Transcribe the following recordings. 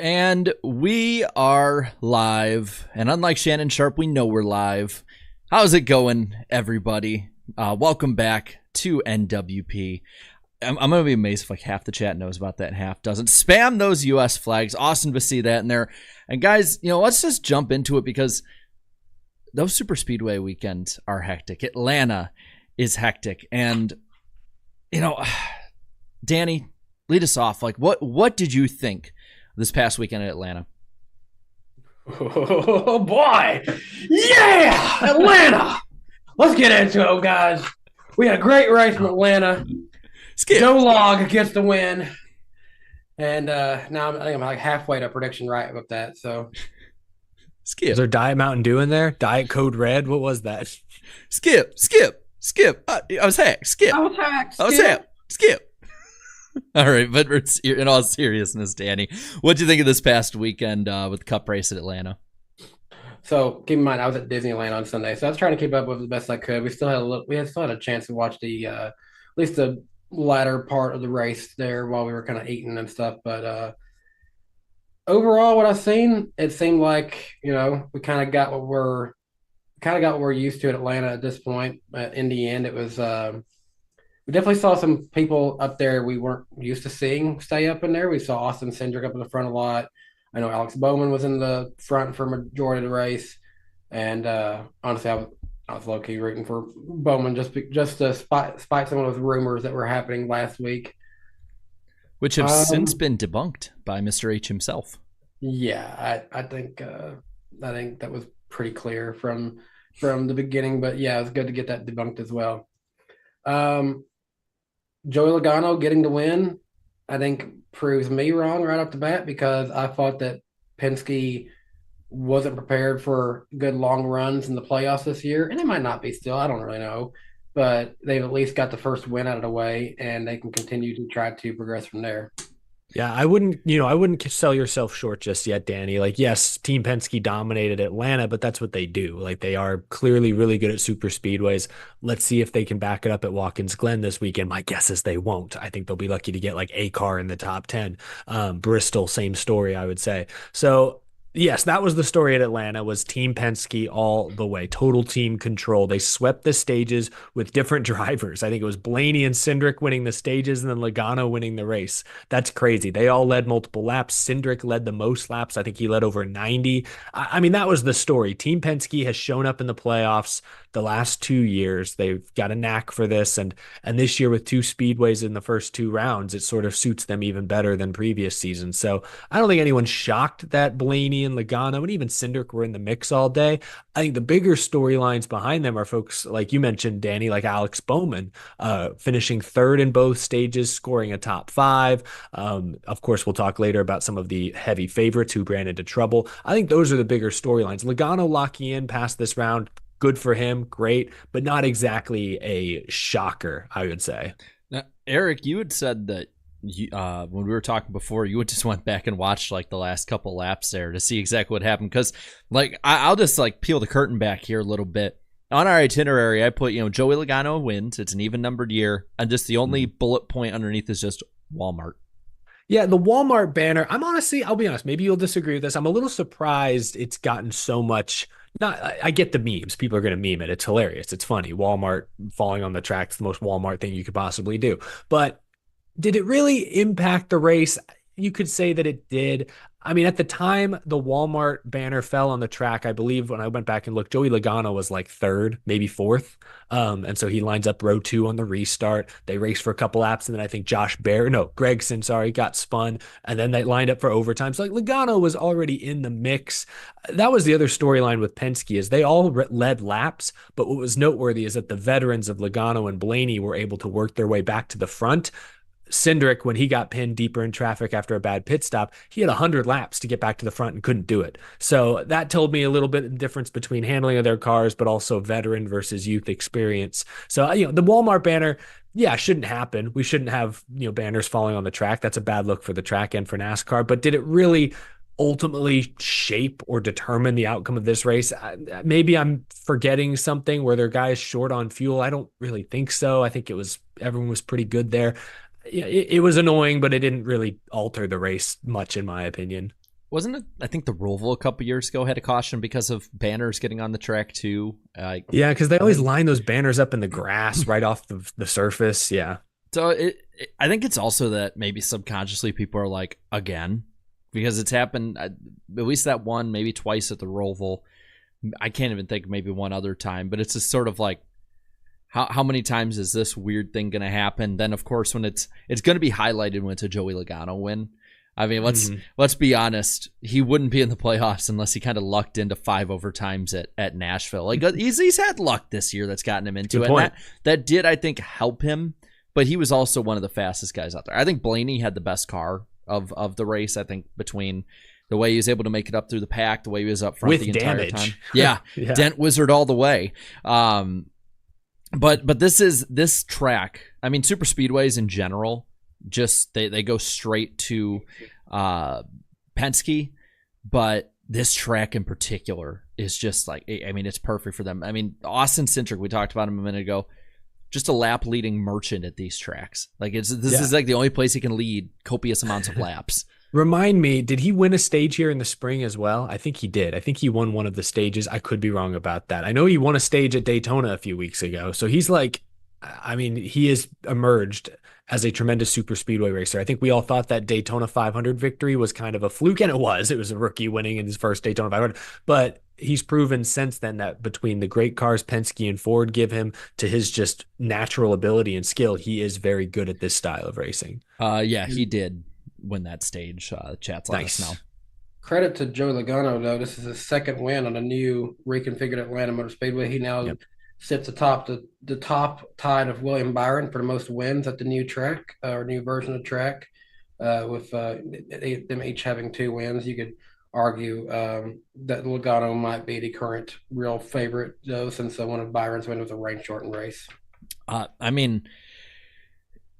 And we are live. And unlike Shannon Sharp, we know we're live. How's it going, everybody? Welcome back to NWP. I'm going to be amazed if like half the chat knows about that and half doesn't. Spam those US flags. Awesome to see that in there. And guys, let's just jump into it because those super speedway weekends are hectic. Atlanta is hectic. And, Danny, lead us off. Like, what did you think this past weekend in Atlanta? Oh boy, yeah, Atlanta. Let's get into it, guys. We had a great race from Atlanta. Skip. Joe Log gets the win, and now I think I'm like halfway to prediction right with that. So, Skip. Is there Diet Mountain Dew in there? Diet Code Red? What was that? Skip. I was hacked. Skip. Skip. All right, but in all seriousness, Danny, what do you think of this past weekend with the Cup race at Atlanta? So keep in mind, I was at Disneyland on Sunday, so I was trying to keep up with it the best I could. We still had a chance to watch the at least the latter part of the race there while we were kind of eating and stuff. But overall, what I've seen, it seemed like we kind of got what we're used to at Atlanta at this point. In the end, it was. We definitely saw some people up there we weren't used to seeing stay up in there. We saw Austin Cindric up in the front a lot. I know Alex Bowman was in the front for majority of the race, and honestly, I was low key rooting for Bowman just to spite some of those rumors that were happening last week, which have since been debunked by Mr. H himself. Yeah, I think that was pretty clear from the beginning, but yeah, it was good to get that debunked as well. Joey Logano getting the win, I think, proves me wrong right off the bat because I thought that Penske wasn't prepared for good long runs in the playoffs this year, and it might not be still. I don't really know, but they've at least got the first win out of the way, and they can continue to try to progress from there. Yeah, I wouldn't sell yourself short just yet, Danny. Like, yes, Team Penske dominated Atlanta, but that's what they do. Like, they are clearly really good at super speedways. Let's see if they can back it up at Watkins Glen this weekend. My guess is they won't. I think they'll be lucky to get like a car in the top 10. Bristol, same story, I would say. So, yes, that was the story at Atlanta, was Team Penske all the way. Total team control. They swept the stages with different drivers. I think it was Blaney and Cindric winning the stages and then Logano winning the race. That's crazy. They all led multiple laps. Cindric led the most laps. I think he led over 90. I mean, that was the story. Team Penske has shown up in the playoffs the last 2 years. They've got a knack for this. And this year with two speedways in the first two rounds, it sort of suits them even better than previous seasons. So I don't think anyone's shocked that Blaney and Logano and even Cindric were in the mix all day. I think the bigger storylines behind them are folks like you mentioned, Danny, like Alex Bowman, finishing third in both stages, scoring a top 5. Of course, we'll talk later about some of the heavy favorites who ran into trouble. I think those are the bigger storylines. Logano locking in past this round, good for him, great, but not exactly a shocker, I would say. Now, Eric, you had said that when we were talking before, you just went back and watched like the last couple laps there to see exactly what happened. Because like I'll just like peel the curtain back here a little bit. On our itinerary, I put Joey Logano wins. It's an even numbered year, and just the only bullet point underneath is just Walmart. Yeah, the Walmart banner. I'll be honest, maybe you'll disagree with this. I'm a little surprised it's gotten so much. I get the memes. People are going to meme it. It's hilarious. It's funny. Walmart falling on the track is the most Walmart thing you could possibly do. But did it really impact the race? You could say that it did. I mean, at the time the Walmart banner fell on the track, I believe when I went back and looked, Joey Logano was like third, maybe fourth. And so he lines up row 2 on the restart. They race for a couple laps. And then I think Gregson, got spun. And then they lined up for overtime. So like Logano was already in the mix. That was the other storyline with Penske is they all led laps. But what was noteworthy is that the veterans of Logano and Blaney were able to work their way back to the front. Cindric, when he got pinned deeper in traffic after a bad pit stop, he had 100 laps to get back to the front and couldn't do it. So that told me a little bit of the difference between handling of their cars, but also veteran versus youth experience. So, the Walmart banner, shouldn't happen. We shouldn't have, banners falling on the track. That's a bad look for the track and for NASCAR. But did it really ultimately shape or determine the outcome of this race? Maybe I'm forgetting something where their guys short on fuel. I don't really think so. I think everyone was pretty good there. It was annoying, but it didn't really alter the race much, in my opinion. wasn't it? I think the Roval a couple years ago had a caution because of banners getting on the track too. Yeah, because they always line those banners up in the grass right off the surface. Yeah. So I think it's also that maybe subconsciously people are like, again, because it's happened at least that one, maybe twice at the Roval. I can't even think maybe one other time, but it's just sort of like, how many times is this weird thing going to happen? Then of course when it's going to be highlighted when it's a Joey Logano win. I mean, let's be honest. He wouldn't be in the playoffs unless he kind of lucked into 5 overtimes at Nashville. Like he's had luck this year that's gotten him into it. And that did, I think, help him. But he was also one of the fastest guys out there. I think Blaney had the best car of the race. I think between the way he was able to make it up through the pack, the way he was up front with the entire damage. time. Yeah, yeah, Dent Wizard all the way. But this track. I mean, super speedways in general. Just they go straight to Penske, but this track in particular is just like, I mean, it's perfect for them. I mean, Austin Cindric, we talked about him a minute ago, just a lap leading merchant at these tracks. Like this is like the only place he can lead copious amounts of laps. Remind me, did he win a stage here in the spring as well? I think he did. I think he won one of the stages. I could be wrong about that. I know he won a stage at Daytona a few weeks ago. So he's like, I mean, he has emerged as a tremendous super speedway racer. I think we all thought that Daytona 500 victory was kind of a fluke, and it was a rookie winning in his first Daytona 500, but he's proven since then that between the great cars Penske and Ford give him to his just natural ability and skill, he is very good at this style of racing. Yeah, he did win that stage. Chat's let us know. Credit to Joe Logano, though. This is his second win on a new reconfigured Atlanta Motor Speedway. He now sits atop the top tied of William Byron for the most wins at the new track or new version of track. With them each having 2 wins, you could argue that Logano might be the current real favorite, though, since one of Byron's wins was a rain-shortened race. I mean,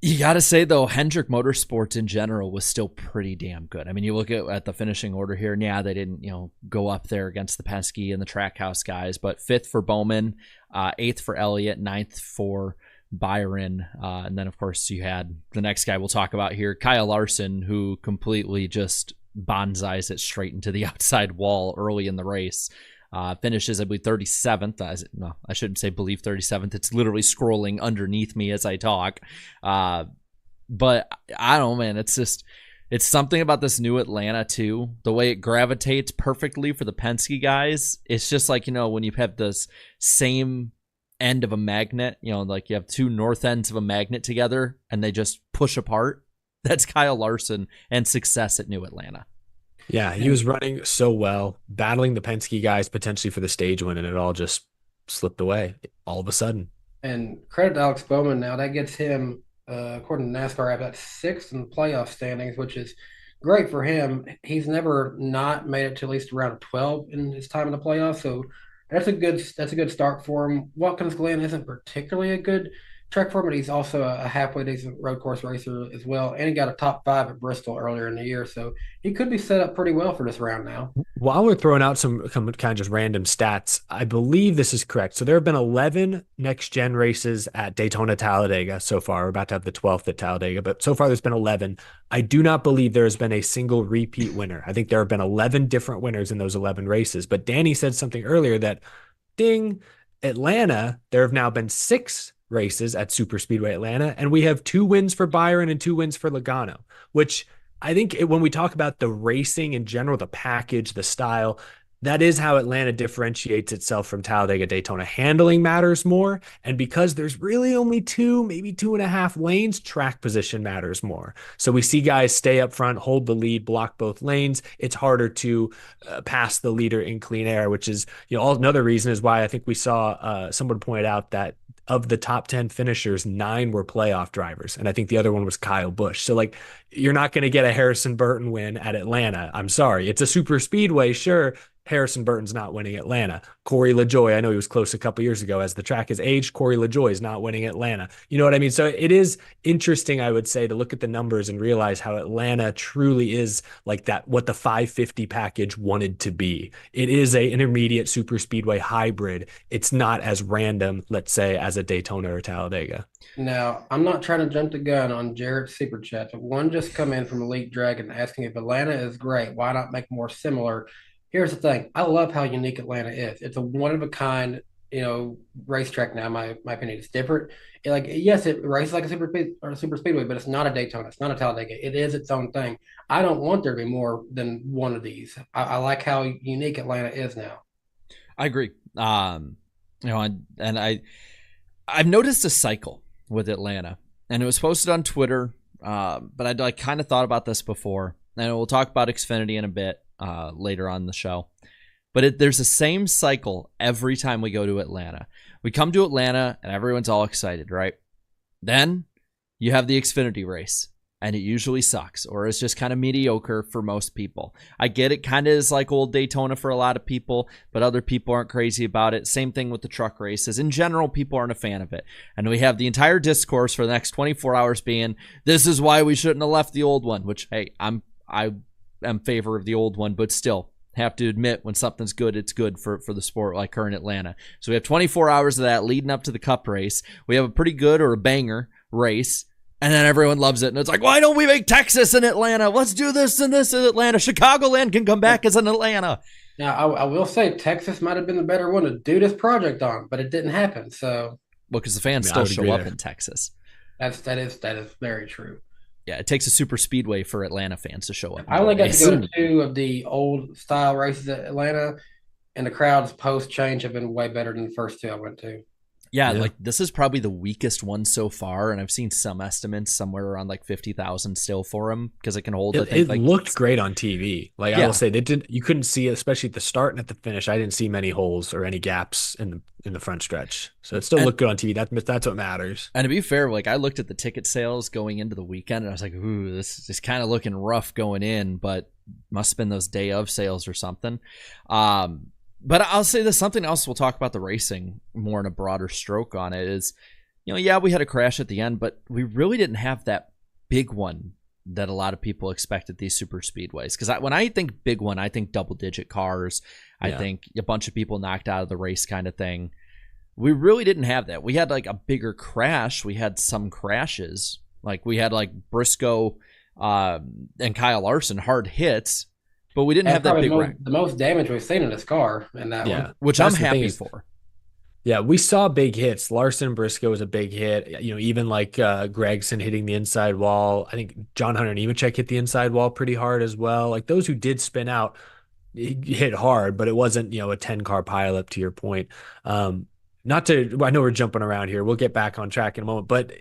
you got to say, though, Hendrick Motorsports in general was still pretty damn good. I mean, you look at the finishing order here, and yeah, they didn't, go up there against the Penske and the Trackhouse guys, but 5th for Bowman, 8th for Elliott, 9th for Byron, and then, of course, you had the next guy we'll talk about here, Kyle Larson, who completely just bonsais it straight into the outside wall early in the race. Finishes, I believe, 37th. No, I shouldn't say believe 37th. It's literally scrolling underneath me as I talk. But I don't know, man. It's something about this new Atlanta, too. The way it gravitates perfectly for the Penske guys. It's just like, when you have this same end of a magnet, like you have 2 north ends of a magnet together and they just push apart. That's Kyle Larson and success at New Atlanta. Yeah, he was running so well, battling the Penske guys potentially for the stage win, and it all just slipped away all of a sudden. And credit to Alex Bowman now. That gets him, according to NASCAR app, that's 6th in the playoff standings, which is great for him. He's never not made it to at least around 12 in his time in the playoffs, so that's a good start for him. Watkins Glen isn't particularly a good track for him, but he's also a halfway decent road course racer as well. And he got a top 5 at Bristol earlier in the year. So he could be set up pretty well for this round now. While we're throwing out some kind of just random stats, I believe this is correct. So there have been 11 next-gen races at Daytona Talladega so far. We're about to have the 12th at Talladega, but so far there's been 11. I do not believe there has been a single repeat winner. I think there have been 11 different winners in those 11 races. But Danny said something earlier that, ding, Atlanta, there have now been 6 races at Super Speedway Atlanta, and we have 2 wins for Byron and 2 wins for Logano, which I think when we talk about the racing in general, the package, the style, that is how Atlanta differentiates itself from Talladega, Daytona. Handling matters more, and because there's really only 2, maybe 2.5 lanes, track position matters more. So we see guys stay up front, hold the lead, block both lanes. It's harder to pass the leader in clean air, which is another reason is why I think we saw someone point out that of the top 10 finishers, 9 were playoff drivers. And I think the other one was Kyle Busch. So like, you're not going to get a Harrison Burton win at Atlanta. I'm sorry. It's a super speedway. Sure. Harrison Burton's not winning Atlanta. Corey LaJoie, I know he was close a couple years ago. As the track has aged, Corey LaJoie is not winning Atlanta. You know what I mean? So it is interesting, I would say, to look at the numbers and realize how Atlanta truly is like that, what the 550 package wanted to be. It is a intermediate super speedway hybrid. It's not as random, let's say, as a Daytona or Talladega. Now, I'm not trying to jump the gun on Jarrett's super chat, but one just come in from Elite Dragon asking if Atlanta is great, why not make more similar? Here's the thing. I love how unique Atlanta is. It's a one of a kind, racetrack now, my opinion. It's different. Yes, it races like a super speedway, but it's not a Daytona. It's not a Talladega. It is its own thing. I don't want there to be more than one of these. I like how unique Atlanta is now. I agree. I've noticed a cycle with Atlanta, and it was posted on Twitter, but I kind of thought about this before, and we'll talk about Xfinity in a bit later on in the show. But there's the same cycle every time we go to Atlanta. We come to Atlanta, and everyone's all excited, right? Then you have the Xfinity race, and it usually sucks, or it's just kind of mediocre for most people. I get it kind of is like old Daytona for a lot of people, but other people aren't crazy about it. Same thing with the truck races. In general, people aren't a fan of it. And we have the entire discourse for the next 24 hours being, this is why we shouldn't have left the old one, which, hey, I am in favor of the old one, but still have to admit when something's good, it's good for the sport like current Atlanta. So we have 24 hours of that leading up to the Cup race. We have a pretty good or a banger race. And then everyone loves it. And it's like, why don't we make Texas in Atlanta? Let's do this and this in Atlanta. Chicagoland can come back as an Atlanta. Now, I will say Texas might have been the better one to do this project on, but it didn't happen. So, well, because the fans still show up in Texas. That is very true. Yeah, it takes a super speedway for Atlanta fans to show up. I only got to go to 2 of the old style races at Atlanta, and the crowds post change have been way better than the first 2 I went to. Yeah, like this is probably the weakest one so far, and I've seen some estimates somewhere around like 50,000 still for him because it can hold. It looked great on TV. Like I will say, you couldn't see it, especially at the start and at the finish. I didn't see many holes or any gaps in the front stretch, so it still looked good on TV. That's what matters. And to be fair, like I looked at the ticket sales going into the weekend, and I was like, "Ooh, this is kind of looking rough going in," but must have been those day of sales or something. But I'll say this, something else we'll talk about the racing more in a broader stroke on it is, we had a crash at the end, but we really didn't have that big one that a lot of people expect at these super speedways. Because when I think big one, I think double-digit cars. I think a bunch of people knocked out of the race kind of thing. We really didn't have that. We had like a bigger crash. We had some crashes. Like we had like Briscoe and Kyle Larson hard hits. But we didn't have that big wreck. The most damage we've seen in this car in that one. Which I'm happy for. Yeah, we saw big hits. Larson Briscoe was a big hit. Even like Gregson hitting the inside wall. I think John Hunter Nemechek hit the inside wall pretty hard as well. Like those who did spin out hit hard, but it wasn't, a 10-car pileup to your point. I know we're jumping around here. We'll get back on track in a moment, but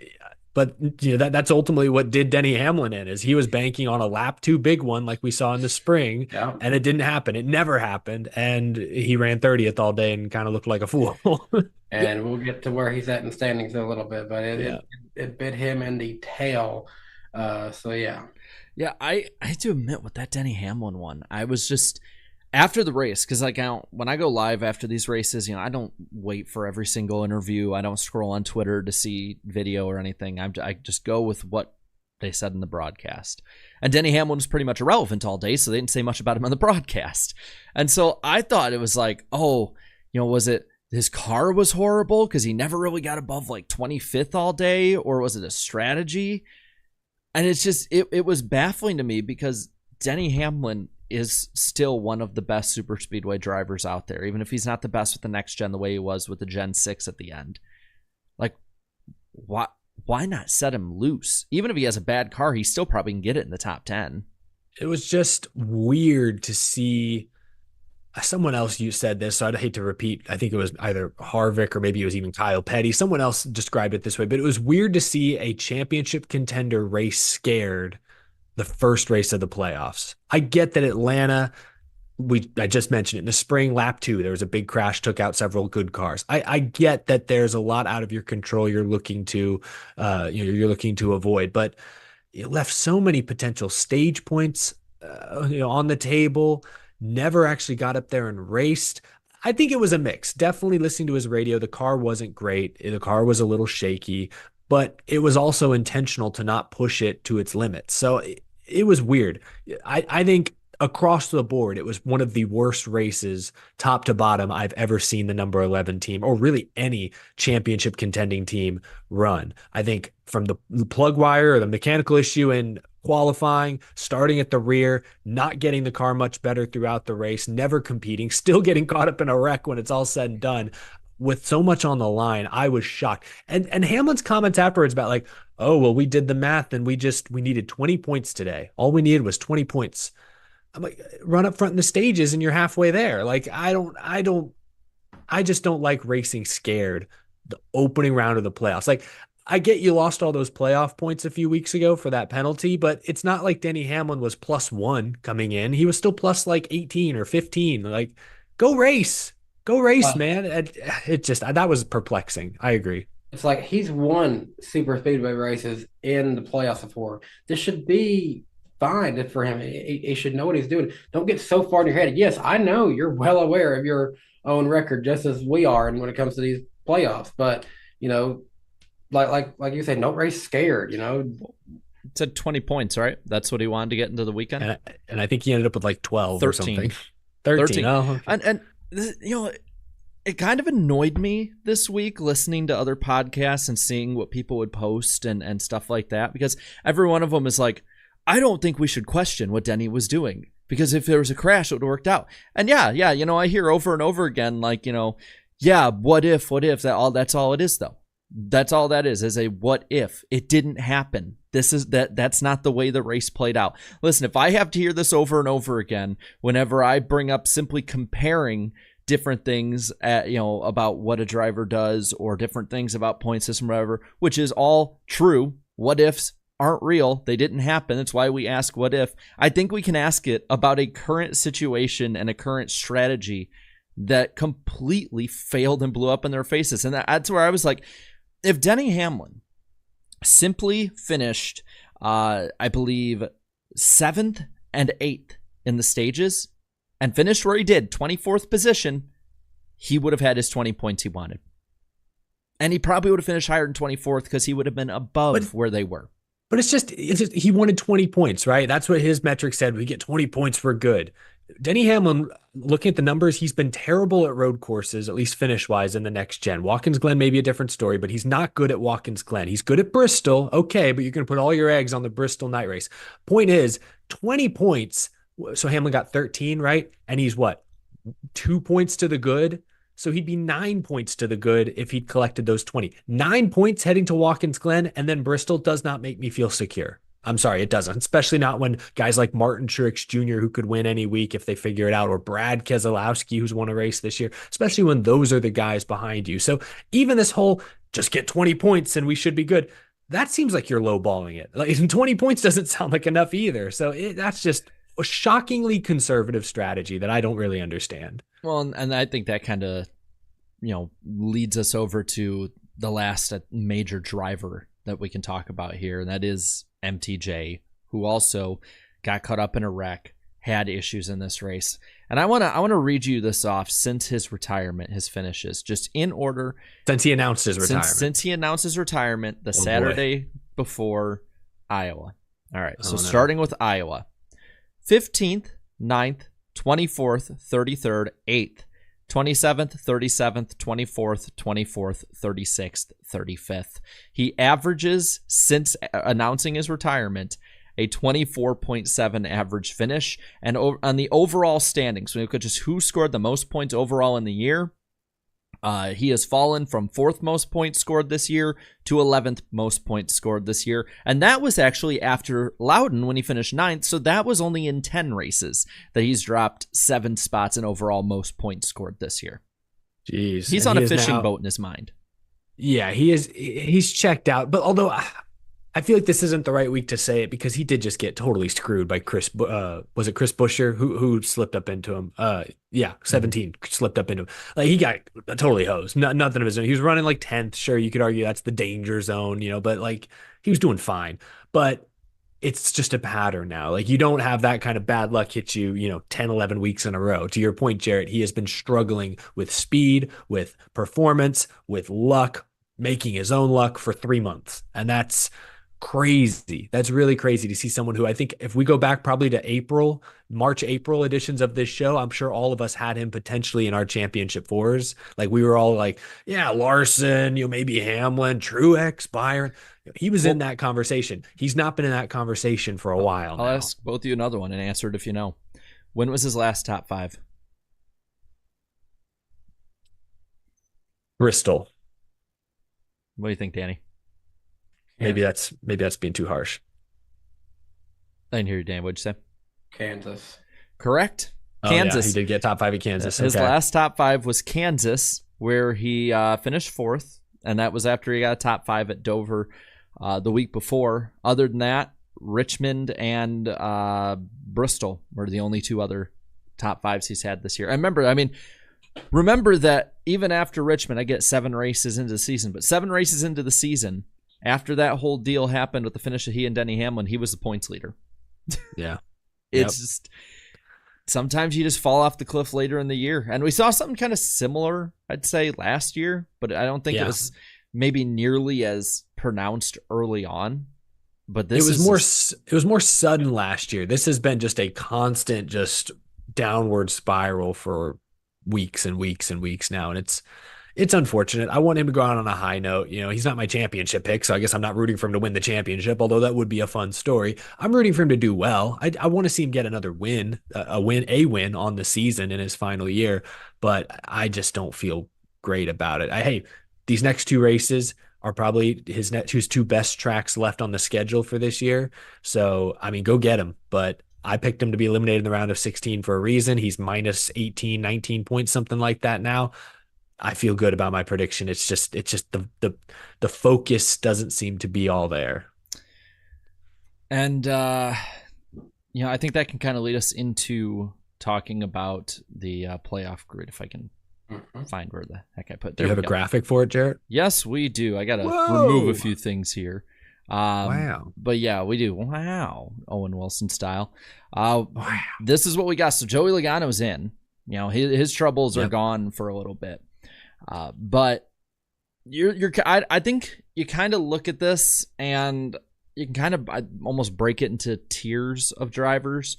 that's ultimately what did Denny Hamlin in, is he was banking on a lap 2 big one like we saw in the spring, and it didn't happen. It never happened, and he ran 30th all day and kind of looked like a fool. And we'll get to where he's at in the standings in a little bit, but it bit him in the tail. Yeah, I have to admit with that Denny Hamlin one, I was just after the race, because when I go live after these races, I don't wait for every single interview. I don't scroll on Twitter to see video or anything. I just go with what they said in the broadcast. And Denny Hamlin was pretty much irrelevant all day, so they didn't say much about him on the broadcast. And so I thought it was like, was it his car was horrible because he never really got above like 25th all day, or was it a strategy? And it's just, it was baffling to me because Denny Hamlin is still one of the best super speedway drivers out there, even if he's not the best with the next gen the way he was with the Gen 6 at the end. Like, why not set him loose? Even if he has a bad car, he still probably can get it in the top 10. It was just weird to see someone else. You said this, so I'd hate to repeat. I think it was either Harvick or maybe it was even Kyle Petty. Someone else described it this way, but it was weird to see a championship contender race scared the first race of the playoffs. I get that Atlanta, I just mentioned it in the spring, lap 2, there was a big crash, took out several good cars. I get that there's a lot out of your control you're looking to avoid, but it left so many potential stage points on the table. never actually got up there and raced. I think it was a mix. Definitely listening to his radio, the car wasn't great. The car was a little shaky, but it was also intentional to not push it to its limits. So it was weird. I think across the board, it was one of the worst races, top to bottom, I've ever seen the number 11 team, or really any championship contending team, run. I think from the plug wire or the mechanical issue in qualifying, starting at the rear, not getting the car much better throughout the race, never competing, still getting caught up in a wreck when it's all said and done. With so much on the line, I was shocked. And Hamlin's comments afterwards about like, oh, well, we did the math and we needed 20 points today. All we needed was 20 points. I'm like, run up front in the stages and you're halfway there. Like, I just don't like racing scared the opening round of the playoffs. Like, I get you lost all those playoff points a few weeks ago for that penalty, but it's not like Denny Hamlin was +1 coming in. He was still plus like 18 or 15. Like, go race, man. It just, that was perplexing. I agree. It's like he's won super speedway races in the playoffs before. This should be fine for him. He should know what he's doing. Don't get so far in your head. Yes, I know you're well aware of your own record, just as we are, and when it comes to these playoffs. But like you said, don't race scared. It said 20 points, right? That's what he wanted to get into the weekend. And I think he ended up with like 12 13. or something. 13. Oh, okay. And it kind of annoyed me this week listening to other podcasts and seeing what people would post and stuff like that, because every one of them is like, I don't think we should question what Denny was doing, because if there was a crash, it would have worked out. And yeah, I hear over and over again, like, yeah, what if, that's all it is though. That's all that is a what if. It didn't happen. That's not the way the race played out. Listen, if I have to hear this over and over again, whenever I bring up simply comparing different things about what a driver does, or different things about point system, or whatever, which is all true. What ifs aren't real. They didn't happen. That's why we ask what if. I think we can ask it about a current situation and a current strategy that completely failed and blew up in their faces. And that's where I was like, if Denny Hamlin simply finished, I believe, 7th and 8th in the stages, and finished where he did, 24th position, he would have had his 20 points he wanted. And he probably would have finished higher than 24th because he would have been above where they were. But it's just he wanted 20 points, right? That's what his metric said. We get 20 points, we're good. Denny Hamlin, looking at the numbers, he's been terrible at road courses, at least finish-wise, in the next gen. Watkins Glen may be a different story, but he's not good at Watkins Glen. He's good at Bristol, okay, but you're going to put all your eggs on the Bristol night race. Point is, 20 points, so Hamlin got 13, right? And he's what? 2 points to the good? So he'd be 9 points to the good if he'd collected those 20. 9 points heading to Watkins Glen and then Bristol does not make me feel secure. I'm sorry, it doesn't, especially not when guys like Martin Truex Jr., who could win any week if they figure it out, or Brad Keselowski, who's won a race this year, especially when those are the guys behind you. So even this whole just get 20 points and we should be good, that seems like you're lowballing it. Like 20 points doesn't sound like enough either. So that's just a shockingly conservative strategy that I don't really understand. Well, and I think that kind of, leads us over to the last major driver that we can talk about here, and that is MTJ, who also got caught up in a wreck, had issues in this race. And I want to read you this off since his retirement, his finishes, just in order. Since he announced his retirement. Since he announced his retirement the Saturday before Iowa. All right, so starting with Iowa. 15th, 9th, 24th, 33rd, 8th, 27th, 37th, 24th, 24th, 36th, 35th. He averages, since announcing his retirement, a 24.7 average finish. And on the overall standings, when we look at just who scored the most points overall in the year, he has fallen from 4th most points scored this year to 11th most points scored this year. And that was actually after Loudon when he finished 9th. So that was only in 10 races that he's dropped 7 spots in overall most points scored this year. Jeez. He's on a fishing boat in his mind. Yeah, he is. He's checked out. But although I feel like this isn't the right week to say it, because he did just get totally screwed by Chris. Was it Chris Buescher who slipped up into him? 17 slipped up into him. Like, he got totally hosed. Nothing of his own. He was running like 10th. Sure, you could argue that's the danger zone, but like he was doing fine. But it's just a pattern now. Like you don't have that kind of bad luck hit you, 10, 11 weeks in a row. To your point, Jarrett, he has been struggling with speed, with performance, with luck, making his own luck for 3 months. And that's crazy. That's really crazy to see someone who I think if we go back probably to March, April editions of this show, I'm sure all of us had him potentially in our championship fours. Like we were all like, yeah, Larson, maybe Hamlin, Truex, Byron. He was in that conversation. He's not been in that conversation for a while now. I'll ask both of you another one and answer it if you know. When was his last top 5? Bristol. What do you think, Danny? Maybe that's being too harsh. I didn't hear you, Dan. What'd you say? Kansas. Correct. Oh, Kansas. Yeah, he did get top 5 at Kansas. His last top 5 was Kansas, where he finished 4th, and that was after he got a top 5 at Dover the week before. Other than that, Richmond and Bristol were the only 2 other top 5s he's had this year. Remember that even after Richmond, I get 7 races into the season, but 7 races into the season, after that whole deal happened with the finish of he and Denny Hamlin, he was the points leader. Yeah. It's just sometimes you just fall off the cliff later in the year. And we saw something kind of similar, I'd say, last year, but I don't think it was maybe nearly as pronounced early on. But this it was more sudden last year. This has been just a constant just downward spiral for weeks and weeks and weeks now. And it's unfortunate. I want him to go out on a high note. He's not my championship pick, so I guess I'm not rooting for him to win the championship, although that would be a fun story. I'm rooting for him to do well. I want to see him get another win, a win on the season in his final year, but I just don't feel great about it. These next 2 races are probably his 2 best tracks left on the schedule for this year. So, go get him. But I picked him to be eliminated in the round of 16 for a reason. He's minus 18, 19 points, something like that now. I feel good about my prediction. It's just the focus doesn't seem to be all there. And I think that can kind of lead us into talking about the playoff grid, if I can find where the heck I put. Do you have a graphic for it, Jarrett? Yes, we do. I gotta remove a few things here. Wow. But yeah, we do. Wow. Owen Wilson style. Wow. This is what we got. So Joey Logano's in. His troubles are gone for a little bit. But I think you kind of look at this and you can kind of almost break it into tiers of drivers,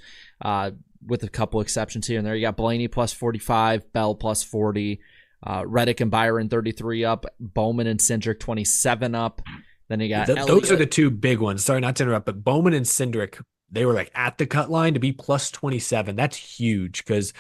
with a couple exceptions here and there. You got Blaney plus 45, Bell plus 40, Reddick and Byron 33 up, Bowman and Cindric 27 up. Then you got those are the 2 big ones. Sorry not to interrupt, but Bowman and Cindric, they were like at the cut line to be plus 27. That's huge because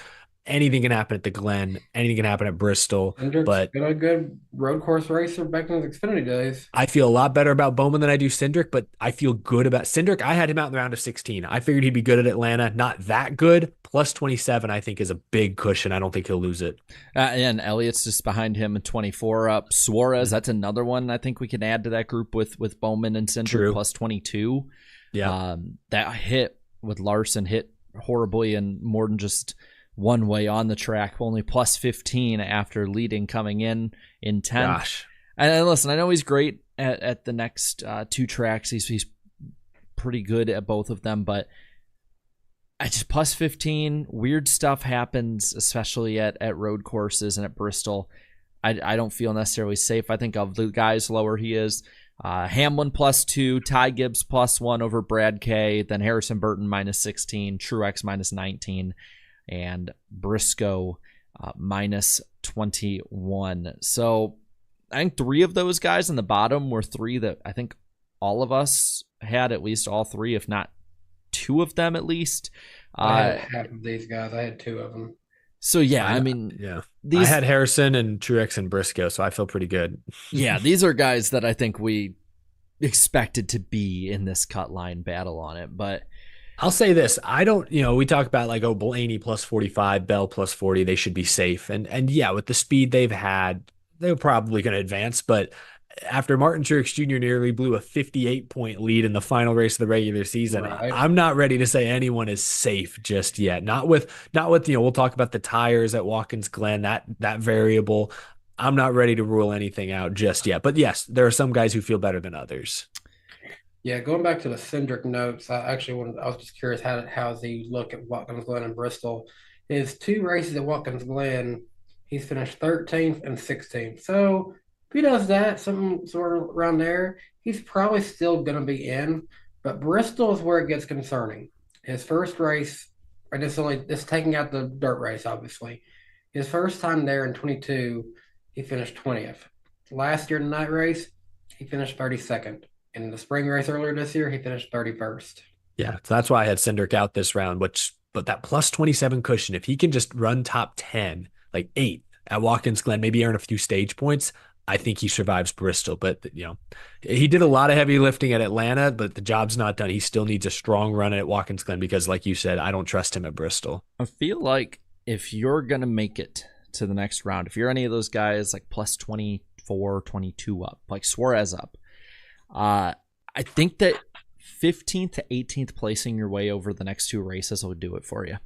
anything can happen at the Glen. Anything can happen at Bristol. Cindric's been a good road course racer back in his Xfinity days. I feel a lot better about Bowman than I do Cindric, but I feel good about Cindric. I had him out in the round of 16. I figured he'd be good at Atlanta. Not that good. Plus 27, I think, is a big cushion. I don't think he'll lose it. And Elliott's just behind him at 24 up. Suarez, that's another one I think we can add to that group with Bowman and Cindric plus 22. Yeah. That hit with Larson hit horribly and more than just one way on the track, only plus 15 after leading coming in 10th. Gosh. And listen, I know he's great at the next 2 tracks. He's pretty good at both of them, but I just plus 15, weird stuff happens, especially at road courses and at Bristol. I don't feel necessarily safe. I think of the guys lower he is. Hamlin plus 2, Ty Gibbs plus 1 over Brad K, then Harrison Burton minus 16, Truex minus 19, and Briscoe minus 21. So I think 3 of those guys in the bottom were 3 that I think all of us had, at least all 3, if not 2 of them at least. I had half of these guys. I had 2 of them. So yeah, I had Harrison and Truex and Briscoe, so I feel pretty good. Yeah, these are guys that I think we expected to be in this cut line battle on it, but I'll say this. I don't, we talk about like, Blaney plus 45, Bell plus 40, they should be safe. And yeah, with the speed they've had, they're probably going to advance. But after Martin Truex Jr. nearly blew a 58-point lead in the final race of the regular season, right, I'm not ready to say anyone is safe just yet. Not with, we'll talk about the tires at Watkins Glen, that variable. I'm not ready to rule anything out just yet. But yes, there are some guys who feel better than others. Yeah, going back to the Cindric notes, I was just curious how does he look at Watkins Glen and Bristol? His two races at Watkins Glen, he's finished 13th and 16th. So if he does that, something sort of around there, he's probably still going to be in. But Bristol is where it gets concerning. His first race, and this taking out the dirt race, obviously. His first time there in 22, he finished 20th. Last year in the night race, he finished 32nd. In the spring race earlier this year, he finished 31st. Yeah, so that's why I had Cindric out this round, but that plus 27 cushion, if he can just run top 10, like 8 at Watkins Glen, maybe earn a few stage points, I think he survives Bristol. But, he did a lot of heavy lifting at Atlanta, but the job's not done. He still needs a strong run at Watkins Glen because, like you said, I don't trust him at Bristol. I feel like if you're going to make it to the next round, if you're any of those guys like plus 24, 22 up, like Suarez up, I think that 15th to 18th placing your way over the next two races will do it for you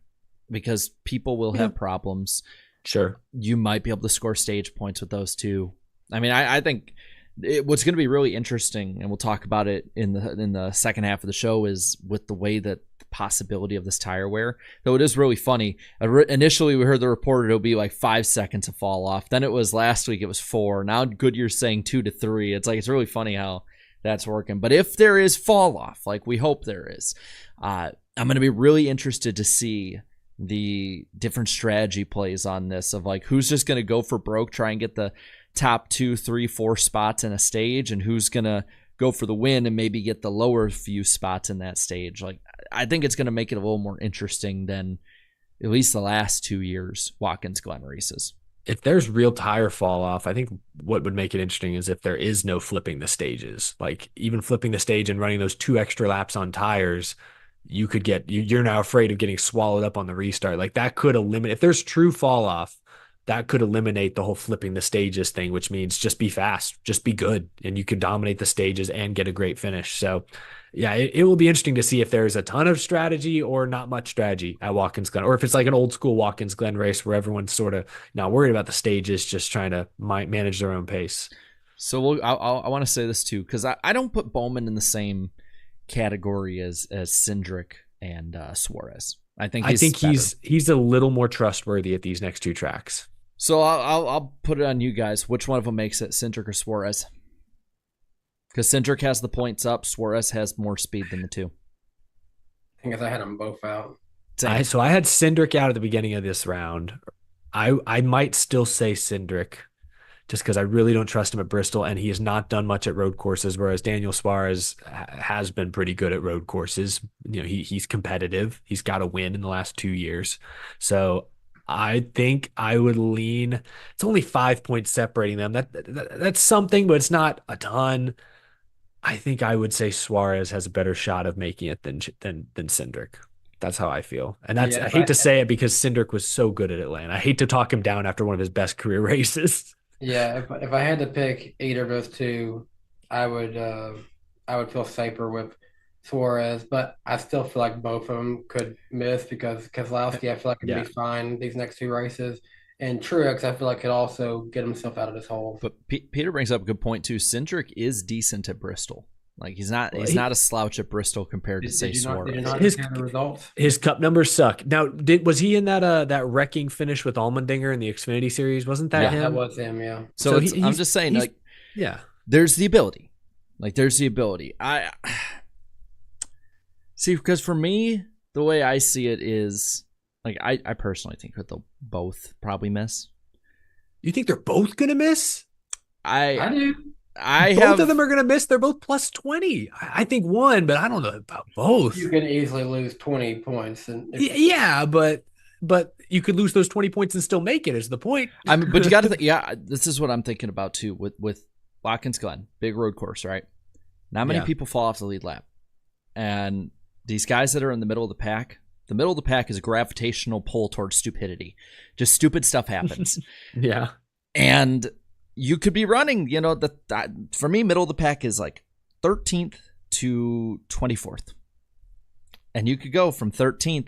because people will have problems. Sure. You might be able to score stage points with those two. I mean, I think what's going to be really interesting, and we'll talk about it in the second half of the show, is with the way that the possibility of this tire wear. Though it is really funny. Initially, we heard the report it'll be like 5 seconds to fall off. Then it was last week, it was 4. Now Goodyear's saying 2 to 3. It's really funny how that's working. But if there is fall off, like we hope there is, I'm going to be really interested to see the different strategy plays on this of like who's just going to go for broke, try and get the top 2, 3, 4 spots in a stage, and who's going to go for the win and maybe get the lower few spots in that stage. Like I think it's going to make it a little more interesting than at least the last 2 years Watkins Glen races. If there's real tire fall off, I think what would make it interesting is if there is no flipping the stages. Like even flipping the stage and running those 2 extra laps on tires, you're now afraid of getting swallowed up on the restart. Like that could eliminate, if there's true fall off, that could eliminate the whole flipping the stages thing, which means just be fast, just be good, and you could dominate the stages and get a great finish. So yeah, it will be interesting to see if there's a ton of strategy or not much strategy at Watkins Glen, or if it's like an old school Watkins Glen race where everyone's sort of not worried about the stages, just trying to manage their own pace. So I want to say this too, because I don't put Bowman in the same category as Cindric and Suarez. I think he's a little more trustworthy at these next 2 tracks. So I'll put it on you guys. Which one of them makes it, Cindric or Suarez? Because Cindric has the points up, Suarez has more speed than the two. I guess I had them both out. So I had Cindric out at the beginning of this round. I might still say Cindric just because I really don't trust him at Bristol, and he has not done much at road courses, whereas Daniel Suarez has been pretty good at road courses. He's competitive. He's got a win in the last 2 years. So I think I would lean. It's only 5 points separating them. That's something, but it's not a ton. I think I would say Suarez has a better shot of making it than Cindric. That's how I feel. And I hate to say it because Cindric was so good at Atlanta. I hate to talk him down after one of his best career races. Yeah, if I had to pick either of those two, I would feel safer with Suarez, but I still feel like both of them could miss because Keselowski, I feel like, could be fine these next 2 races. And Truex, I feel like, could also get himself out of this hole. But Peter brings up a good point too. Cindric is decent at Bristol. Like he's not a slouch at Bristol compared to say Suarez. His cup numbers suck. Now, was he in that wrecking finish with Allmendinger in the Xfinity Series? Wasn't that him? That was him. Yeah. So I'm just saying, like, there's the ability. Like there's the ability. I see, because for me, the way I see it is like I personally think that they'll both probably miss. You think they're both gonna miss? I do. Both of them are going to miss. They're both plus 20. I think one, but I don't know about both. You can easily lose 20 points. But you could lose those 20 points and still make it is the point. But you got to think, this is what I'm thinking about too with Watkins Glen, big road course, right? Not many people fall off the lead lap. And these guys that are in the middle of the pack is a gravitational pull towards stupidity. Just stupid stuff happens. Yeah. And you could be running, for me, middle of the pack is like 13th to 24th. And you could go from 13th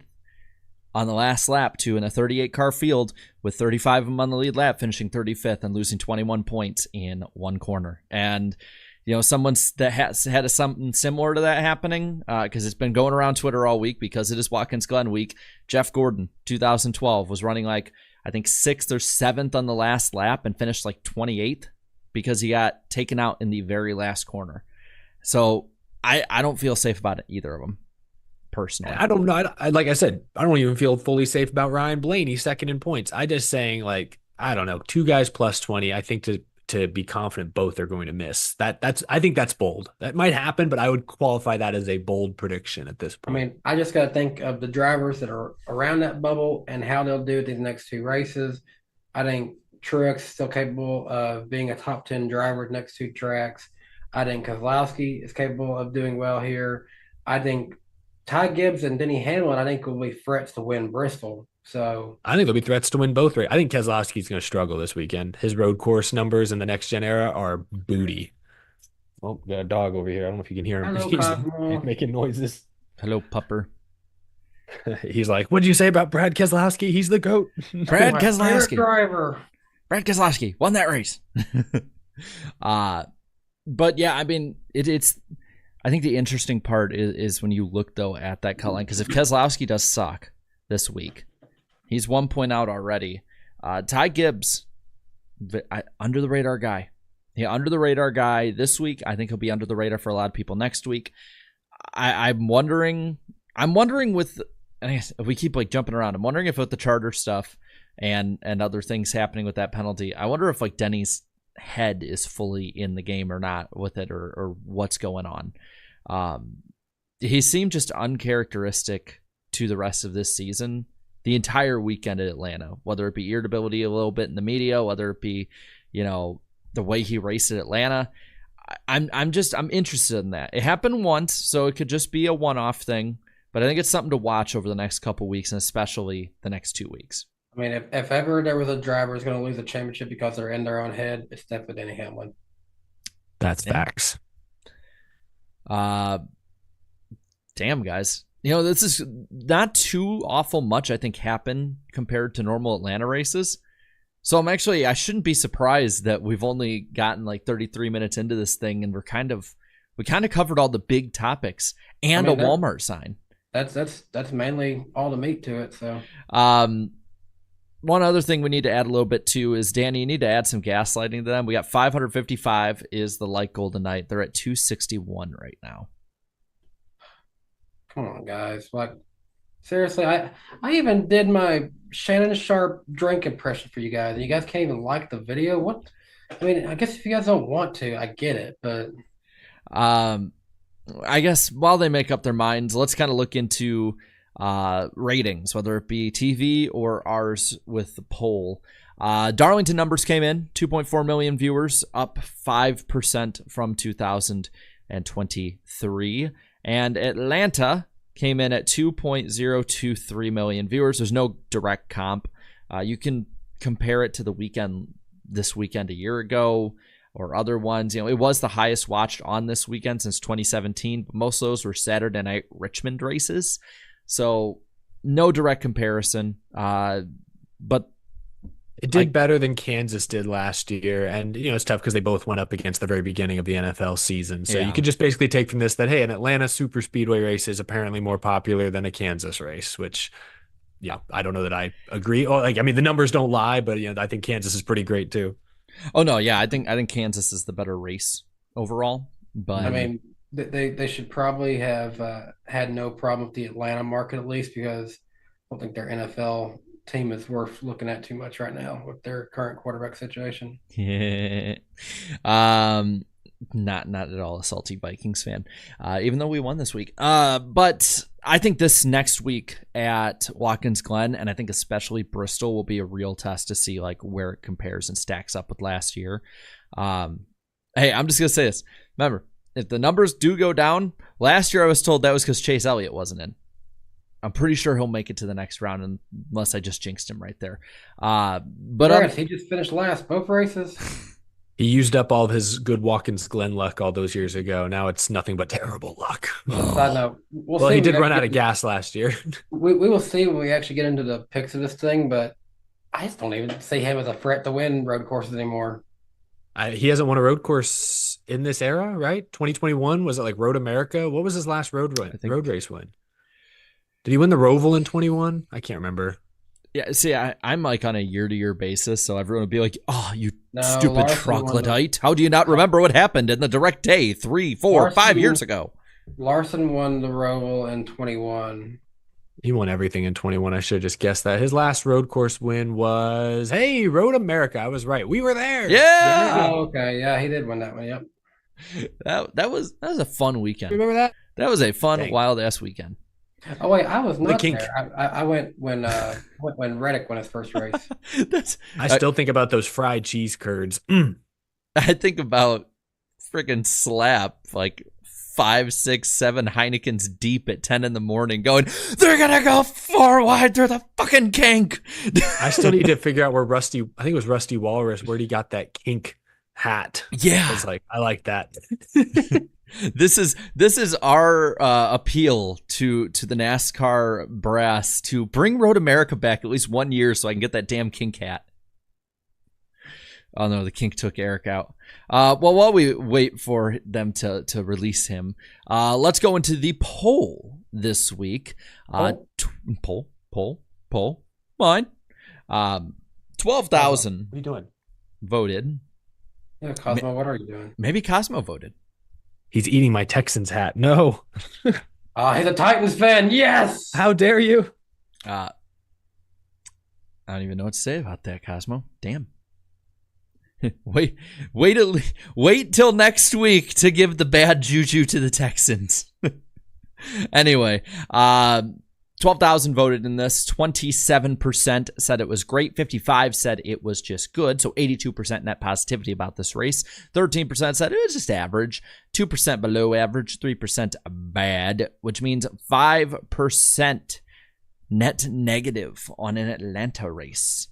on the last lap to in a 38 car field with 35 of them on the lead lap, finishing 35th and losing 21 points in one corner. And, someone's that has had something similar to that happening, because it's been going around Twitter all week because it is Watkins Glen week. Jeff Gordon, 2012, was running like, I think 6th or 7th on the last lap and finished like 28th because he got taken out in the very last corner. So I don't feel safe about either of them, personally. I don't know. Like I said, I don't even feel fully safe about Ryan Blaney, second in points. I just saying, like, I don't know, 2 guys plus 20. I think to be confident both are going to miss. I think that's bold. That might happen, but I would qualify that as a bold prediction at this point. I mean, I just got to think of the drivers that are around that bubble and how they'll do these next 2 races. I think Truex still capable of being a top 10 driver next 2 tracks. I think Keselowski is capable of doing well here. I think Ty Gibbs and Denny Hamlin, I think, will be threats to win Bristol. So I think there'll be threats to win both races. I think Keselowski's going to struggle this weekend. His road course numbers in the next gen era are booty. Oh, got a dog over here. I don't know if you can hear him. Hello, He's making noises. Hello, pupper. He's like, "What'd you say about Brad Keselowski? He's the GOAT." Brad Keselowski. Driver. Brad Keselowski won that race. But yeah, I mean, it's. I think the interesting part is when you look though at that cut line, because if Keselowski does suck this week, he's 1 point out already. Ty Gibbs, under the radar guy. Under the radar guy this week. I think he'll be under the radar for a lot of people next week. I'm wondering with, I guess if we keep like jumping around, I'm wondering if with the charter stuff and other things happening with that penalty, I wonder if like Denny's head is fully in the game or not with it, or what's going on. He seemed just uncharacteristic to the rest of this season, the entire weekend at Atlanta, whether it be irritability a little bit in the media, whether it be, the way he raced at Atlanta. I'm interested in that. It happened once, so it could just be a one-off thing, but I think it's something to watch over the next couple weeks, and especially the next 2 weeks. I mean, if ever there was a driver who's going to lose a championship because they're in their own head, it's definitely Denny Hamlin. That's facts. Damn, guys. This is not too awful much, I think, happened compared to normal Atlanta races. So I shouldn't be surprised that we've only gotten like 33 minutes into this thing, and we kind of covered all the big topics and a Walmart sign. That's mainly all the meat to it. So, one other thing we need to add a little bit to is, Danny, you need to add some gaslighting to them. We got 555 is the light golden night. They're at 261 right now. Come on, guys. Like, seriously, I even did my Shannon Sharp drink impression for you guys, and you guys can't even like the video. What? I mean, I guess if you guys don't want to, I get it, but I guess while they make up their minds, let's kind of look into ratings, whether it be TV or ours with the poll. Darlington numbers came in 2.4 million viewers, up 5% from 2023, and Atlanta came in at 2.023 million viewers. There's no direct comp. You can compare it to this weekend a year ago or other ones. It was the highest watched on this weekend since 2017, but most of those were Saturday night Richmond races. So no direct comparison. But it did better than Kansas did last year. And, it's tough because they both went up against the very beginning of the NFL season. So you could just basically take from this that, hey, an Atlanta super speedway race is apparently more popular than a Kansas race, which, I don't know that I agree. The numbers don't lie, but, I think Kansas is pretty great too. Oh, no. Yeah. I think Kansas is the better race overall. But I mean, they should probably have had no problem with the Atlanta market, at least, because I don't think their NFL team is worth looking at too much right now with their current quarterback situation. Yeah. Not at all a salty Vikings fan, even though we won this week. But I think this next week at Watkins Glen, and I think especially Bristol, will be a real test to see like where it compares and stacks up with last year. Hey, I'm just gonna say this. Remember, if the numbers do go down, last year I was told that was because Chase Elliott wasn't in. I'm pretty sure he'll make it to the next round, unless I just jinxed him right there. But he just finished last both races. He used up all of his good Watkins Glen luck all those years ago. Now it's nothing but terrible luck. Side note, well, he did run out of gas last year. We will see when we actually get into the picks of this thing, but I just don't even see him as a threat to win road courses anymore. He hasn't won a road course in this era, right? 2021, was it like Road America? What was his last road race win? Did he win the Roval in 21? I can't remember. Yeah, see, I'm like on a year-to-year basis, so everyone would be like, "Oh, you stupid Larson troglodyte! How do you not remember what happened in the direct day 3, 4, 5 years ago?" Larson won the Roval in 21. He won everything in 21. I should have just guessed that. His last road course win was, hey, Road America. I was right. We were there. Yeah. Oh, okay. Yeah, he did win that one. Yep. That was a fun weekend. Remember that? That was a fun, wild-ass weekend. Oh wait, I was not there. I went when Reddick won his first race. I still think about those fried cheese curds. I think about freaking Slap like 5, 6, 7 Heinekens deep at 10 in the morning, going, "They're gonna go 4 wide through the fucking kink." I still need to figure out where I think it was Rusty Walrus, where he got that kink hat. Yeah, I was like, I like that. This is our appeal to the NASCAR brass to bring Road America back at least 1 year so I can get that damn kink hat. Oh no, the kink took Eric out. Well, while we wait for them to release him, let's go into the poll this week. Poll. Mine. 12,000. What are you doing? Voted. Yeah, Cosmo, what are you doing? Maybe Cosmo voted. He's eating my Texans hat. No. He's a Titans fan. Yes. How dare you? I don't even know what to say about that, Cosmo. Damn. Wait till next week to give the bad juju to the Texans. Anyway, 12,000 voted in this. 27% said it was great. 55% said it was just good. So 82% net positivity about this race. 13% said it was just average. 2% below average. 3% bad, which means 5% net negative on an Atlanta race.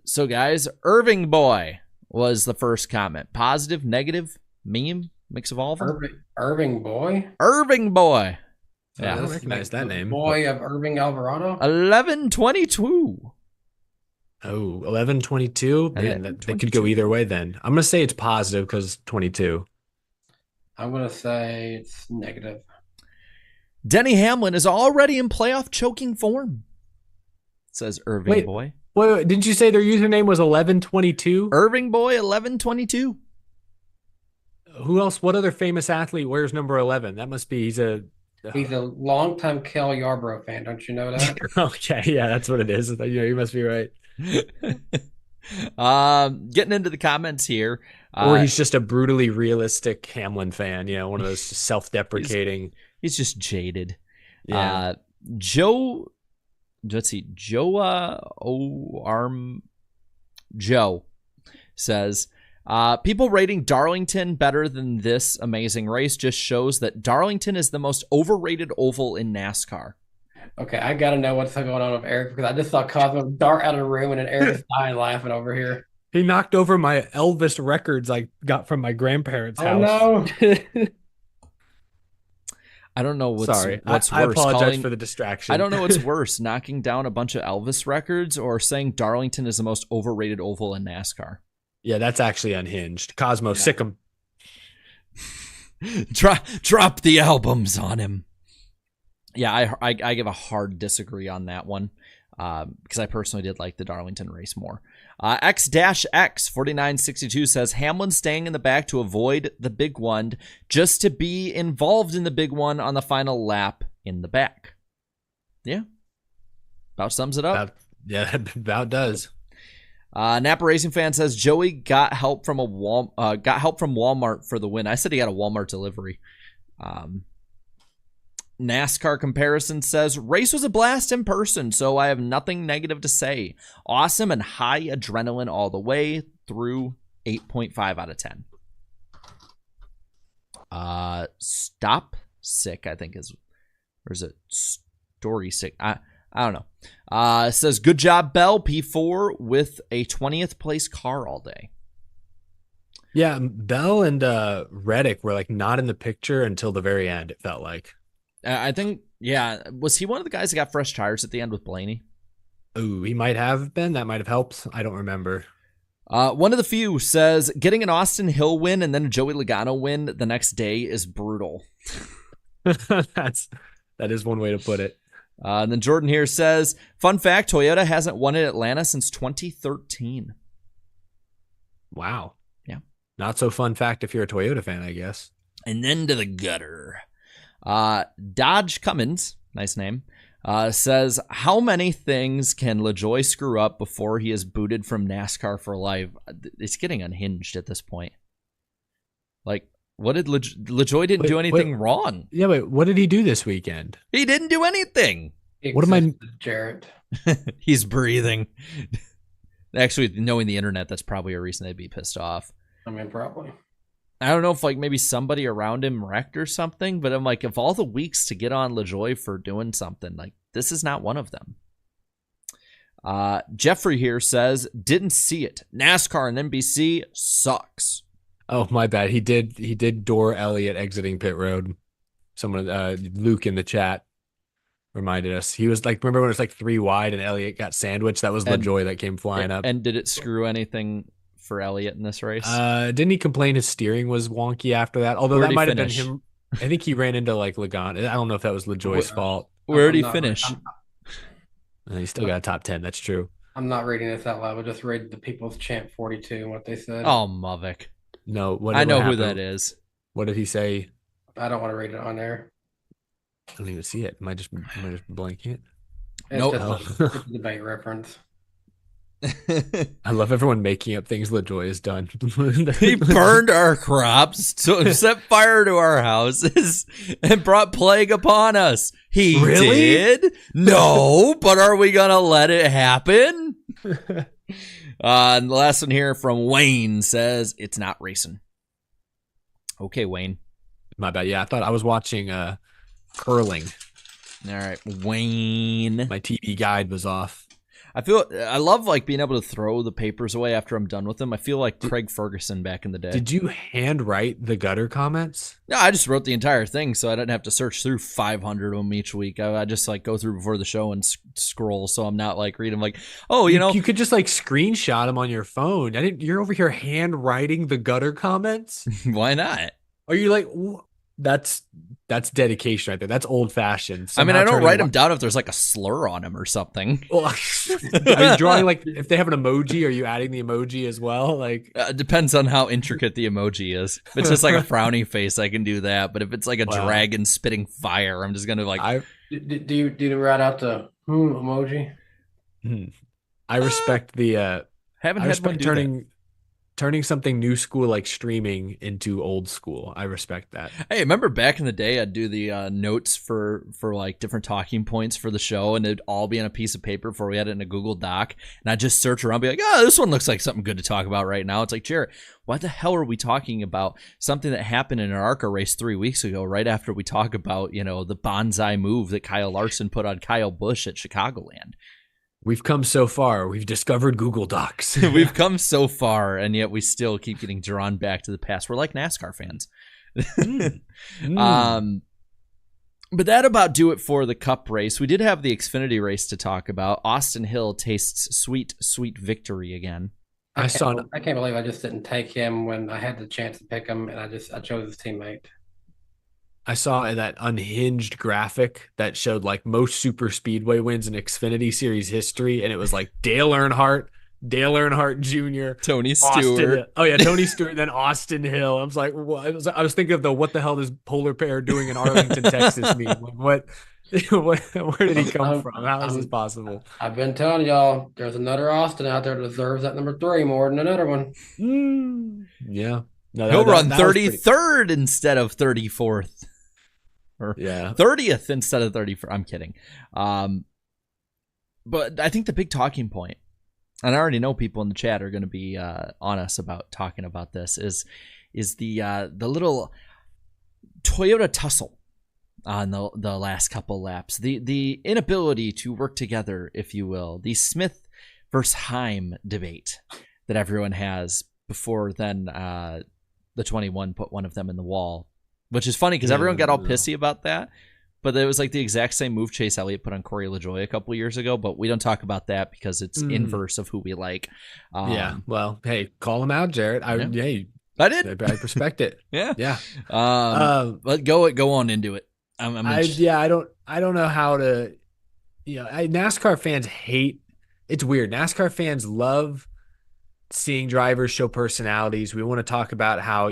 So guys, Irving Boy was the first comment. Positive, negative, meme, mix of all of them. Irving Boy? Irving Boy. Yeah, I don't recognize that name. Boy of Irving Alvarado? 1122. Oh, 1122? Man, that could go either way then. I'm going to say it's positive because 22. I'm going to say it's negative. Denny Hamlin is already in playoff choking form, says Irving Boy. Wait, didn't you say their username was 1122? Irving Boy 1122. Who else? What other famous athlete wears number 11? That must be, he's a longtime Kel Yarbrough fan. Don't you know that? Okay, yeah, that's what it is. You must be right. Getting into the comments here. Or he's just a brutally realistic Hamlin fan, one of those self-deprecating. He's just jaded. Yeah. Joe says, people rating Darlington better than this amazing race just shows that Darlington is the most overrated oval in NASCAR. Okay, I got to know what's going on with Eric because I just saw Cosmo dart out of the room and then Eric's dying laughing over here. He knocked over my Elvis records I got from my grandparents' house. Oh, no. I don't know what's worse. I apologize for the distraction. I don't know what's worse, knocking down a bunch of Elvis records or saying Darlington is the most overrated oval in NASCAR. Yeah, that's actually unhinged. Cosmo, sick him. Drop the albums on him. Yeah, I give a hard disagree on that one because I personally did like the Darlington race more. X-X4962 says Hamlin staying in the back to avoid the big one just to be involved in the big one on the final lap in the back. Yeah. About sums it up. That about does. Napa Racing Fan says Joey got help from Walmart for the win. I said he got a Walmart delivery. NASCAR Comparison says race was a blast in person, so I have nothing negative to say. Awesome and high adrenaline all the way through. 8.5 out of 10. Stop sick, I think is, or is it story sick? I don't know. It says good job, Bell, P4 with a 20th place car all day. Yeah, Bell and Reddick were like not in the picture until the very end. It felt like. I think, yeah. Was he one of the guys that got fresh tires at the end with Blaney? Oh, he might have been. That might have helped. I don't remember. One of the few says getting an Austin Hill win and then a Joey Logano win the next day is brutal. That is one way to put it. And then Jordan here says, fun fact, Toyota hasn't won at Atlanta since 2013. Wow. Yeah. Not so fun fact if you're a Toyota fan, I guess. And then to the gutter. Dodge Cummings, nice name, says, how many things can LaJoy screw up before he is booted from NASCAR for life? It's getting unhinged at this point. Like, what did LaJoy didn't do anything wrong? Yeah, wait, what did he do this weekend? He didn't do anything. What am I... Jarrett. He's breathing. Actually, knowing the internet, that's probably a reason they'd be pissed off. I mean, probably. I don't know if like maybe somebody around him wrecked or something, but I'm like, of all the weeks to get on LaJoy for doing something, like this is not one of them. Jeffrey here says, didn't see it. NASCAR and NBC sucks. Oh, my bad. He did door Elliott exiting pit road. Someone, Luke in the chat reminded us. He was like, remember when it was like 3 wide and Elliott got sandwiched? That was LaJoy that came flying up. And did it screw anything for Elliott in this race? Didn't he complain his steering was wonky after that? Although that might have been him. I think he ran into like Logano. I don't know if that was LaJoy's fault. Where did he finish? He still got a top 10. That's true. I'm not reading this out loud. I just read the People's Champ 42 and what they said. Oh, Mavik. No, I know who that is. What did he say? I don't want to read it on there. I don't even see it. Am I just blanking it? Nope. It's a debate reference. I love everyone making up things LaJoy has done. He burned our crops, set fire to our houses, and brought plague upon us. He did? No, but are we going to let it happen? And the last one here from Wayne says, it's not racing. Okay, Wayne. My bad. Yeah, I thought I was watching curling. All right, Wayne. My TV guide was off. I love like being able to throw the papers away after I'm done with them. I feel like Craig Ferguson back in the day. Did you handwrite the gutter comments? No, I just wrote the entire thing, so I didn't have to search through 500 of them each week. I just like go through before the show and scroll, so I'm not like reading like, oh, you know, you could just like screenshot them on your phone. You're over here handwriting the gutter comments. Why not? Are you like? That's dedication right there. That's old fashioned. I mean, I don't write them down if there's like a slur on them or something. Well, are you drawing like if they have an emoji? Are you adding the emoji as well? Like, depends on how intricate the emoji is. If it's just like a frowny face, I can do that. But if it's like a dragon spitting fire, I'm just gonna like. Do you write out the emoji? I respect the. Haven't I respect turning something new school like streaming into old school. I respect that. Hey, remember back in the day, I'd do the notes for like different talking points for the show, and it'd all be on a piece of paper before we had it in a Google Doc. And I'd just search around, be like, oh, this one looks like something good to talk about right now. It's like, Jarrett, what the hell are we talking about? Something that happened in an ARCA race 3 weeks ago, right after we talk about, you know, the bonsai move that Kyle Larson put on Kyle Busch at Chicagoland. We've come so far. We've discovered Google Docs. We've come so far, and yet we still keep getting drawn back to the past. We're like NASCAR fans. But that about do it for the Cup race. We did have the Xfinity race to talk about. Austin Hill tastes sweet, sweet victory again. I can't believe I just didn't take him when I had the chance to pick him, and I chose his teammate. I saw that unhinged graphic that showed like most super speedway wins in Xfinity Series history, and it was like Dale Earnhardt Jr., Tony Stewart. Tony Stewart, then Austin Hill. I was like, what? I was thinking of what the hell is Polar Bear doing in Arlington, Texas? Like, where did he come from? How is this possible? I've been telling y'all, there's another Austin out there that deserves that number 3 more than another one. Yeah. No, he'll run 33rd instead of 34th. Or 30th instead of 34th. I'm kidding. But I think the big talking point, and I already know people in the chat are going to be on us about talking about this, is the little Toyota tussle on the last couple laps. The inability to work together, if you will. The Smith versus Heim debate that everyone has before then the 21 put one of them in the wall. Which is funny because everyone got all pissy about that. but it was like the exact same move Chase Elliott put on Corey LaJoie a couple years ago. But we don't talk about that because it's inverse of who we like. Yeah. Well, hey, call him out, Jared. I did. I respect it. Yeah. Yeah. But go on into it. I don't know how to. NASCAR fans hate. It's weird. NASCAR fans love seeing drivers show personalities. We want to talk about how,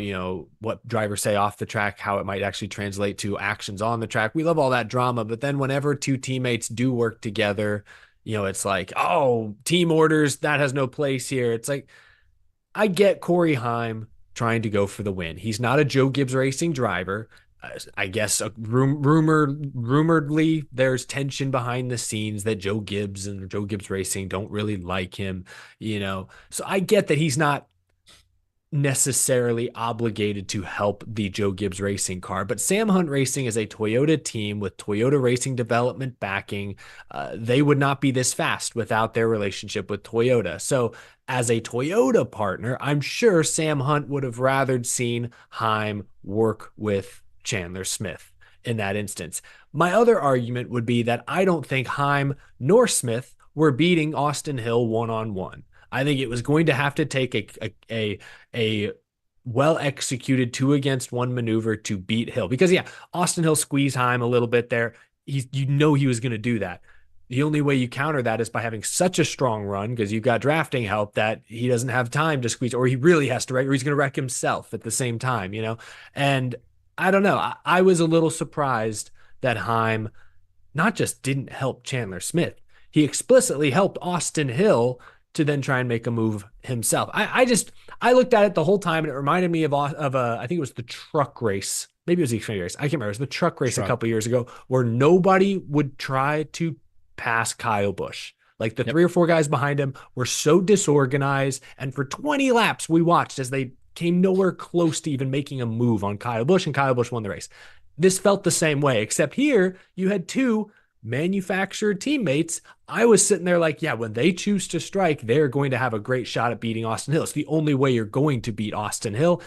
what drivers say off the track, how it might actually translate to actions on the track. We love all that drama. But then whenever two teammates do work together, it's like, oh, team orders, that has no place here. It's like, I get Corey Heim trying to go for the win. He's not a Joe Gibbs Racing driver. I guess rumoredly there's tension behind the scenes that Joe Gibbs and Joe Gibbs Racing don't really like him, So I get that he's not necessarily obligated to help the Joe Gibbs Racing car, but Sam Hunt Racing is a Toyota team with Toyota Racing Development backing. They would not be this fast without their relationship with Toyota. So as a Toyota partner, I'm sure Sam Hunt would have rather seen Heim work with Chandler Smith in that instance. My other argument would be that I don't think Heim nor Smith were beating Austin Hill one-on-one. I think it was going to have to take a well-executed 2-against-1 maneuver to beat Hill. Because, Austin Hill squeezed Heim a little bit there. He was going to do that. The only way you counter that is by having such a strong run, because you've got drafting help, that he doesn't have time to squeeze, or he really has to wreck, or he's going to wreck himself at the same time, And I don't know. I was a little surprised that Heim not just didn't help Chandler Smith, he explicitly helped Austin Hill to then try and make a move himself. I looked at it the whole time, and it reminded me of I think it was the truck race. Maybe it was the Xfinity race. I can't remember. It was the truck race a couple years ago where nobody would try to pass Kyle Busch. Like the 3 or 4 guys behind him were so disorganized. And for 20 laps, we watched as they came nowhere close to even making a move on Kyle Busch, and Kyle Busch won the race. This felt the same way, except here you had 2 manufactured teammates. I was sitting there like, when they choose to strike, they're going to have a great shot at beating Austin Hill. It's the only way you're going to beat Austin Hill.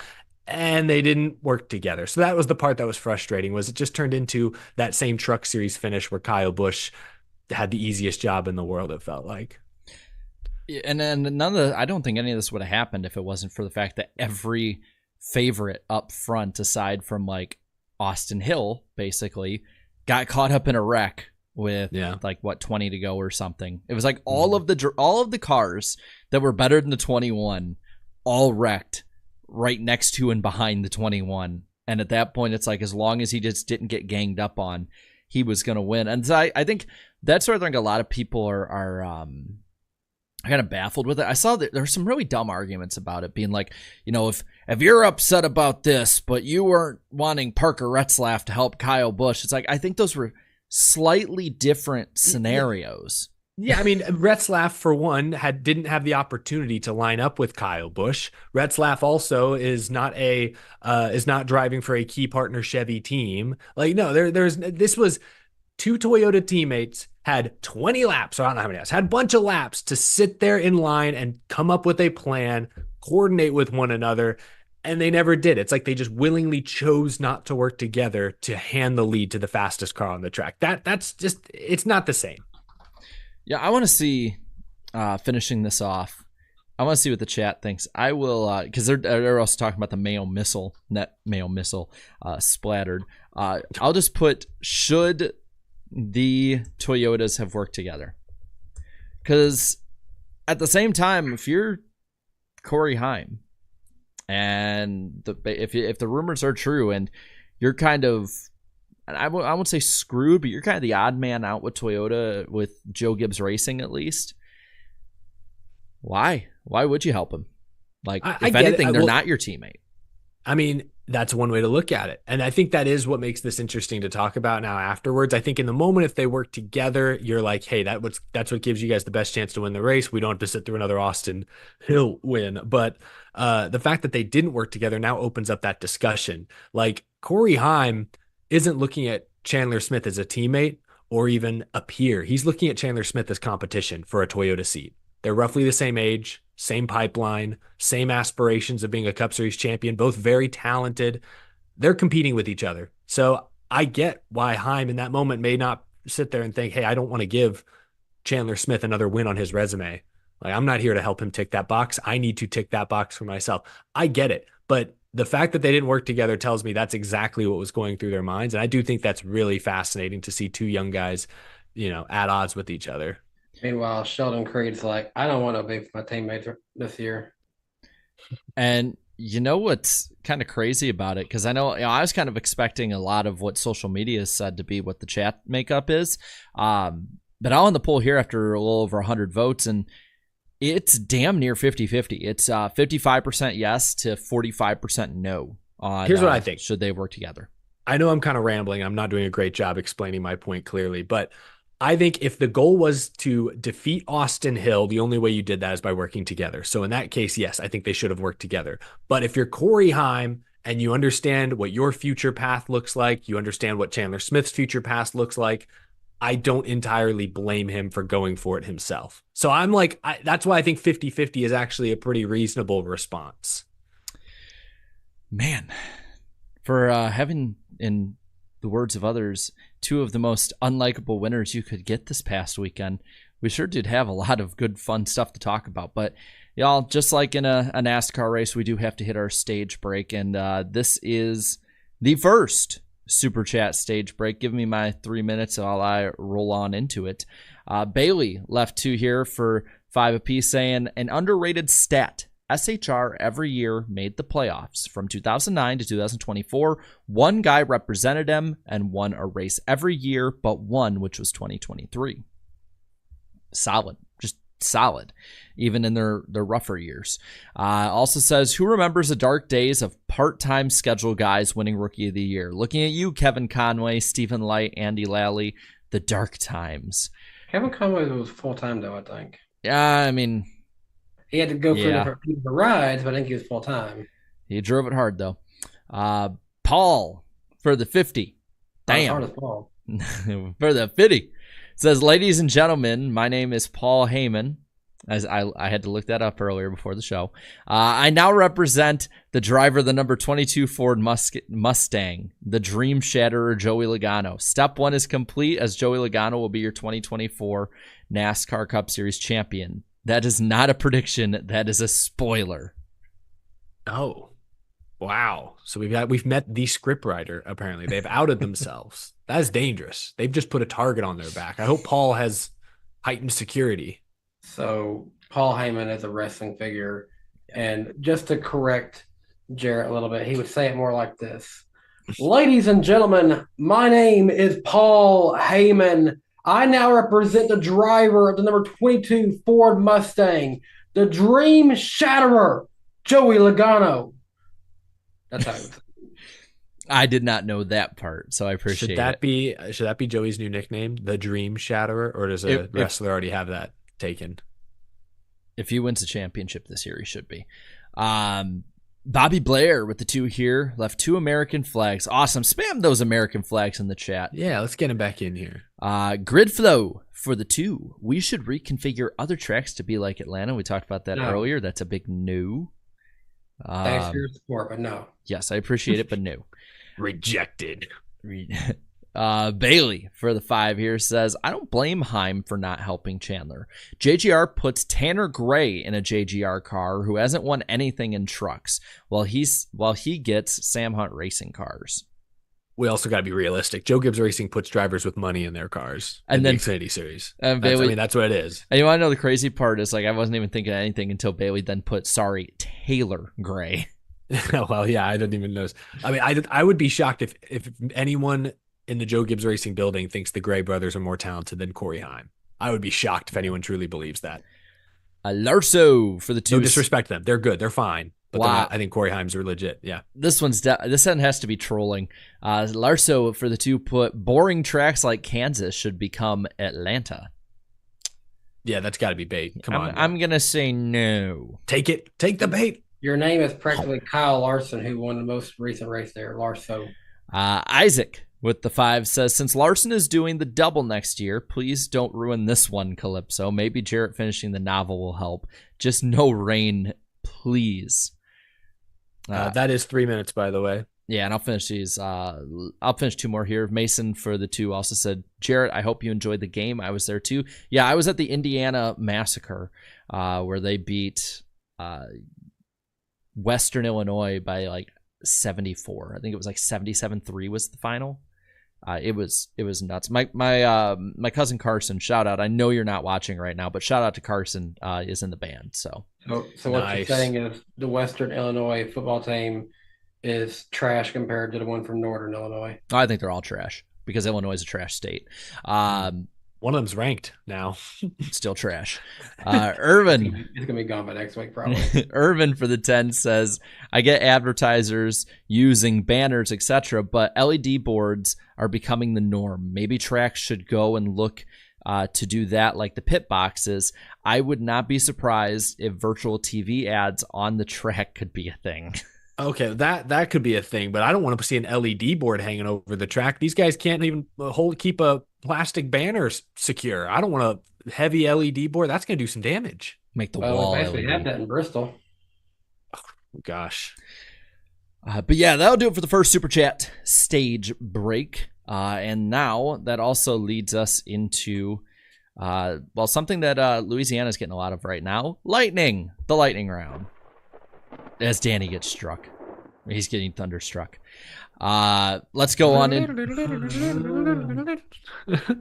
And they didn't work together. So that was the part that was frustrating, was it just turned into that same Truck Series finish where Kyle Busch had the easiest job in the world, it felt like. And then I don't think any of this would have happened if it wasn't for the fact that every favorite up front, aside from like Austin Hill, basically got caught up in a wreck with 20 to go or something. It was like all of the cars that were better than the 21 all wrecked right next to and behind the 21. And at that point, it's like, as long as he just didn't get ganged up on, he was going to win. And so I think that's where I think a lot of people are kind of baffled with it. I saw that there were some really dumb arguments about it, being like, if you're upset about this, but you weren't wanting Parker Retzlaff to help Kyle Busch, it's like, I think those were slightly different scenarios. Yeah, I mean, Retzlaff, for one, didn't have the opportunity to line up with Kyle Busch. Retzlaff also is not driving for a key partner Chevy team. Like, no, this was 2 Toyota teammates, had 20 laps, or I don't know how many laps, had a bunch of laps to sit there in line and come up with a plan, coordinate with one another, and they never did. It's like they just willingly chose not to work together to hand the lead to the fastest car on the track. That's just, it's not the same. Yeah, I want to see, finishing this off, I want to see what the chat thinks. I will, because they're also talking about the Mayo Missile, splattered. I'll just put, should the Toyotas have worked together? Because at the same time, if you're Corey Heim, and if the rumors are true, and you're kind of, I won't say screwed, but you're kind of the odd man out with Toyota, with Joe Gibbs Racing at least. Why would you help him? Like, if anything, they're not your teammate. I mean, that's one way to look at it. And I think that is what makes this interesting to talk about now afterwards. I think in the moment, if they work together, you're like, hey, that's what gives you guys the best chance to win the race. We don't have to sit through another Austin Hill win. But the fact that they didn't work together now opens up that discussion. Like, Corey Heim isn't looking at Chandler Smith as a teammate or even a peer. He's looking at Chandler Smith as competition for a Toyota seat. They're roughly the same age, same pipeline, same aspirations of being a Cup Series champion, both very talented. They're competing with each other. So I get why Heim in that moment may not sit there and think, hey, I don't want to give Chandler Smith another win on his resume. Like, I'm not here to help him tick that box. I need to tick that box for myself. I get it. But the fact that they didn't work together tells me that's exactly what was going through their minds. And I do think that's really fascinating to see two young guys, at odds with each other. Meanwhile, Sheldon Creed's like, I don't want to be with my teammates this year. And you know what's kind of crazy about it? Because I know, I was kind of expecting a lot of what social media has said to be what the chat makeup is. But I'm on the poll here after a little over 100 votes, and it's damn near 50-50. It's 55% yes to 45% no. Here's what I think. Should they work together? I know I'm kind of rambling. I'm not doing a great job explaining my point clearly, but I think if the goal was to defeat Austin Hill, the only way you did that is by working together. So in that case, yes, I think they should have worked together. But if you're Corey Heim and you understand what your future path looks like, you understand what Chandler Smith's future path looks like, I don't entirely blame him for going for it himself. So I'm like, that's why I think 50-50 is actually a pretty reasonable response. Man, for having, in the words of others, two of the most unlikable winners you could get this past weekend, we sure did have a lot of good, fun stuff to talk about. But y'all, just like in a NASCAR race, we do have to hit our stage break. And this is the first Super Chat stage break. Give me my 3 minutes while I roll on into it. Bailey left two here for 5 apiece, saying an underrated stat. SHR every year made the playoffs from 2009 to 2024. One guy represented them and won a race every year, but one, which was 2023. Solid, just solid, even in their rougher years. Also says, who remembers the dark days of part-time schedule guys winning Rookie of the Year? Looking at you, Kevin Conway, Stephen Light, Andy Lally, the dark times. Kevin Conway was full-time, though, I think. Yeah, I mean, he had to go for different rides, but I think he was full-time. He drove it hard, though. Paul for the 50. Damn. Hard as Paul. For the 50. Says, ladies and gentlemen, my name is Paul Heyman. As I had to look that up earlier before the show. I now represent the driver of the number 22 Ford Mustang, the Dream Shatterer, Joey Logano. Step 1 is complete, as Joey Logano will be your 2024 NASCAR Cup Series champion. That is not a prediction. That is a spoiler. Oh, wow. So we've met the scriptwriter, apparently. They've outed themselves. That is dangerous. They've just put a target on their back. I hope Paul has heightened security. So Paul Heyman is a wrestling figure. And just to correct Jarrett a little bit, he would say it more like this. Ladies and gentlemen, my name is Paul Heyman. I now represent the driver of the number 22 Ford Mustang, the Dream Shatterer, Joey Logano. That's how it was. I did not know that part, so I appreciate it. Should that be Joey's new nickname, the Dream Shatterer, or does a wrestler already have that taken? If he wins the championship this year, he should be. Bobby Blair with the 2 here, left 2 American flags. Awesome. Spam those American flags in the chat. Yeah, let's get him back in here. Grid flow for the 2. We should reconfigure other tracks to be like Atlanta. We talked about that earlier. That's a big no. Thanks for your support, but no. Yes, I appreciate it, but no. Rejected. Bailey for the 5 here says, I don't blame Heim for not helping Chandler. JGR puts Tanner Gray in a JGR car who hasn't won anything in trucks, while he gets Sam Hunt racing cars. We also got to be realistic. Joe Gibbs Racing puts drivers with money in their cars and then the Xfinity Series. Bailey, that's what it is. And you want to know the crazy part is, like, I wasn't even thinking of anything until Bailey then put, Taylor Gray. Well, yeah, I didn't even notice. I mean, I would be shocked if anyone in the Joe Gibbs Racing building thinks the Gray brothers are more talented than Corey Heim. I would be shocked if anyone truly believes that. Larso for the 2. No disrespect to them. They're good. They're fine. But wow. I think Corey Himes are legit. Yeah. This one has to be trolling. Larso for the 2 put boring tracks like Kansas should become Atlanta. Yeah, that's got to be bait. Come on. I'm going to say no. Take it. Take the bait. Your name is practically Kyle Larson, who won the most recent race there, Larso. Isaac with the 5 says, since Larson is doing the double next year, please don't ruin this one, Calypso. Maybe Jarrett finishing the novel will help. Just no rain, please. That is 3 minutes, by the way. Yeah, and I'll finish these. I'll finish two more here. Mason for the two also said, Jarrett, I hope you enjoyed the game. I was there too. Yeah, I was at the Indiana Massacre where they beat Western Illinois by like 74. I think it was like 77-3 was the final. It was nuts. My cousin Carson, shout out. I know you're not watching right now, but shout out to Carson, is in the band. So what you're saying is the Western Illinois football team is trash compared to the one from Northern Illinois. I think they're all trash because Illinois is a trash state. One of them's ranked now. Still trash. Irvin. It's going to be gone by next week, probably. Irvin for the 10 says, I get advertisers using banners, etc., but LED boards are becoming the norm. Maybe tracks should go and look to do that like the pit boxes. I would not be surprised if virtual TV ads on the track could be a thing. Okay, that could be a thing, but I don't want to see an LED board hanging over the track. These guys can't even keep a plastic banner secure. I don't want a heavy LED board. That's going to do some damage. Make the wall. We actually have that in Bristol. Oh, gosh. But yeah, that'll do it for the first Super Chat stage break. And now that also leads us into, something that Louisiana's getting a lot of right now. The lightning round. As Danny gets struck. He's getting thunderstruck. Let's go on in.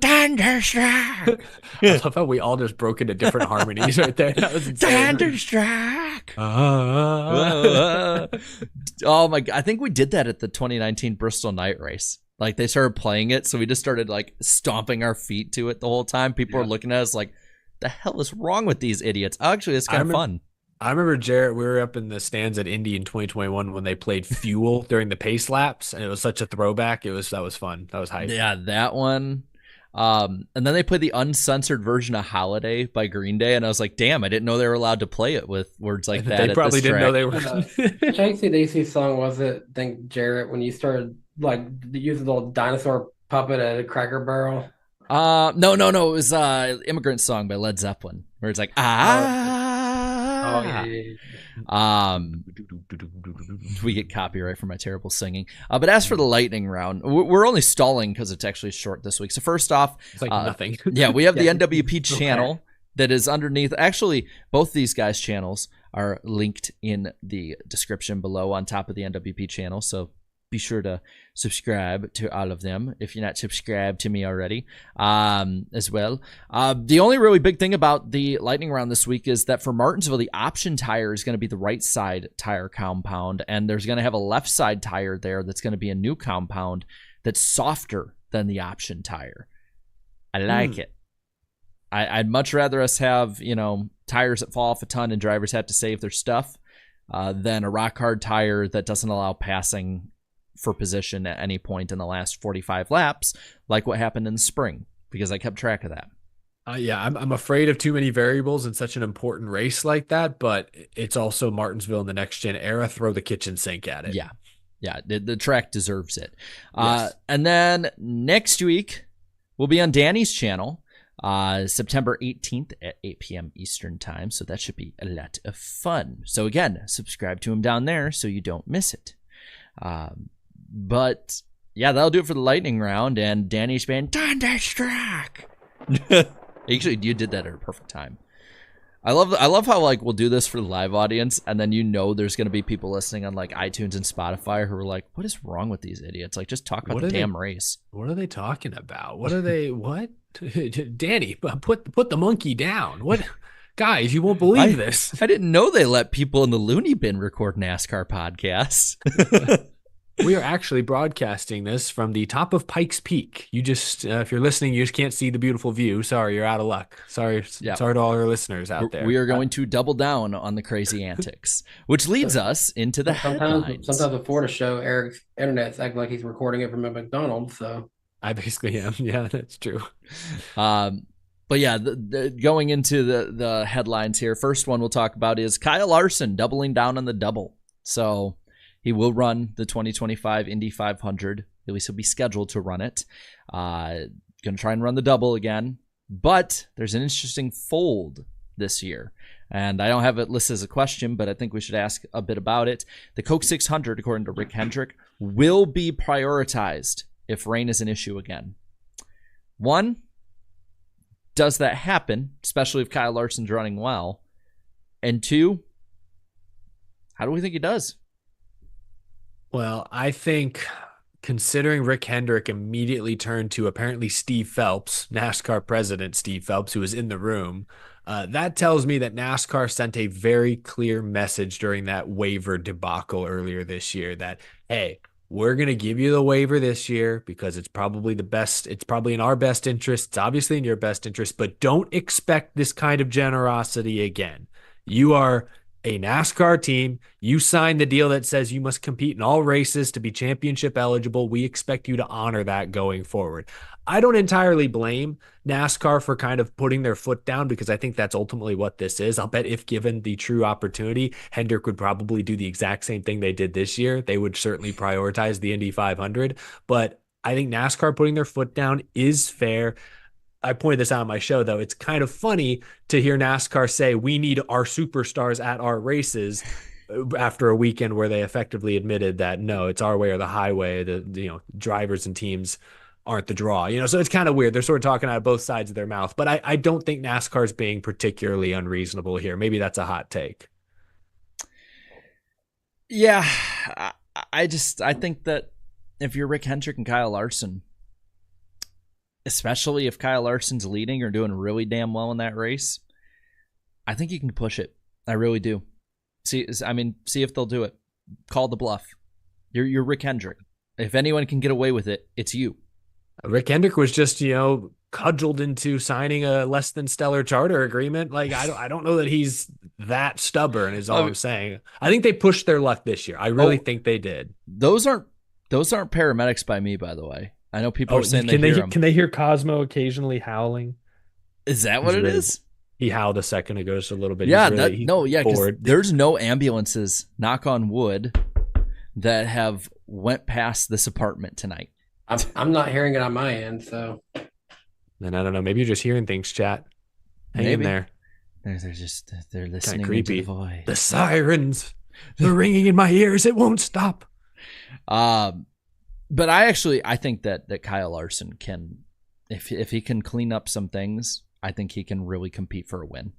Thunderstruck! I love how we all just broke into different harmonies right there. That was insane. Thunderstruck! Oh my God. I think we did that at the 2019 Bristol night race. Like they started playing it, so we just started like stomping our feet to it the whole time. People were looking at us like, the hell is wrong with these idiots? Actually, it's kind of fun. I remember, Jarrett, we were up in the stands at Indy in 2021 when they played Fuel during the pace laps, and it was such a throwback. That was fun. That was hype. Yeah, that one. And then they played the uncensored version of Holiday by Green Day, and I was like, damn, I didn't know they were allowed to play it with words like that. They probably didn't know they were. AC/DC song was it, I think, Jarrett, when you started like using the little dinosaur puppet at a Cracker Barrel? No. It was Immigrant Song by Led Zeppelin, where it's like, Oh, yeah. We get copyright for my terrible singing. But as for the lightning round, we're only stalling because it's actually short this week. So first off, it's like nothing. Yeah, we have the NWP channel that is underneath. Actually, both these guys' channels are linked in the description below on top of the NWP channel. So be sure to subscribe to all of them if you're not subscribed to me already, as well. The only really big thing about the lightning round this week is that for Martinsville, the option tire is going to be the right side tire compound, and there's going to have a left side tire there that's going to be a new compound that's softer than the option tire. I like it. I'd much rather us have, tires that fall off a ton and drivers have to save their stuff than a rock hard tire that doesn't allow passing for position at any point in the last 45 laps, like what happened in the spring, because I kept track of that. I'm afraid of too many variables in such an important race like that, but it's also Martinsville in the next gen era. Throw the kitchen sink at it. Yeah, the track deserves it. Yes. And then next week, we'll be on Danny's channel, September 18th at 8 p.m. Eastern time, so that should be a lot of fun. So again, subscribe to him down there so you don't miss it. But yeah, that'll do it for the lightning round, and Danny's been thunderstruck. Actually, you did that at a perfect time. I love how like we'll do this for the live audience, and then there's gonna be people listening on like iTunes and Spotify who are like, "What is wrong with these idiots? Like, just talk about the damn race." What are they talking about? What are they? What? Danny, put the monkey down. What? Guys, you won't believe this. I didn't know they let people in the loony bin record NASCAR podcasts. We are actually broadcasting this from the top of Pikes Peak. You just, if you're listening, you just can't see the beautiful view. Sorry, you're out of luck. Sorry to all our listeners out there. We are going to double down on the crazy antics, which leads us into the headlines. Sometimes before the show, Eric's internet's acting like he's recording it from a McDonald's. So I basically am. Yeah, that's true. But yeah, going into the headlines here, first one we'll talk about is Kyle Larson doubling down on the double. So he will run the 2025 Indy 500. At least he'll be scheduled to run it. Going to try and run the double again. But there's an interesting fold this year. And I don't have it listed as a question, but I think we should ask a bit about it. The Coke 600, according to Rick Hendrick, will be prioritized if rain is an issue again. One, does that happen, especially if Kyle Larson's running well? And two, how do we think he does? Well, I think considering Rick Hendrick immediately turned to apparently Steve Phelps, NASCAR president Steve Phelps, who was in the room, that tells me that NASCAR sent a very clear message during that waiver debacle earlier this year that, hey, we're going to give you the waiver this year because it's probably the best. It's probably in our best interest. It's obviously in your best interest, but don't expect this kind of generosity again. You are a NASCAR team. You signed the deal that says you must compete in all races to be championship eligible. We expect you to honor that going forward. I don't entirely blame NASCAR for kind of putting their foot down because I think that's ultimately what this is. I'll bet if given the true opportunity, Hendrick would probably do the exact same thing they did this year. They would certainly prioritize the Indy 500, but I think NASCAR putting their foot down is fair. I pointed this out on my show, though. It's kind of funny to hear NASCAR say we need our superstars at our races after a weekend where they effectively admitted that no, it's our way or the highway. The drivers and teams aren't the draw. So it's kind of weird. They're sort of talking out of both sides of their mouth. But I don't think NASCAR is being particularly unreasonable here. Maybe that's a hot take. Yeah, I think that if you're Rick Hendrick and Kyle Larson, especially if Kyle Larson's leading or doing really damn well in that race, I think you can push it. I really do. See if they'll do it. Call the bluff. You're Rick Hendrick. If anyone can get away with it, it's you. Rick Hendrick was just, cudgeled into signing a less than stellar charter agreement. Like, I don't know that he's that stubborn is all I'm saying. I think they pushed their luck this year. I really think they did. Those aren't paramedics by me, by the way. I know people are saying can they hear Cosmo occasionally howling? Is that what it is? He howled a second ago just a little bit. Yeah, because there's no ambulances, knock on wood, that have went past this apartment tonight. I'm not hearing it on my end, so. Then I don't know. Maybe you're just hearing things, chat. Hang in there. They're listening into the void. The sirens, they're ringing in my ears. It won't stop. But I think that Kyle Larson can, if he can clean up some things, I think he can really compete for a win.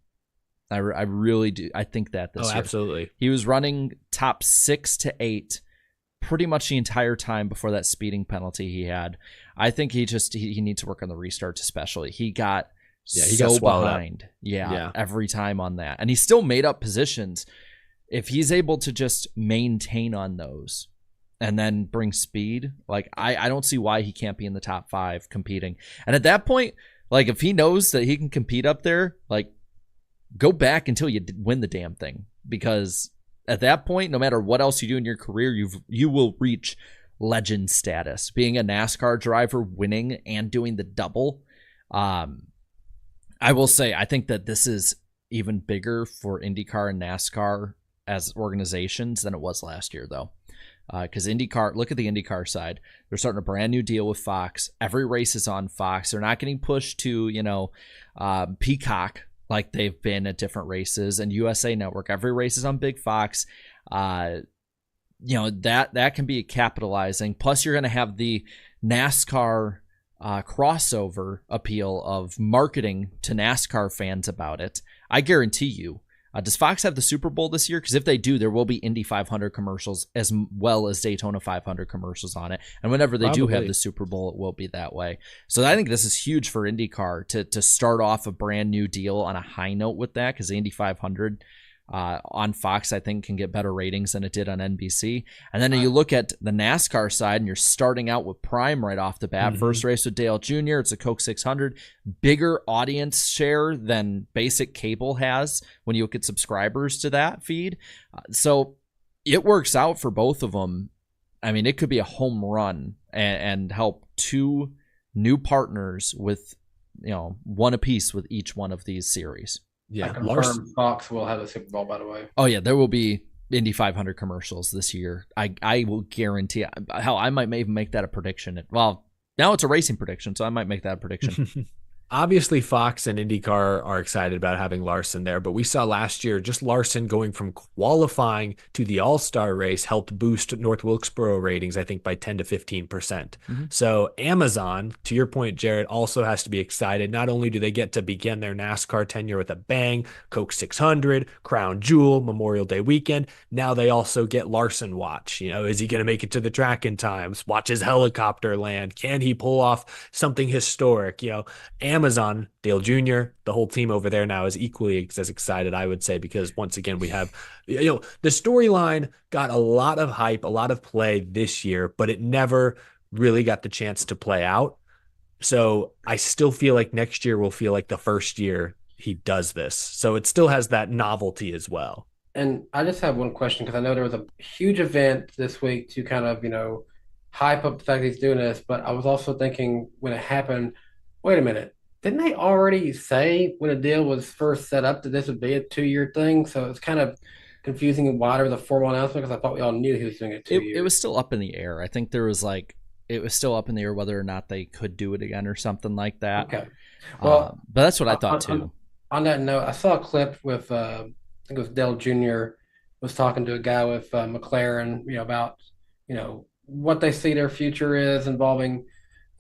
I really do. I think that this year. Absolutely. He was running top 6 to 8 pretty much the entire time before that speeding penalty he had. I think he needs to work on the restarts, especially. He got behind. Yeah, every time on that. And he still made up positions. If he's able to just maintain on those and then bring speed, like I don't see why he can't be in the top 5 competing. And at that point, like if he knows that he can compete up there, like go back until you win the damn thing. Because at that point, no matter what else you do in your career, you will reach legend status. Being a NASCAR driver, winning and doing the double. I will say, I think that this is even bigger for IndyCar and NASCAR as organizations than it was last year, though. Because IndyCar, look at the IndyCar side. They're starting a brand new deal with Fox. Every race is on Fox. They're not getting pushed to, Peacock like they've been at different races, and USA Network. Every race is on Big Fox. That can be capitalizing. Plus, you're going to have the NASCAR crossover appeal of marketing to NASCAR fans about it. I guarantee you. Does Fox have the Super Bowl this year? Because if they do, there will be Indy 500 commercials as well as Daytona 500 commercials on it. And whenever they do have the Super Bowl, it will be that way. So I think this is huge for IndyCar to start off a brand new deal on a high note with that, because the Indy 500 on Fox, I think, can get better ratings than it did on NBC. And then you look at the NASCAR side, and you're starting out with Prime right off the bat. Mm-hmm. First race with Dale Jr., it's a Coke 600. Bigger audience share than basic cable has when you look at subscribers to that feed. So it works out for both of them. I mean, it could be a home run and help 2 new partners with, one apiece with each one of these series. Yeah, Larson. Fox will have a Super Bowl, by the way. Oh yeah, there will be Indy 500 commercials this year. I will guarantee. Hell, I might even make that a prediction. Well, now it's a racing prediction, so I might make that a prediction. obviously Fox and IndyCar are excited about having Larson there, but we saw last year just Larson going from qualifying to the All-Star race helped boost North Wilkesboro ratings, I think, by 10 to 15%. So Amazon, to your point, Jared, also has to be excited. Not only do they get to begin their NASCAR tenure with a bang, Coke 600, Crown Jewel, Memorial Day weekend, now they also get Larson watch. Is he going to make it to the track in time? Watch his helicopter land. Can he pull off something historic? Amazon, Dale Jr., the whole team over there now is equally as excited, I would say, because once again, we have, the storyline got a lot of hype, a lot of play this year, but it never really got the chance to play out. So I still feel like next year will feel like the first year he does this. So it still has that novelty as well. And I just have one question because I know there was a huge event this week to kind of, hype up the fact that he's doing this. But I was also thinking when it happened, wait a minute, didn't they already say when a deal was first set up that this would be a 2-year thing? So it's kind of confusing and why there was a formal announcement because I thought we all knew he was doing it 2 years. It was still up in the air. I think there was it was still up in the air whether or not they could do it again or something like that. Okay. Well, but that's what I thought too. On that note, I saw a clip with, I think it was Dale Jr. was talking to a guy with McLaren, about, what they see their future is involving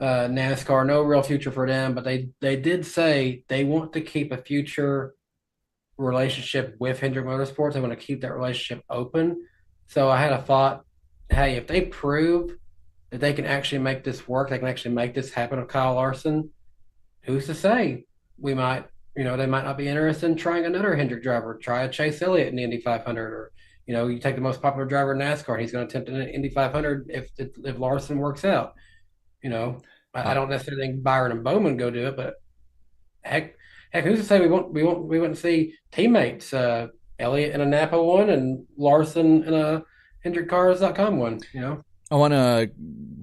NASCAR. No real future for them, but they did say they want to keep a future relationship with Hendrick Motorsports. They want to keep that relationship open. So I had a thought, hey, if they prove that they can actually make this work, they can actually make this happen with Kyle Larson, who's to say we might, they might not be interested in trying another Hendrick driver, try a Chase Elliott in the Indy 500, or, you take the most popular driver in NASCAR, and he's going to attempt an Indy 500 if Larson works out. I don't necessarily think Byron and Bowman go do it, but heck, who's to say we wouldn't see teammates, Elliott in a Napa one and Larson in a HendrickCars.com one, I want to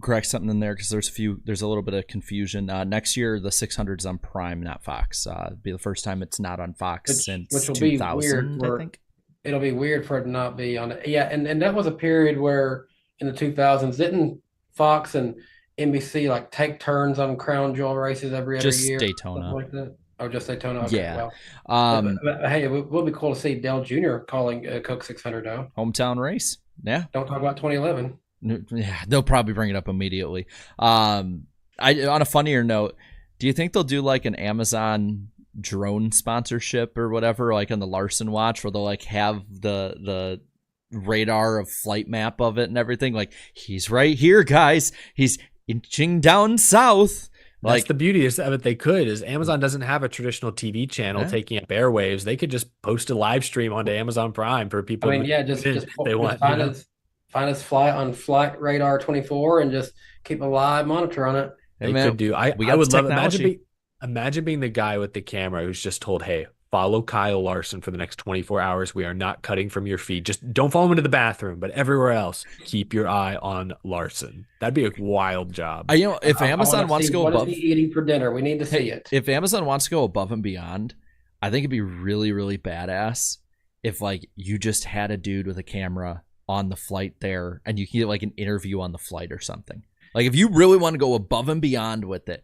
correct something in there because there's a little bit of confusion. Next year, the 600's on Prime, not Fox. It'll be the first time it's not on Fox since which will 2000, be weird. I think. It'll be weird for it to not be on it. Yeah, and that was a period where in the 2000s, didn't Fox and NBC take turns on Crown Jewel races every other just year? Daytona. Like that? Oh, just Daytona? Okay, yeah. Well. But, hey, it will be cool to see Dale Jr. calling Coke 600 now. Hometown race. Yeah. Don't talk about 2011. Yeah, they'll probably bring it up immediately. On a funnier note, do you think they'll do an Amazon drone sponsorship or whatever, on the Larson watch, where they'll have the radar of flight map of it and everything? He's right here, guys. He's inching down south. That's the beauty of it. They could is Amazon doesn't have a traditional TV channel taking up airwaves. They could just post a live stream onto Amazon Prime for people. Just they want. Find us Flight Radar 24 and just keep a live monitor on it. They could do. I would love it. Imagine being the guy with the camera who's just told, hey, follow Kyle Larson for the next 24 hours. We are not cutting from your feed. Just don't follow him into the bathroom, but everywhere else, keep your eye on Larson. That'd be a wild job. If Amazon wants to go above, what is he eating for dinner? We need to see it. If Amazon wants to go above and beyond, I think it'd be really, really badass if you just had a dude with a camera on the flight there and you can get an interview on the flight or something. If you really want to go above and beyond with it,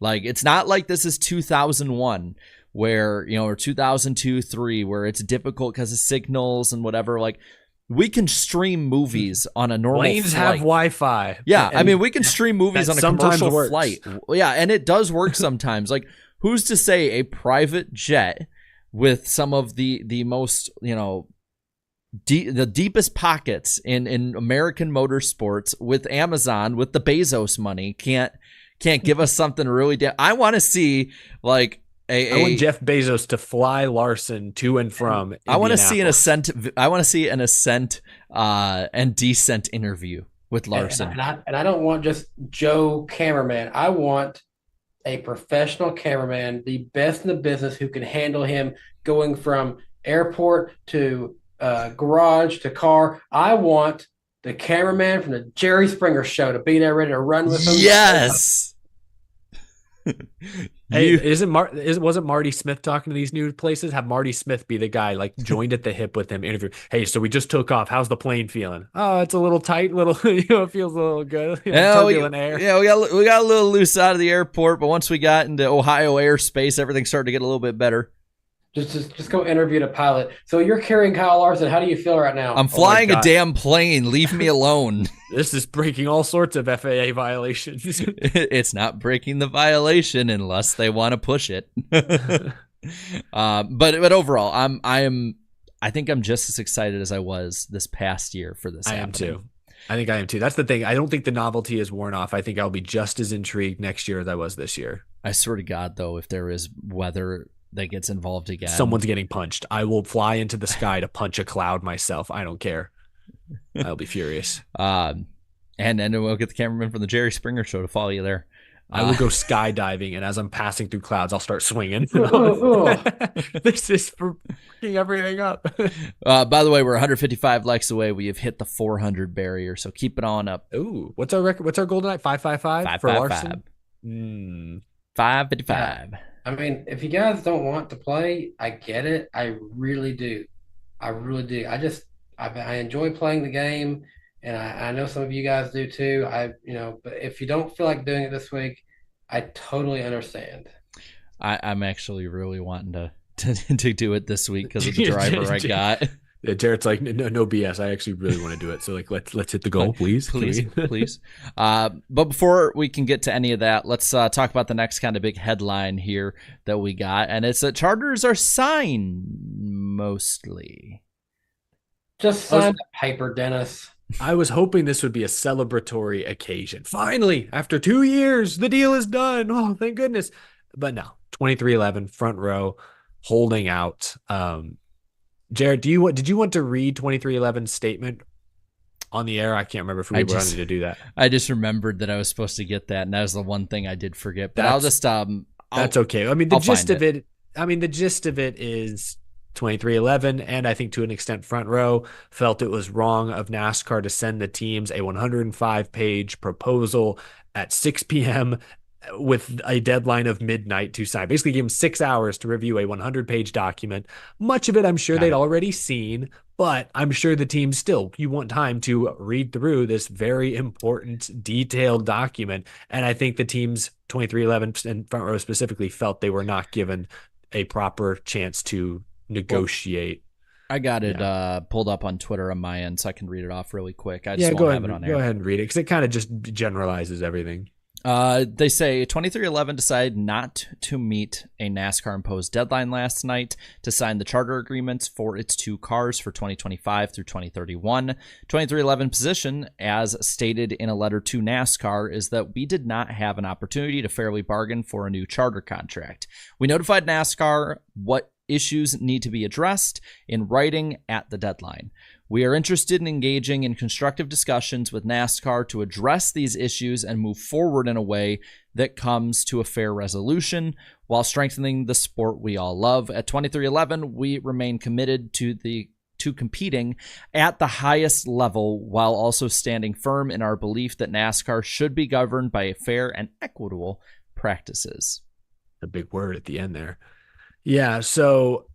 it's not like this is 2001 where, or 2002, 3, where it's difficult because of signals and whatever. We can stream movies on a normal Planes flight. have Wi-Fi. Yeah, we can stream movies on a commercial flight. Yeah, and it does work sometimes. Who's to say a private jet with some of the most, the deepest pockets in American motorsports with Amazon, with the Bezos money, can't give us something really. I want to see I want Jeff Bezos to fly Larson to and from. I want to see an ascent. I want to see an ascent and descent interview with Larson. And I don't want just Joe cameraman. I want a professional cameraman, the best in the business, who can handle him going from airport to garage to car. I want the cameraman from the Jerry Springer show to be there ready to run with him. Yes. Hey, wasn't Marty Smith talking to these new places? Have Marty Smith be the guy, like joined at the hip with him, interview. Hey, so we just took off. How's the plane feeling? Oh, it's a little tight, it feels a little good. Turbulent air. Yeah, we got a little loose out of the airport, but once we got into Ohio airspace, everything started to get a little bit better. Just go interview the pilot. So you're carrying Kyle Larson. How do you feel right now? I'm flying a damn plane. Leave me alone. This is breaking all sorts of FAA violations. It's not breaking the violation unless they want to push it. But overall, I think I'm just as excited as I was this past year for this. I am too. That's the thing. I don't think the novelty is worn off. I think I'll be just as intrigued next year as I was this year. I swear to God, though, if there is weather that gets involved again, someone's getting punched, I will fly into the sky to punch a cloud myself. I don't care. I'll be furious. And then we'll get the cameraman from the Jerry Springer show to follow you there. I will go skydiving, and as I'm passing through clouds, I'll start swinging. This is for fucking everything up. By the way, we're 155 likes away. We have hit the 400 barrier, so keep it on up. Ooh, what's our record? What's our goal tonight? 555 for Larson. 555. Yeah. I mean, if you guys don't want to play, I get it. I really do. I enjoy playing the game, and I know some of you guys do too. But if you don't feel like doing it this week, I totally understand. I'm actually really wanting to do it this week because of the driver I got. Jarrett's like, no BS. I actually really want to do it. So like, let's hit the goal, please. Please. But before we can get to any of that, let's talk about the next kind of big headline here that we got. And it's that charters are signed mostly. Just sign the paper, Dennis. I was hoping this would be a celebratory occasion. Finally, after 2 years, the deal is done. Oh, thank goodness. But no, 2311 front row holding out. Jared, did you want to read 2311's statement on the air? I can't remember if we were ready to do that. I just remembered that I was supposed to get that, and that was the one thing I did forget. But that's okay. I mean, the gist of it is 2311, and I think to an extent front row felt it was wrong of NASCAR to send the teams a 105-page proposal at 6 p.m. with a deadline of midnight to sign. Basically gave them 6 hours to review a 100-page document. Much of it I'm sure they'd already seen, but I'm sure the team still, you want time to read through this very important, detailed document. And I think the teams, 2311 and front row specifically, felt they were not given a proper chance to negotiate. I got it pulled up on Twitter on my end, so I can read it off really quick. I just won't have it on air. Go ahead and read it, because it kind of just generalizes everything. They say 2311 decided not to meet a NASCAR imposed deadline last night to sign the charter agreements for its 2 cars for 2025 through 2031. 2311 position, as stated in a letter to NASCAR, is that we did not have an opportunity to fairly bargain for a new charter contract. We notified NASCAR what issues need to be addressed in writing at the deadline. We are interested in engaging in constructive discussions with NASCAR to address these issues and move forward in a way that comes to a fair resolution while strengthening the sport we all love. At 2311, we remain committed to competing at the highest level while also standing firm in our belief that NASCAR should be governed by fair and equitable practices. A big word at the end there. Yeah, so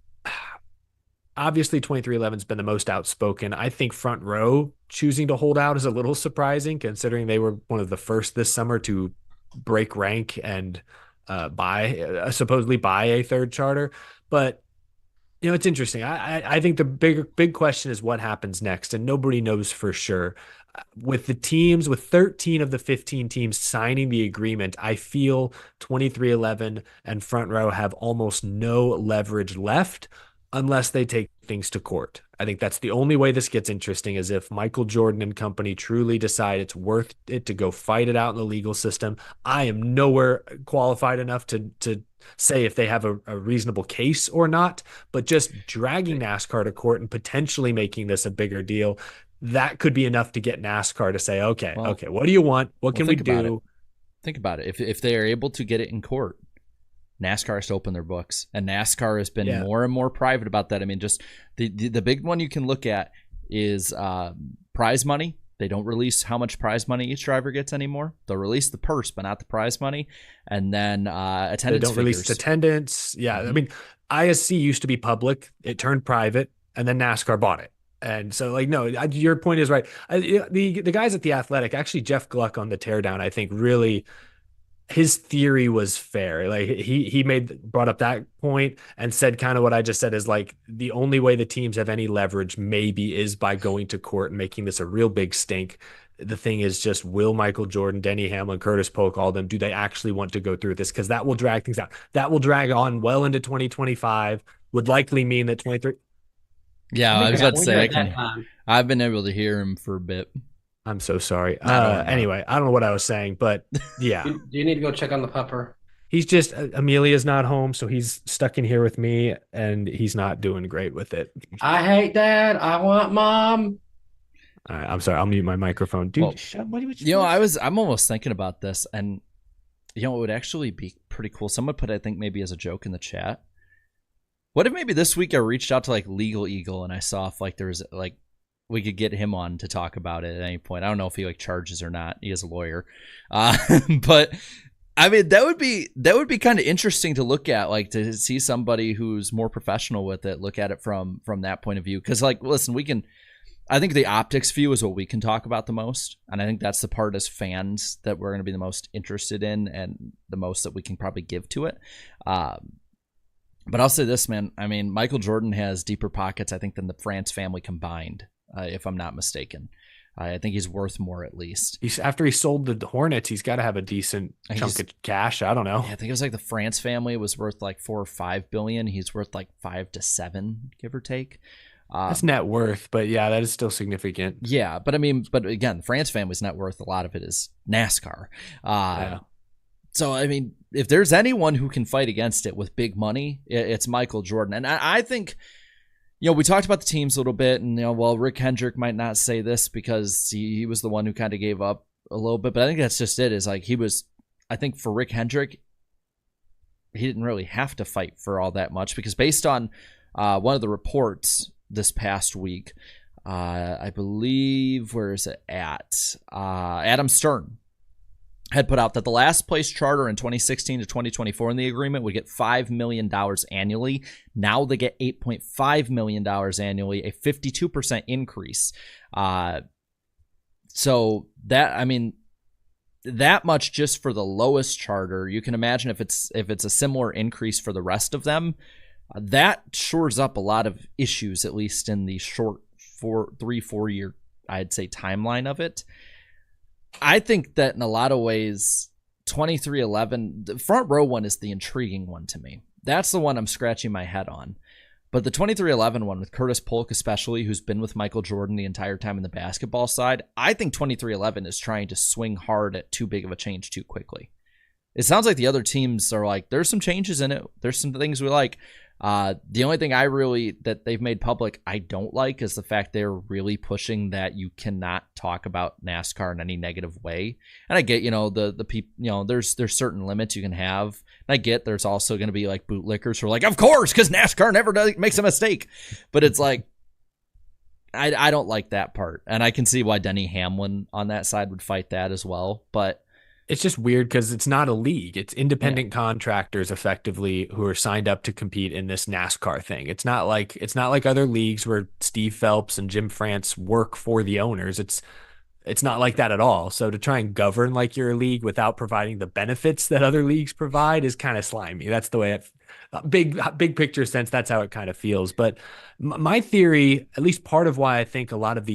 obviously 2311's been the most outspoken. I think front row choosing to hold out is a little surprising, considering they were one of the first this summer to break rank and supposedly buy a third charter. But it's interesting. I think the big question is what happens next, and nobody knows for sure. With the teams, with 13 of the 15 teams signing the agreement, I feel 2311 and front row have almost no leverage left unless they take things to court. I think that's the only way this gets interesting, is if Michael Jordan and company truly decide it's worth it to go fight it out in the legal system. I am nowhere qualified enough to say if they have a reasonable case or not, but just dragging NASCAR to court and potentially making this a bigger deal, that could be enough to get NASCAR to say, okay, what do you want? What can we do? Think about it. If they are able to get it in court, NASCAR has to open their books, and NASCAR has been more and more private about that. I mean, just the big one you can look at is prize money They don't release how much prize money each driver gets anymore. They'll release the purse, but not the prize money. And then attendance They don't figures. release attendance. Yeah. I mean, ISC used to be public. It turned private, and then NASCAR bought it. And so, like, no, your point is right. The guys at The Athletic, actually, Jeff Gluck on the Teardown, I think really his theory was fair. Like he brought up that point and said kind of what I just said is like the only way the teams have any leverage maybe is by going to court and making this a real big stink. The thing is just, will Michael Jordan, Denny Hamlin, Curtis Polk, all of them, do they actually want to go through this? Because that will drag things out. That will drag on well into 2025, would likely mean that 23. Yeah, I was about to say, I've been able to hear him for a bit. I'm so sorry. Anyway, I don't know what I was saying, but yeah. Do you need to go check on the pupper? He's just, Amelia's not home, so he's stuck in here with me, and he's not doing great with it. I hate Dad. I want Mom. All right, I'm sorry. I'll mute my microphone. Dude, well, I'm almost thinking about this, and it would actually be pretty cool. Someone put, I think, maybe as a joke in the chat. What if maybe this week I reached out to like Legal Eagle and I saw if like there was like we could get him on to talk about it at any point. I don't know if he like charges or not. He is a lawyer. But I mean, that would be kind of interesting to look at, like to see somebody who's more professional with it, look at it from that point of view. Cause like, listen, I think the optics view is what we can talk about the most. And I think that's the part as fans that we're going to be the most interested in and the most that we can probably give to it. But I'll say this, man. I mean, Michael Jordan has deeper pockets, I think, than the France family combined. If I'm not mistaken. I think he's worth more at least. After he sold the Hornets, he's got to have a decent chunk of cash. I don't know. Yeah, I think it was like the France family was worth like $4 or $5 billion. He's worth like 5 to 7, give or take. That's net worth, but yeah, that is still significant. Yeah, but I mean, but again, the France family's net worth, a lot of it is NASCAR. Yeah. So, I mean, if there's anyone who can fight against it with big money, it's Michael Jordan. And I think... we talked about the teams a little bit, and Rick Hendrick might not say this because he was the one who kind of gave up a little bit, but I think that's just it. Is like I think for Rick Hendrick, he didn't really have to fight for all that much because based on one of the reports this past week, I believe, where is it at? Adam Stern had put out that the last place charter in 2016 to 2024 in the agreement would get $5 million annually. Now they get $8.5 million annually, a 52% increase. So that, I mean, that much just for the lowest charter. You can imagine if it's a similar increase for the rest of them, that shores up a lot of issues, at least in the short 3-4 year, I'd say, timeline of it. I think that in a lot of ways, 2311, the front row one is the intriguing one to me. That's the one I'm scratching my head on. But the 2311 one with Curtis Polk especially, who's been with Michael Jordan the entire time in the basketball side, I think 2311 is trying to swing hard at too big of a change too quickly. It sounds like the other teams are like, there's some changes in it. There's some things we like. The only thing that they've made public I don't like is the fact they're really pushing that you cannot talk about NASCAR in any negative way. And I get, the people, there's certain limits you can have. And I get there's also going to be like bootlickers who are like, of course, because NASCAR never makes a mistake. But it's like, I don't like that part. And I can see why Denny Hamlin on that side would fight that as well. But it's just weird because it's not a league. It's independent contractors effectively who are signed up to compete in this NASCAR thing. It's not like other leagues where Steve Phelps and Jim France work for the owners. It's not like that at all. So to try and govern like you're a league without providing the benefits that other leagues provide is kind of slimy. That's the way big picture sense. That's how it kind of feels. But my theory, at least part of why I think a lot of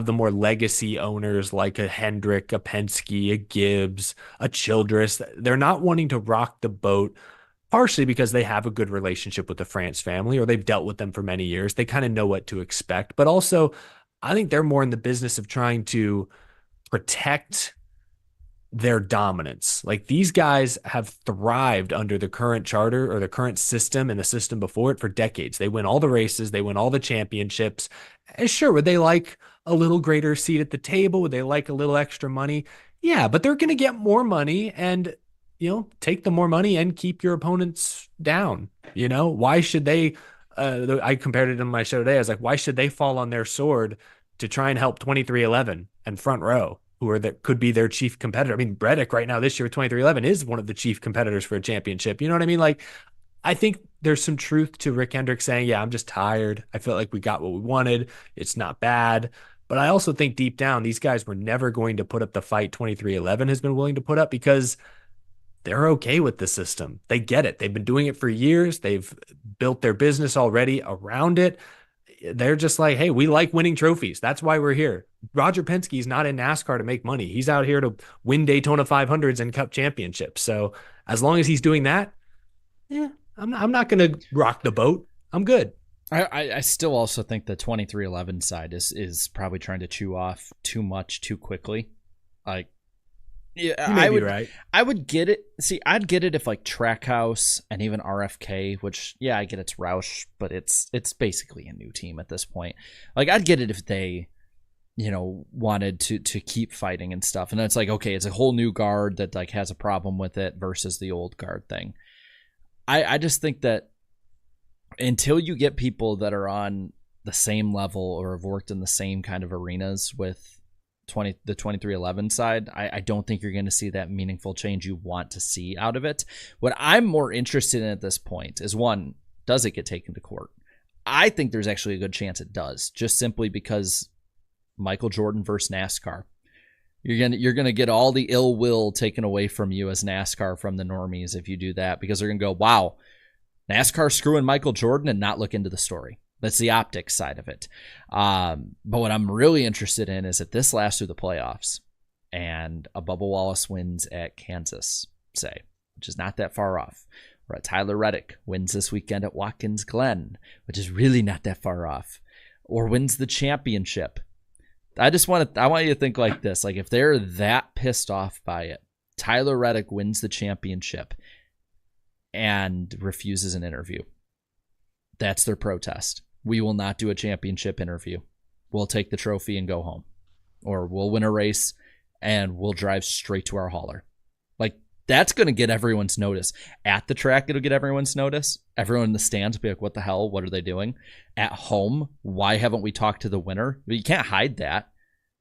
the more legacy owners like a Hendrick, a Penske, a Gibbs, a Childress, they're not wanting to rock the boat, partially because they have a good relationship with the France family or they've dealt with them for many years. They kind of know what to expect. But also, I think they're more in the business of trying to protect their dominance. Like these guys have thrived under the current charter or the current system and the system before it for decades. They win all the races. They win all the championships. And sure, would they like a little greater seat at the table? Would they like a little extra money? Yeah, but they're going to get more money and, take the more money and keep your opponents down. Why should they, I compared it in my show today. I was like, why should they fall on their sword to try and help 2311 and Front Row, who are that could be their chief competitor. I mean, Reddick right now this year with 2311 is one of the chief competitors for a championship. You know what I mean? Like, I think there's some truth to Rick Hendrick saying, yeah, I'm just tired. I felt like we got what we wanted. It's not bad. But I also think deep down, these guys were never going to put up the fight 2311 has been willing to put up, because they're okay with the system. They get it. They've been doing it for years. They've built their business already around it. They're just like, hey, we like winning trophies. That's why we're here. Roger Penske's not in NASCAR to make money. He's out here to win Daytona 500s and Cup championships. So as long as he's doing that, yeah, I'm not going to rock the boat. I'm good. I still also think the 2311 side is probably trying to chew off too much too quickly. Like, yeah, I would get it. See, I'd get it if like Trackhouse and even RFK, which, yeah, I get it's Roush, but it's basically a new team at this point. Like, I'd get it if they, wanted to keep fighting and stuff. And then it's like, okay, it's a whole new guard that like has a problem with it versus the old guard thing. I just think that until you get people that are on the same level or have worked in the same kind of arenas with the 2311 side, I don't think you're going to see that meaningful change you want to see out of it. What I'm more interested in at this point is, one, does it get taken to court? I think there's actually a good chance it does, just simply because Michael Jordan versus NASCAR. You're gonna get all the ill will taken away from you as NASCAR from the normies if you do that, because they're gonna go, wow, NASCAR screwing Michael Jordan, and not look into the story. That's the optics side of it. But what I'm really interested in is if this lasts through the playoffs and a Bubba Wallace wins at Kansas, say, which is not that far off, or a Tyler Reddick wins this weekend at Watkins Glen, which is really not that far off, or wins the championship. I want you to think like this. Like, if they're that pissed off by it, Tyler Reddick wins the championship and refuses an interview. That's their protest. We will not do a championship interview. We'll take the trophy and go home. Or we'll win a race and we'll drive straight to our hauler. Like, that's going to get everyone's notice. At the track, it'll get everyone's notice. Everyone in the stands will be like, what the hell? What are they doing? At home, why haven't we talked to the winner? You can't hide that.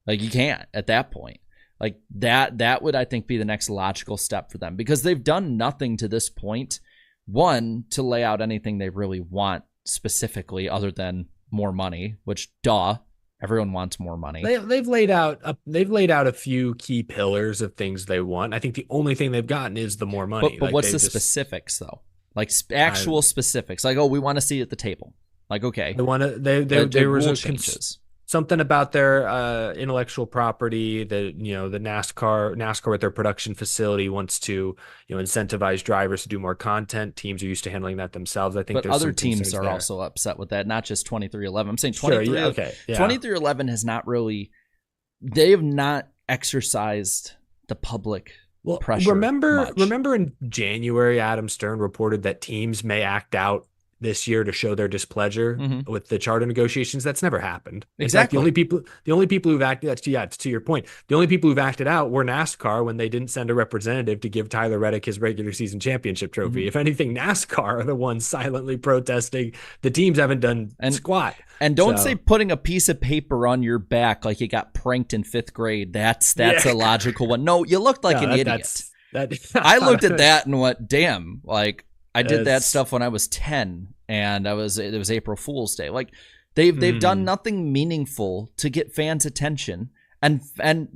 Like, you can't at that point. Like, that would, I think, be the next logical step for them, because they've done nothing to this point, one, to lay out anything they really want specifically other than more money, which, duh, everyone wants more money. They've laid out a few key pillars of things they want. I think the only thing they've gotten is the more money. But what's the specifics though? Like, actual specifics. Like, oh, we want to see at the table. Like, okay, there was something about their intellectual property that, the NASCAR with their production facility wants to, incentivize drivers to do more content. Teams are used to handling that themselves. I think, but other teams are also upset with that, not just 2311. I'm saying 2311 has not really, they have not exercised the public pressure. Remember in January, Adam Stern reported that teams may act out this year to show their displeasure with the charter negotiations. That's never happened. Exactly. In fact, the only people who've acted, it's to your point. The only people who've acted out were NASCAR when they didn't send a representative to give Tyler Reddick his regular season championship trophy. If anything, NASCAR are the ones silently protesting. The teams haven't done squat. And don't say putting a piece of paper on your back like you got pranked in 5th grade. That's a logical one. No, you looked like an idiot. I looked at that and went, damn, like, I did that stuff when I was 10, and it was April Fool's Day. Like, they've done nothing meaningful to get fans' attention. And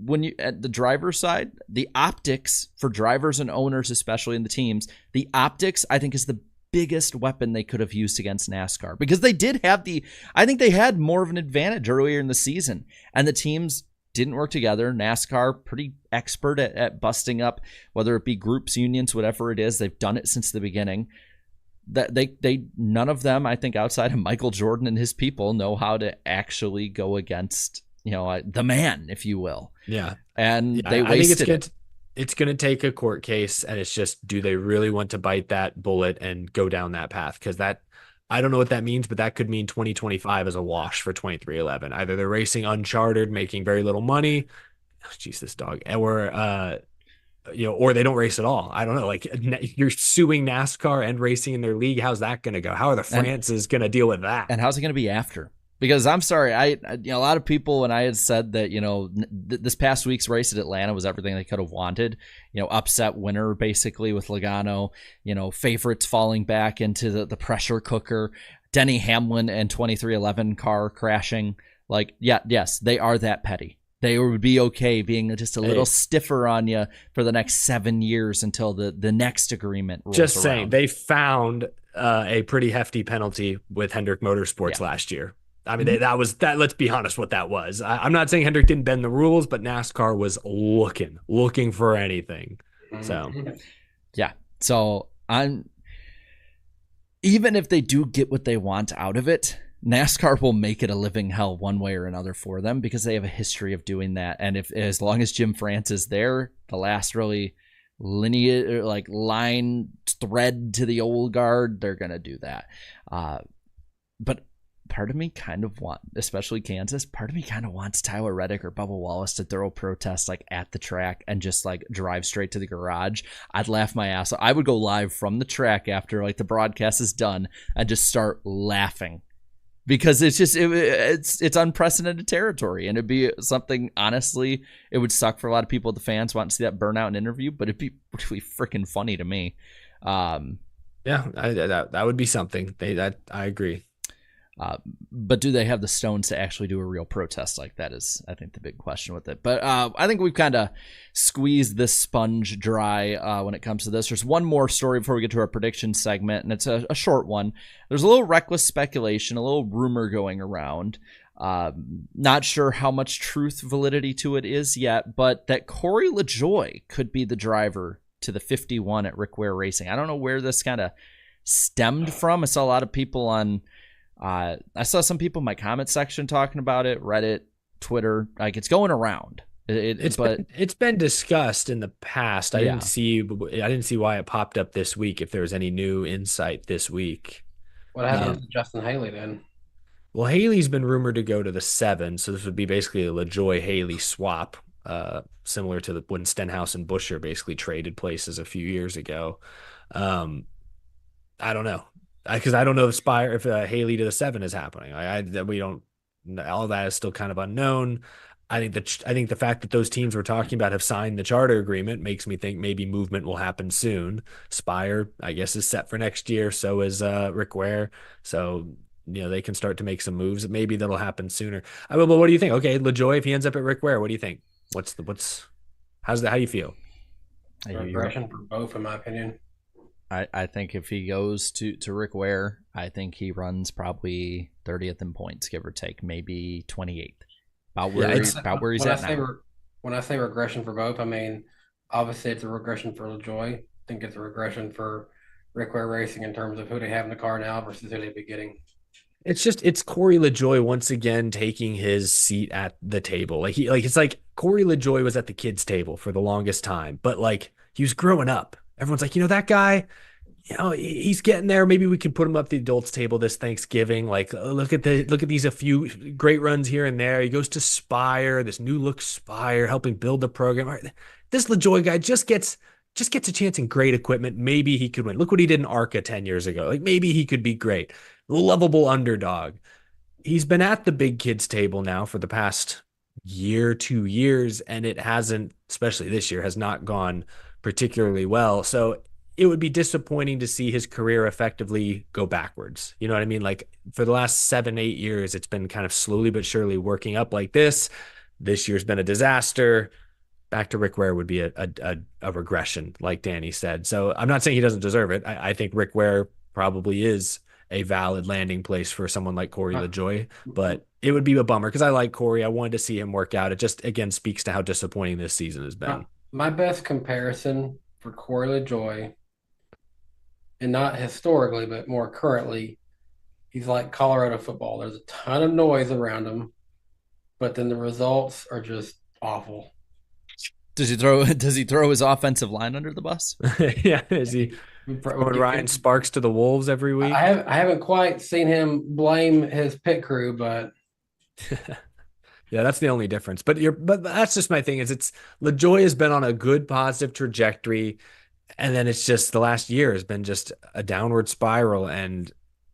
when you at the driver's side, the optics for drivers and owners, especially in the teams, the optics I think is the biggest weapon they could have used against NASCAR, because they did have I think they had more of an advantage earlier in the season, and the teams didn't work together. NASCAR, pretty expert at busting up, whether it be groups, unions, whatever it is. They've done it since the beginning. That they none of them, I think, outside of Michael Jordan and his people, know how to actually go against, the man, if you will. Yeah. And they wasted it. It's going to take a court case, and it's just, do they really want to bite that bullet and go down that path? Because I don't know what that means, but that could mean 2025 is a wash for 2311. Either they're racing uncharted, making very little money. Oh, geez, this dog. Or, or they don't race at all. I don't know. Like, you're suing NASCAR and racing in their league. How's that going to go? How are the Frances going to deal with that? And how's it going to be after? Because I'm sorry, a lot of people, when I had said that, this past week's race at Atlanta was everything they could have wanted, upset winner basically with Logano, favorites falling back into the pressure cooker, Denny Hamlin and 2311 car crashing. Like, yes, they are that petty. They would be okay being just a little stiffer on you for the next 7 years until the next agreement rolls Just around. saying, they found a pretty hefty penalty with Hendrick Motorsports last year. I mean, that was that. Let's be honest, what that was. I'm not saying Hendrick didn't bend the rules, but NASCAR was looking for anything. So, yeah. So even if they do get what they want out of it, NASCAR will make it a living hell one way or another for them because they have a history of doing that. And as long as Jim France is there, the last really lineage, or like line thread to the old guard, they're gonna do that. But part of me kind of especially Kansas, part of me kind of wants Tyler Reddick or Bubba Wallace to throw protests like at the track and just like drive straight to the garage. I'd laugh my ass off. I would go live from the track after like the broadcast is done and just start laughing. Because it's just it's unprecedented territory, and it'd be something. Honestly, it would suck for a lot of people, the fans, want to see that burnout in interview, but it'd be really freaking funny to me. That would be something. I agree. But do they have the stones to actually do a real protest like that is, I think, the big question with it. But I think we've kind of squeezed this sponge dry when it comes to this. There's one more story before we get to our prediction segment, and it's a short one. There's a little reckless speculation, a little rumor going around. Not sure how much truth validity to it is yet, but that Corey LaJoie could be the driver to the 51 at Rick Ware Racing. I don't know where this kind of stemmed from. I saw a lot of people on... I saw some people in my comment section talking about it, Reddit, Twitter, like it's going around. It's been discussed in the past. I didn't see why it popped up this week. If there was any new insight this week. What happened to Justin Haley then? Well, Haley's been rumored to go to the 7, so this would be basically a LaJoie Haley swap, similar to when Stenhouse and Buescher basically traded places a few years ago. I don't know. Because I don't know if Haley to the 7 is happening. We don't. All that is still kind of unknown. I think the fact that those teams we're talking about have signed the charter agreement makes me think maybe movement will happen soon. Spire, I guess, is set for next year. So is Rick Ware. So they can start to make some moves. Maybe that'll happen sooner. But what do you think? Okay, LaJoie, if he ends up at Rick Ware, what do you think? How do you feel? Regression for both, in my opinion. I think if he goes to Rick Ware, I think he runs probably 30th in points, give or take, maybe 28th. About where he's at now. When I say regression for both, I mean, obviously it's a regression for LaJoie. I think it's a regression for Rick Ware Racing in terms of who they have in the car now versus who they'd be getting. It's Corey LaJoie once again taking his seat at the table. It's like Corey LaJoie was at the kids' table for the longest time, but like he was growing up. Everyone's like, that guy, he's getting there. Maybe we can put him up the adults table this Thanksgiving. Like, look at these a few great runs here and there. He goes to Spire, this new look Spire, helping build the program. All right, this LaJoie guy just gets a chance in great equipment. Maybe he could win. Look what he did in ARCA 10 years ago. Like, maybe he could be great. Lovable underdog. He's been at the big kids table now for the past year, 2 years, and it hasn't, especially this year, has not gone particularly well. So it would be disappointing to see his career effectively go backwards. You know what I mean? Like for the last 7-8 years, it's been kind of slowly but surely working up like this. This year's been a disaster. Back to Rick Ware would be a regression, like Danny said. So I'm not saying he doesn't deserve it. I think Rick Ware probably is a valid landing place for someone like Corey LaJoie, but it would be a bummer because I like Corey. I wanted to see him work out. It just, again, speaks to how disappointing this season has been. My best comparison for Corey LaJoie, and not historically, but more currently, he's like Colorado football. There's a ton of noise around him, but then the results are just awful. Does he throw his offensive line under the bus? Yeah, is he throwing Ryan Sparks to the Wolves every week? I haven't quite seen him blame his pit crew, but yeah, that's the only difference. But that's just my thing. It's LaJoie has been on a good positive trajectory, and then it's just the last year has been just a downward spiral. And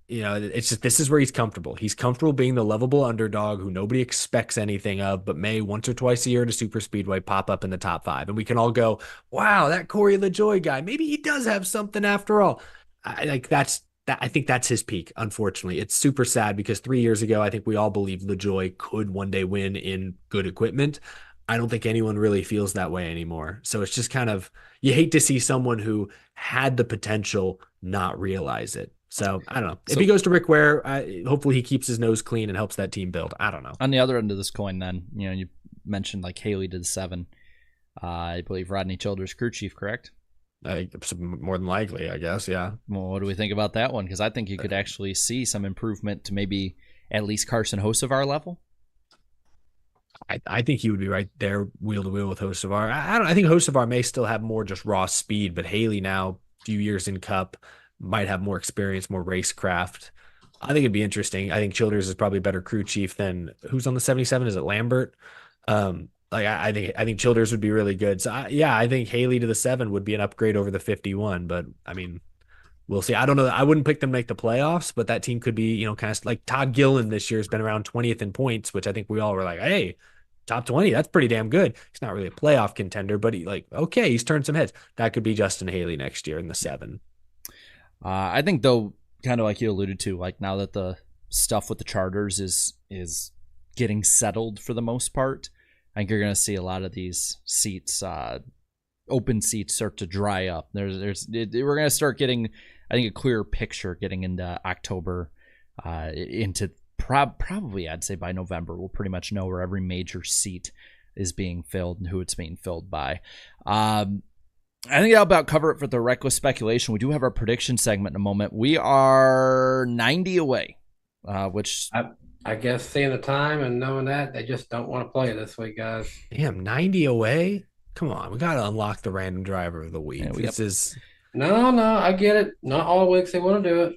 it's just this is where he's comfortable. He's comfortable being the lovable underdog who nobody expects anything of, but may once or twice a year at a super speedway pop up in the top 5. And we can all go, wow, that Corey LaJoie guy, maybe he does have something after all. I think that's his peak, unfortunately. It's super sad because 3 years ago, I think we all believed LaJoie could one day win in good equipment. I don't think anyone really feels that way anymore. So it's just kind of, you hate to see someone who had the potential not realize it. So I don't know. If he goes to Rick Ware, hopefully he keeps his nose clean and helps that team build. I don't know. On the other end of this coin, then, you mentioned like Haley to the 7. I believe Rodney Childers crew chief, correct? More than likely, I guess. Yeah. Well, what do we think about that one? Because I think you could actually see some improvement to maybe at least Carson Hocevar level. I think he would be right there, wheel to wheel with Hocevar. I think Hocevar may still have more just raw speed, but Haley now, few years in Cup, might have more experience, more racecraft. I think it'd be interesting. I think Childers is probably a better crew chief than who's on the 77. Is it Lambert? I think Childers would be really good. So I think Haley to the 7 would be an upgrade over the 51. But I mean, we'll see. I don't know. I wouldn't pick them to make the playoffs, but that team could be, kind of like Todd Gillen this year has been around 20th in points, which I think we all were like, hey, top 20, that's pretty damn good. He's not really a playoff contender, but he's turned some heads. That could be Justin Haley next year in the 7. I think, though, kind of like you alluded to, like now that the stuff with the charters is getting settled for the most part, I think you're going to see a lot of these seats, open seats, start to dry up. We're going to start getting, I think, a clearer picture getting into October, into probably I'd say by November we'll pretty much know where every major seat is being filled and who it's being filled by. I think that'll about cover it for the reckless speculation. We do have our prediction segment in a moment. We are 90 away, which I guess seeing the time and knowing that they just don't want to play this week, guys. Damn, 90 away. Come on, we got to unlock the random driver of the week. Yeah, No, I get it. Not all weeks they want to do it.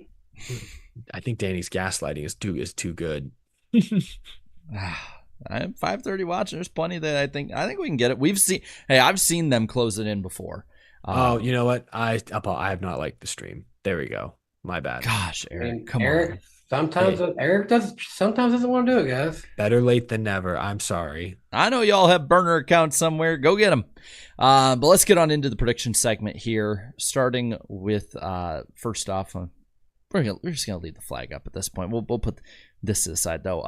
I think Danny's gaslighting is too good. I'm 5:30 watching. There's plenty that I think we can get it. I've seen them close it in before. Oh, you know what? I have not liked the stream. There we go. My bad. Gosh, Eric, come on. Eric sometimes doesn't want to do it, guys. Better late than never. I'm sorry. I know y'all have burner accounts somewhere. Go get them. But let's get on into the prediction segment here, starting with first off. We're just gonna leave the flag up at this point. We'll put this to the side though.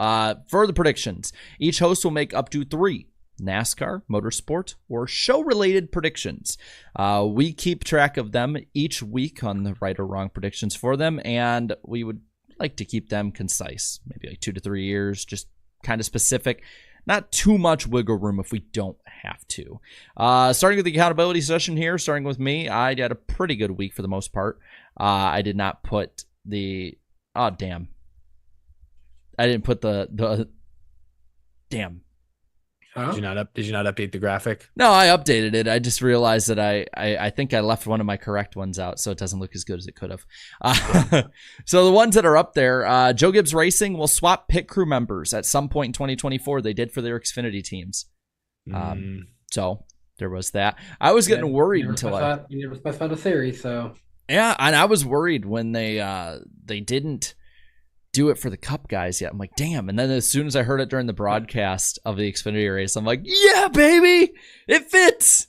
For the predictions, each host will make up to 3 NASCAR, motorsport, or show-related predictions. We keep track of them each week on the right or wrong predictions for them, and we would like to keep them concise, maybe like 2 to 3 years, just kind of specific. Not too much wiggle room if we don't have to. Starting with the accountability session here, starting with me, I had a pretty good week for the most part. I did not put the... Oh, damn. I didn't put the damn. Huh? Did you not update the graphic? No, I updated it. I just realized that I think I left one of my correct ones out, so it doesn't look as good as it could have. So the ones that are up there, Joe Gibbs Racing will swap pit crew members at some point in 2024. They did for their Xfinity teams. So there was that. I was getting worried until you never specified a series, so yeah, and I was worried when they didn't do it for the Cup guys yet. I'm like, damn. And then as soon as I heard it during the broadcast of the Xfinity race, I'm like, yeah, baby, it fits.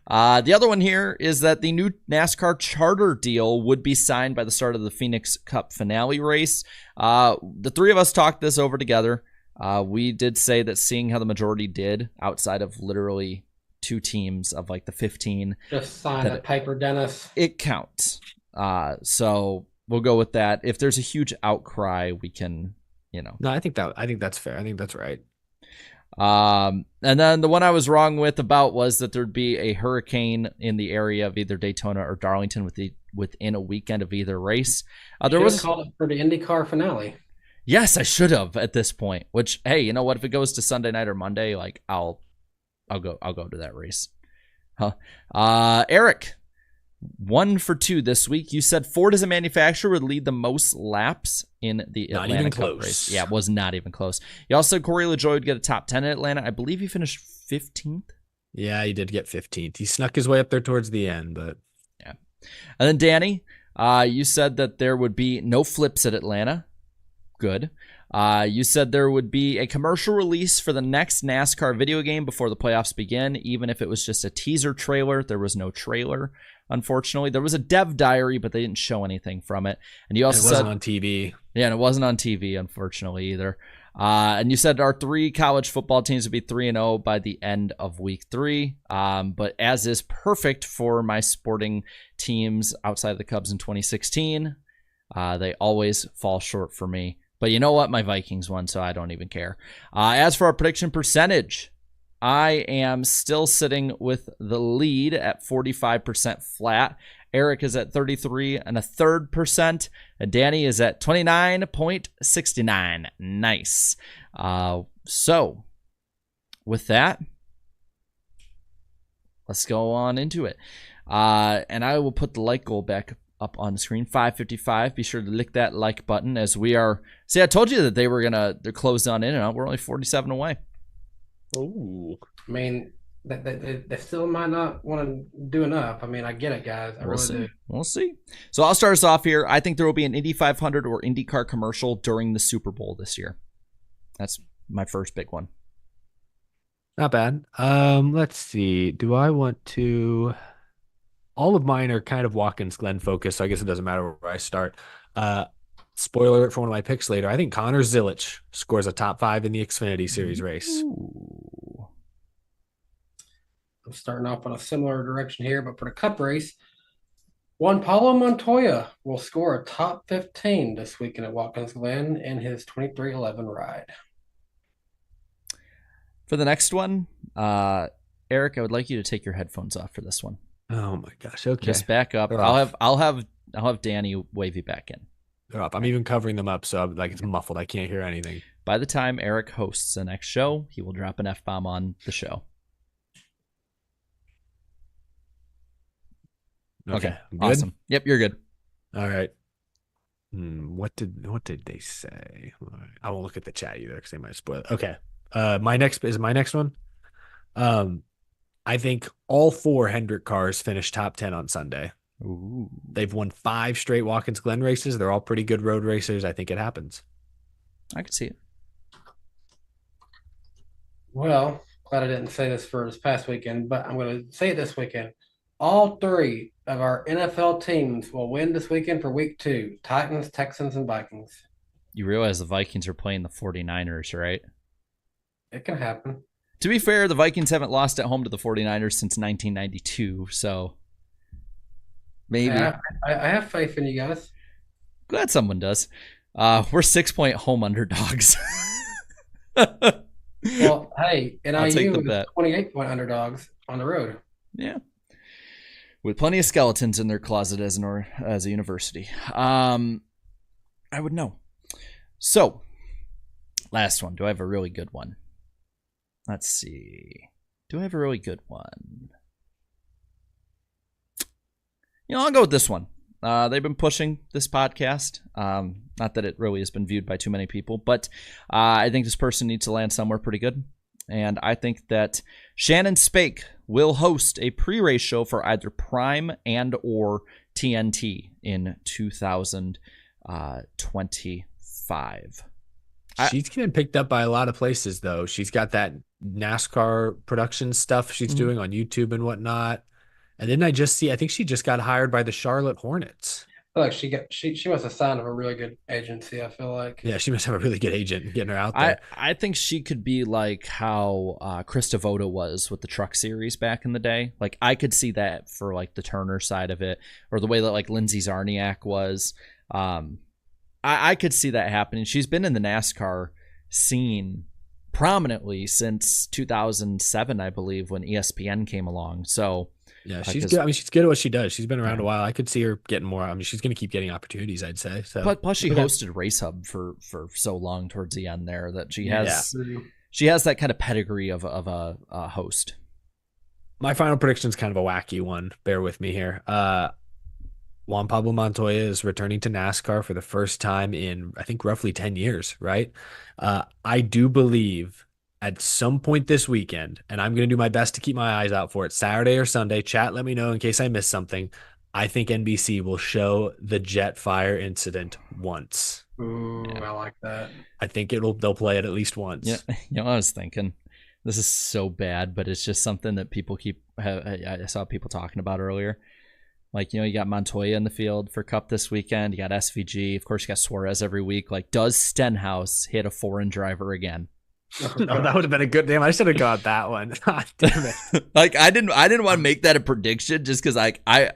The other one here is that the new NASCAR charter deal would be signed by the start of the Phoenix Cup finale race. The 3 of us talked this over together. We did say that seeing how the majority did outside of literally 2 teams of like the 15. Just sign the paper, Dennis. It counts. So we'll go with that. If there's a huge outcry, we can, No, I think that's fair. I think that's right. And then the one I was wrong with about was that there'd be a hurricane in the area of either Daytona or Darlington within a weekend of either race. There was called it for the IndyCar finale. Yes, I should have at this point. Which, hey, you know what? If it goes to Sunday night or Monday, like I'll go to that race. Eric. 1 for 2 this week. You said Ford as a manufacturer would lead the most laps in the Atlanta Cup race. Yeah, it was not even close. You also said Corey LaJoie would get a top 10 in Atlanta. I believe he finished 15th. Yeah, he did get 15th. He snuck his way up there towards the end, but yeah. And then Danny, You said that there would be no flips at Atlanta. Good. You said there would be a commercial release for the next NASCAR video game before the playoffs begin, even if it was just a teaser trailer. There was no trailer, unfortunately. There was a dev diary, but they didn't show anything from it. And you also said it wasn't on TV. Yeah, and it wasn't on TV, unfortunately, either. And you said our 3 college football teams would be 3-0 by the end of week 3. But as is perfect for my sporting teams outside of the Cubs in 2016, they always fall short for me. But you know what? My Vikings won, so I don't even care. As for our prediction percentage, I am still sitting with the lead at 45% flat. Eric is at 33.33%, and Danny is at 29.69. Nice. So, with that, let's go on into it. And I will put the like goal back up on the screen, 555. Be sure to lick that like button as we are. See, I told you that they're closed on in and out. We're only 47 away. Ooh. I mean, they still might not want to do enough. I mean, I get it, guys. I really do. We'll see. So I'll start us off here. I think there will be an Indy 500 or IndyCar commercial during the Super Bowl this year. That's my first big one. Not bad. Let's see. Do I want to? All of mine are kind of Watkins Glen focused, so I guess it doesn't matter where I start. Spoiler alert for one of my picks later. I think Connor Zilic scores a top 5 in the Xfinity Series race. Ooh. I'm starting off on a similar direction here, but for the Cup race, Juan Pablo Montoya will score a top 15 this weekend at Watkins Glen in his 2311 ride. For the next one, Eric, I would like you to take your headphones off for this one. Oh my gosh! Okay, just back up. They're I'll have Danny wave you back in. They're up. I'm even covering them up, so it's muffled. I can't hear anything. By the time Eric hosts the next show, he will drop an F-bomb on the show. Okay. Awesome. Yep, you're good. All right. What did they say? I won't look at the chat either because they might spoil it. Okay. My next one. I think all 4 Hendrick cars finished top 10 on Sunday. Ooh. They've won 5 straight Watkins Glen races. They're all pretty good road racers. I think it happens. I could see it. Well, glad I didn't say this for this past weekend, but I'm going to say it this weekend. All 3 of our NFL teams will win this weekend for week 2. Titans, Texans, and Vikings. You realize the Vikings are playing the 49ers, right? It can happen. To be fair, the Vikings haven't lost at home to the 49ers since 1992, so maybe. Yeah, I have faith in you guys. Glad someone does. We're 6-point home underdogs. Well, hey, NIU is 28-point underdogs on the road. Yeah. With plenty of skeletons in their closet as a university. I would know. So, last one. Do I have a really good one? Let's see. Do I have a really good one? I'll go with this one. They've been pushing this podcast. Not that it really has been viewed by too many people, but I think this person needs to land somewhere pretty good. And I think that Shannon Spake will host a pre-race show for either Prime and or TNT in 2025. She's getting picked up by a lot of places, though. She's got that NASCAR production stuff she's doing on YouTube and whatnot. And then I think she just got hired by the Charlotte Hornets. I feel like she must have signed of a really good agency, I feel like. Yeah, she must have a really good agent getting her out there. I think she could be like how Chris Devoto was with the Truck Series back in the day. Like, I could see that for like the Turner side of it, or the way that like Lindsay Zarniak was. I could see that happening. She's been in the NASCAR scene prominently since 2007, I believe, when ESPN came along. So yeah, she's good. I mean, she's good at what she does. She's been around a while. I could see her getting more. I mean, she's going to keep getting opportunities, I'd say. So plus she hosted Race Hub for so long towards the end there that she has that kind of pedigree of a host. My final prediction is kind of a wacky one. Bear with me here. Juan Pablo Montoya is returning to NASCAR for the first time in, I think, roughly 10 years, right? I do believe at some point this weekend, and I'm going to do my best to keep my eyes out for it, Saturday or Sunday. Chat, let me know in case I missed something. I think NBC will show the jet fire incident once. Ooh, Yeah. I like that. I think they'll play it at least once. Yeah, I was thinking this is so bad, but it's just something that people I saw people talking about earlier. Like, you got Montoya in the field for Cup this weekend. You got SVG. Of course, you got Suarez every week. Like, does Stenhouse hit a foreign driver again? No, that would have been a good damn. I should have got that one. Damn it. Like, I didn't want to make that a prediction just because I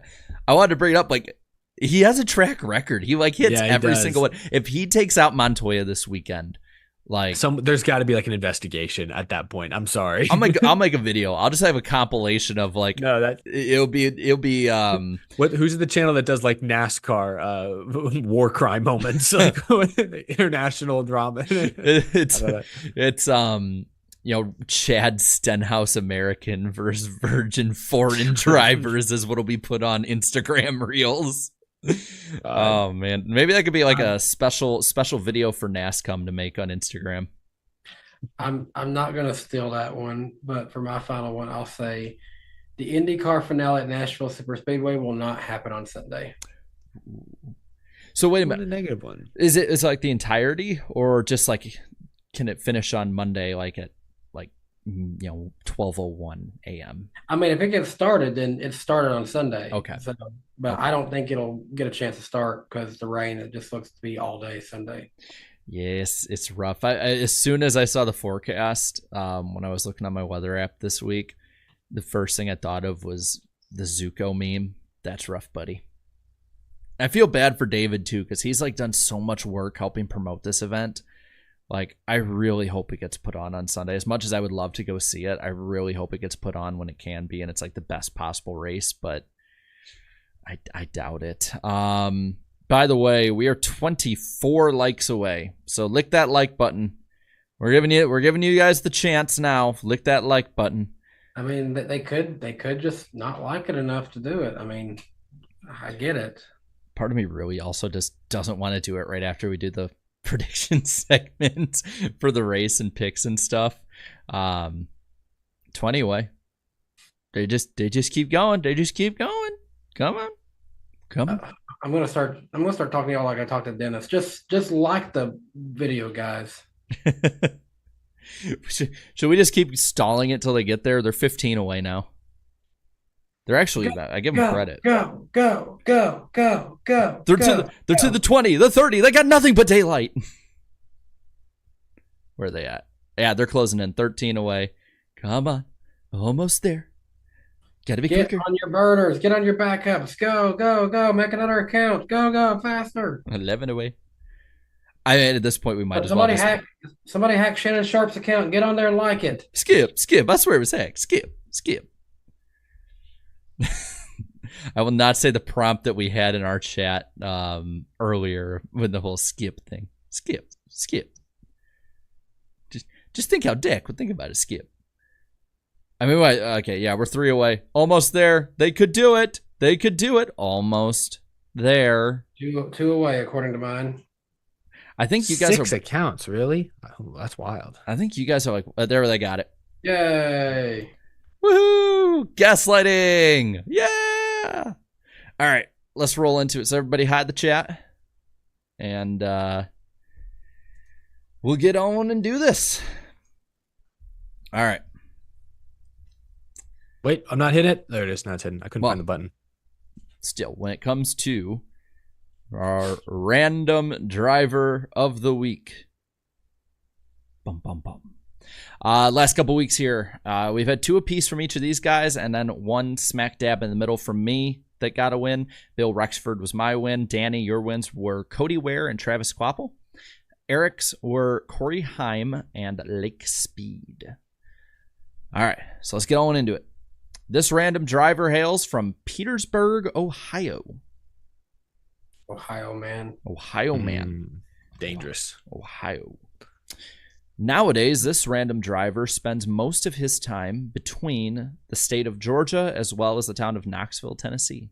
wanted to bring it up. Like, he has a track record. He hits every single one. If he takes out Montoya this weekend, there's got to be an investigation at that point. I'm sorry. I'll make a video. I'll just have a compilation of it'll be who's the channel that does NASCAR war crime moments, international drama. It's Chad Stenhouse American versus Virgin foreign drivers is what'll be put on Instagram reels. Oh man, maybe that could be a special video for NASCAR to make on Instagram. I'm not gonna steal that one, but for my final one, I'll say the IndyCar finale at Nashville Superspeedway will not happen on Sunday. So wait a minute, a negative one. Is it the entirety, or just can it finish on Monday at 12:01 a.m.? I mean, if it gets started, then it started on Sunday. Okay. But I don't think it'll get a chance to start because the rain. It just looks to be all day Sunday. Yes, it's rough. As soon as I saw the forecast, when I was looking on my weather app this week, the first thing I thought of was the Zuko meme. That's rough, buddy. I feel bad for David too because he's done so much work helping promote this event. I really hope it gets put on Sunday. As much as I would love to go see it, I really hope it gets put on when it can be, and it's the best possible race, but I doubt it. By the way, we are 24 likes away, so lick that like button. We're giving you guys the chance now. Lick that like button. I mean, they could just not like it enough to do it. I mean, I get it. Part of me really also just doesn't want to do it right after we do the prediction segment for the race and picks and stuff. 20 away. They just keep going. They just keep going. Come on. I'm gonna start talking to y'all like I talked to Dennis. Just like the video, guys. Should we just keep stalling it till they get there? They're 15 away now. They're actually, I give them credit. Go. They're to the 20, the 30. They got nothing but daylight. Where are they at? Yeah, they're closing in. 13 away. Come on. Almost there. Got to be quicker. Get on your burners. Get on your backups. Go. Make another account. Go faster. 11 away. At this point, we might somebody hack Shannon Sharp's account. Get on there and like it. Skip. I swear it was hacked. Skip. I will not say the prompt that we had in our chat earlier with the whole skip thing. Skip. Just think how Dick would think about it. Skip. I mean, okay, yeah, we're 3 away. Almost there. They could do it. Almost there. Two away, according to mine. I think you guys 6 accounts, really? Oh, that's wild. I think you guys are there. They got it. Yay! Woohoo! Gaslighting! Yeah! All right, let's roll into it. So everybody hide the chat. And we'll get on and do this. All right. Wait, I'm not hitting it. There it is. Not hidden. I couldn't find the button. Still, when it comes to our random driver of the week. Bum. Last couple weeks here, we've had 2 apiece from each of these guys, and then 1 smack dab in the middle from me that got a win. Bill Rexford was my win. Danny, your wins were Cody Ware and Travis Quapple. Eric's were Corey Heim and Lake Speed. All right, so let's get on into it. This random driver hails from Petersburg, Ohio. Ohio man. Dangerous. Ohio. Nowadays, this random driver spends most of his time between the state of Georgia as well as the town of Knoxville, Tennessee.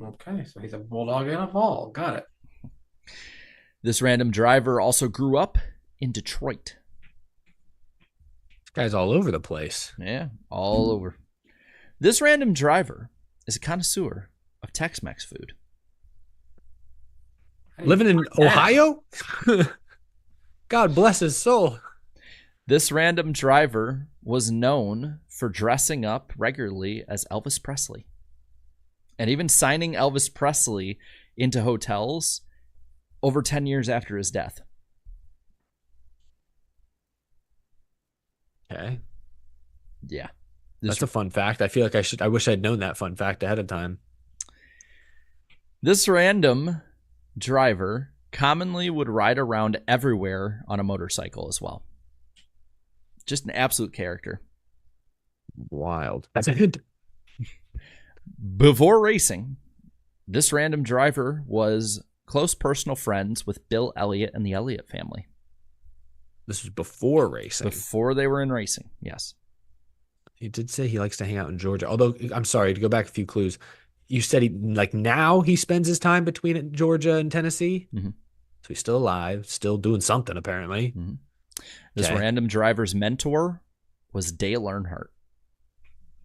Okay, so he's a bulldog and a Vol. Got it. This random driver also grew up in Detroit. This guy's all over the place. Yeah, all over. This random driver is a connoisseur of Tex-Mex food. Living in Ohio? God bless his soul. This random driver was known for dressing up regularly as Elvis Presley and even signing Elvis Presley into hotels over 10 years after his death. Okay. Yeah. That's a fun fact. I feel like I wish I'd known that fun fact ahead of time. This random driver commonly would ride around everywhere on a motorcycle as well. Just an absolute character. Wild. That's a hint. Before racing, this random driver was close personal friends with Bill Elliott and the Elliott family. This was before racing. Before they were in racing, yes. He did say he likes to hang out in Georgia. Although, I'm sorry, to go back a few clues. You said now he spends his time between Georgia and Tennessee? Mm-hmm. So he's still alive, still doing something, apparently. Mm-hmm. This random driver's mentor was Dale Earnhardt.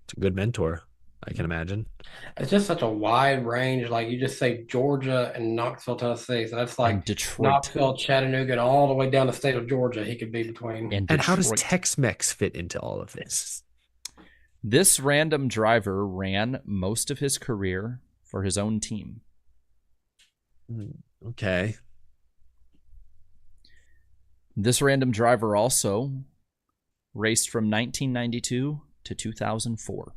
It's a good mentor, I can imagine. It's just such a wide range. Like you just say Georgia and Knoxville, Tennessee. So that's like Detroit. Knoxville, Chattanooga, and all the way down the state of Georgia he could be between. And how does Tex-Mex fit into all of this? This random driver ran most of his career for his own team. Okay. This random driver also raced from 1992 to 2004.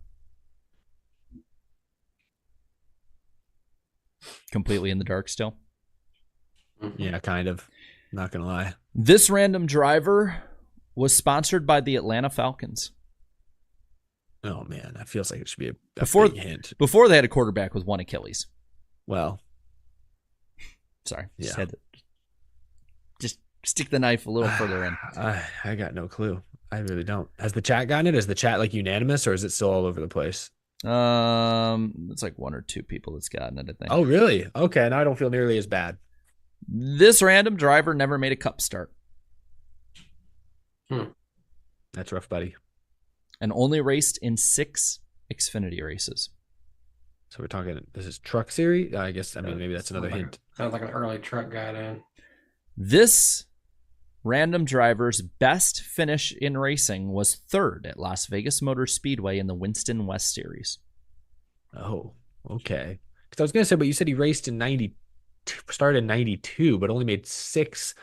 Completely in the dark still. Yeah, kind of. Not going to lie. This random driver was sponsored by the Atlanta Falcons. Oh, man. That feels like it should be a big hint. Before they had a quarterback with one Achilles. Well. Sorry. Yeah. Just stick the knife a little further in. I got no clue. I really don't. Has the chat gotten it? Is the chat like unanimous or is it still all over the place? It's like one or two people that's gotten it, I think. Oh, really? Okay. Now I don't feel nearly as bad. This random driver never made a cup start. That's rough, buddy. And only raced in 6 Xfinity races. So we're talking, this is truck series? I guess, maybe that's another hint. Sounds like an early truck guy then. This random driver's best finish in racing was 3rd at Las Vegas Motor Speedway in the Winston West Series. Oh, okay. Because I was going to say, but you said he raced in 92, started in 92, but only made 6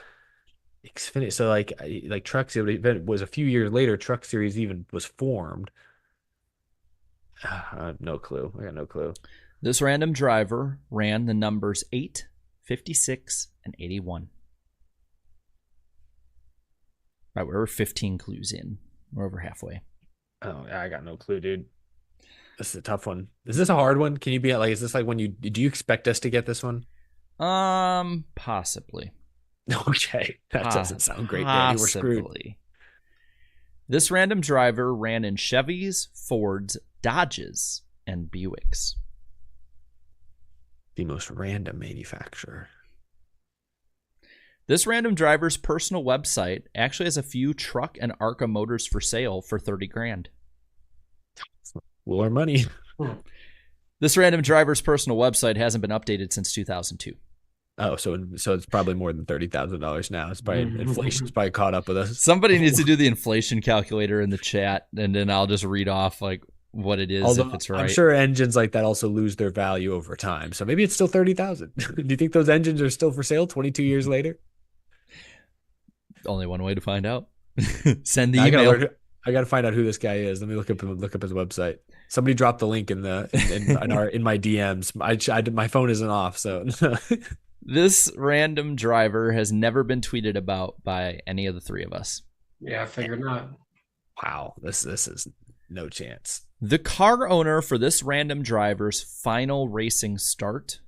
Xfinity. So like Truck Series was a few years later, Truck Series even was formed. No clue. I got no clue. This random driver ran the numbers 8, 56, and 81. All right, we're 15 clues in. We're over halfway. Oh, I got no clue, dude. This is a tough one. Is this a hard one? Can you be like, is this like do you expect us to get this one? Possibly. Okay. That doesn't sound great, Danny. We're screwed. This random driver ran in Chevys, Fords, Dodges, and Buicks. The most random manufacturer. This random driver's personal website actually has a few truck and ARCA motors for sale for $30,000. Will our money. This random driver's personal website hasn't been updated since 2002. Oh, so it's probably more than $30,000 now. It's probably inflation's probably caught up with us. Somebody needs to do the inflation calculator in the chat, and then I'll just read off like what it is. Although, if it's right. I'm sure engines like that also lose their value over time. So maybe it's still 30,000. Do you think those engines are still for sale 22 years later? Only one way to find out. Send the email. I got to find out who this guy is. Let me look up his website. Somebody dropped the link in my DMs. My phone isn't off, so. This random driver has never been tweeted about by any of the three of us. Yeah, I figured not. Wow, this is no chance. The car owner for this random driver's final racing start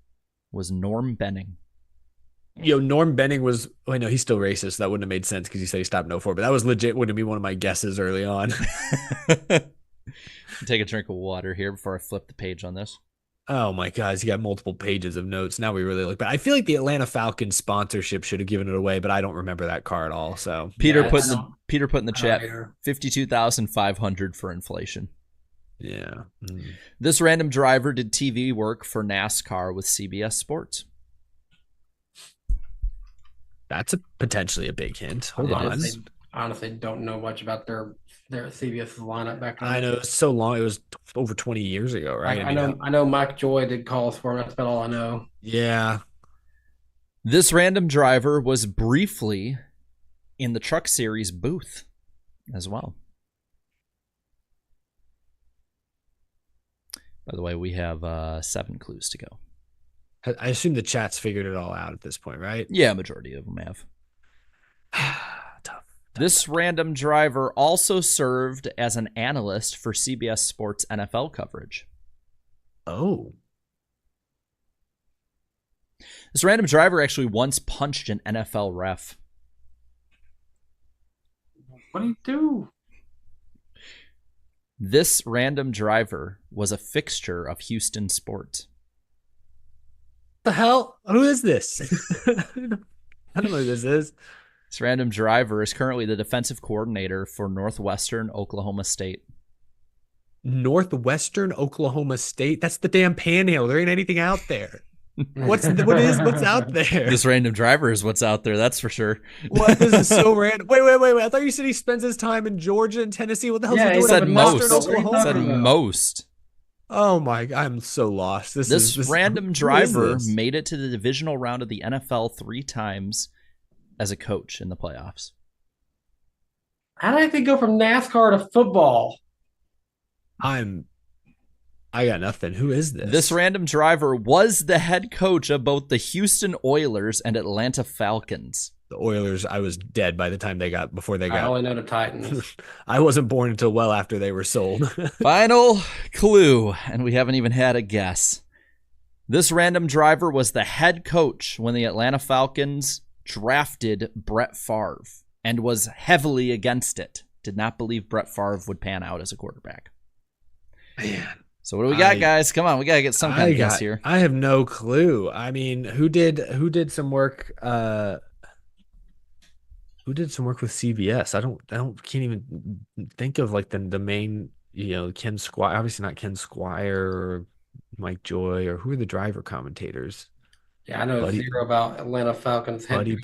was Norm Benning. Norm Benning was. Oh, I know he still races. So that wouldn't have made sense because he said he stopped in 04. But that was legit. Wouldn't be one of my guesses early on. Take a drink of water here before I flip the page on this. Oh my God, he's got multiple pages of notes. Now we really look. But I feel like the Atlanta Falcons sponsorship should have given it away. But I don't remember that car at all. So Peter put in the chat $52,500 for inflation. Yeah. This random driver did TV work for NASCAR with CBS Sports. That's potentially a big hint. Hold It on. is. Honestly don't know much about their CBS lineup back then. I know it's so long. It was over 20 years ago, right? I know Mike Joy did calls for him. That's about all I know. Yeah. This random driver was briefly in the Truck Series booth as well. By the way, we have 7 clues to go. I assume the chat's figured it all out at this point, right? Yeah, majority of them have. Tough. This random driver also served as an analyst for CBS Sports NFL coverage. Oh. This random driver actually once punched an NFL ref. What do you do? This random driver was a fixture of Houston sports. The hell? Who is this? I don't know who this is. This random driver is currently the defensive coordinator for Northwestern Oklahoma State. Northwestern Oklahoma State? That's the damn panhandle. There ain't anything out there. What's out there? This random driver is what's out there, that's for sure. What? This is so random. Wait. I thought you said he spends his time in Georgia and Tennessee. What the hell is he doing? He said in most. Western Oklahoma? He said most. Oh my, I'm so lost. This random driver made it to the divisional round of the NFL 3 times as a coach in the playoffs. How did they go from NASCAR to football? I got nothing. Who is this? This random driver was the head coach of both the Houston Oilers and Atlanta Falcons. The Oilers, I was dead by the time before they got. I only know the Titans. I wasn't born until well after they were sold. Final clue, and we haven't even had a guess. This random driver was the head coach when the Atlanta Falcons drafted Brett Favre and was heavily against it. Did not believe Brett Favre would pan out as a quarterback. Man. So what do we got, guys? Come on, we gotta get some kind of guess here. I have no clue. I mean, who did some work? Who did some work with CBS? Can't even think of like the main. Ken Squire. Obviously not Ken Squire or Mike Joy, or who are the driver commentators? Yeah, I know zero about Atlanta Falcons. Buddy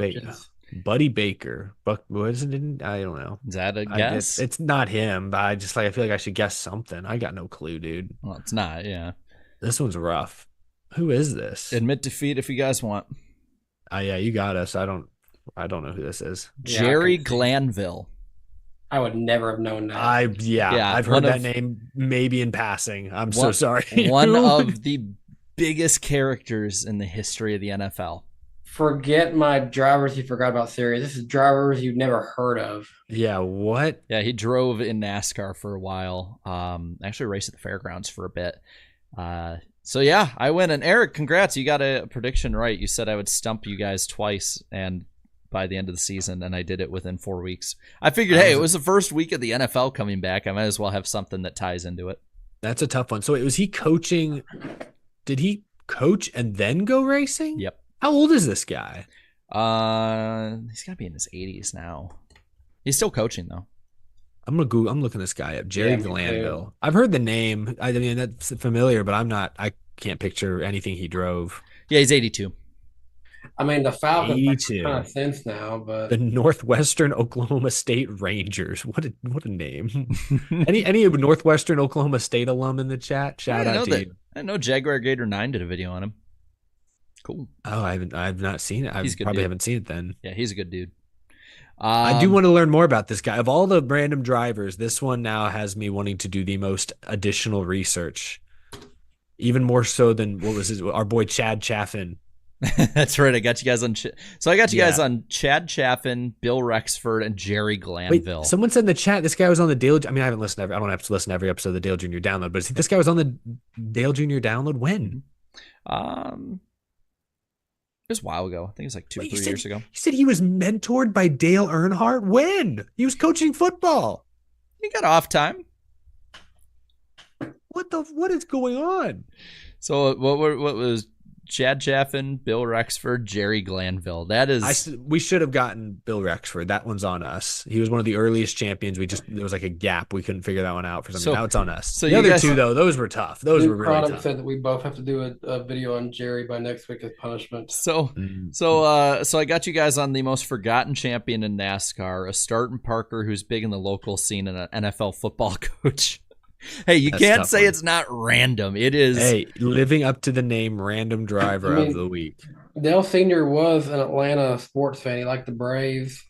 Baker. Buck, what is it? I don't know. Is that a guess? It's not him, but I feel like I should guess something. I got no clue, dude. Well, it's not, yeah. This one's rough. Who is this? Admit defeat if you guys want. Yeah, you got us. I don't know who this is. Jerry Glanville. I would never have known that. I've heard that name maybe in passing. I'm so sorry. One of the biggest characters in the history of the NFL. Forget my drivers you forgot about series. This is drivers you've never heard of. Yeah, what? Yeah, he drove in NASCAR for a while. Actually raced at the fairgrounds for a bit. So yeah, I win. And Eric, congrats. You got a prediction right. You said I would stump you guys twice and by the end of the season, and I did it within 4 weeks. I figured, hey, it was the first week of the NFL coming back. I might as well have something that ties into it. That's a tough one. So was he coaching? Did he coach and then go racing? Yep. How old is this guy? He's got to be in his 80s now. He's still coaching though. I'm looking this guy up. Jerry Glanville. I've heard the name. I mean, that's familiar, but I can't picture anything he drove. Yeah, he's 82. I mean, the Falcons 82. kind of sense now, but the Northwestern Oklahoma State Rangers. What a name. any Northwestern Oklahoma State alum in the chat? Shout out to you. I know Jaguar Gator 9 did a video on him. Cool. Oh, I've not seen it. I probably haven't seen it then. Yeah, he's a good dude. I do want to learn more about this guy. Of all the random drivers, this one now has me wanting to do the most additional research. Even more so than our boy Chad Chaffin. That's right. I got you guys on. So I got you guys on Chad Chaffin, Bill Rexford, and Jerry Glanville. Wait, someone said in the chat this guy was on the Dale. I mean, I don't have to listen to every episode of the Dale Jr. Download, but this guy was on the Dale Jr. Download when? It was a while ago. I think it was like 2 or 3 years ago. He said he was mentored by Dale Earnhardt. When? He was coaching football. He got off time. What is going on? So what was Chad Chaffin, Bill Rexford, Jerry Glanville. That is. We should have gotten Bill Rexford. That one's on us. He was one of the earliest champions. There was like a gap. We couldn't figure that one out for something. Now it's on us. So the other two, though, those were tough. Those were really tough. Said that we both have to do a video on Jerry by next week as punishment. So I got you guys on the most forgotten champion in NASCAR, a Starton Parker who's big in the local scene and an NFL football coach. Hey, you can't say it's not random. It is. Hey, living up to the name random driver of the week. Dale Sr. was an Atlanta sports fan. He liked the Braves.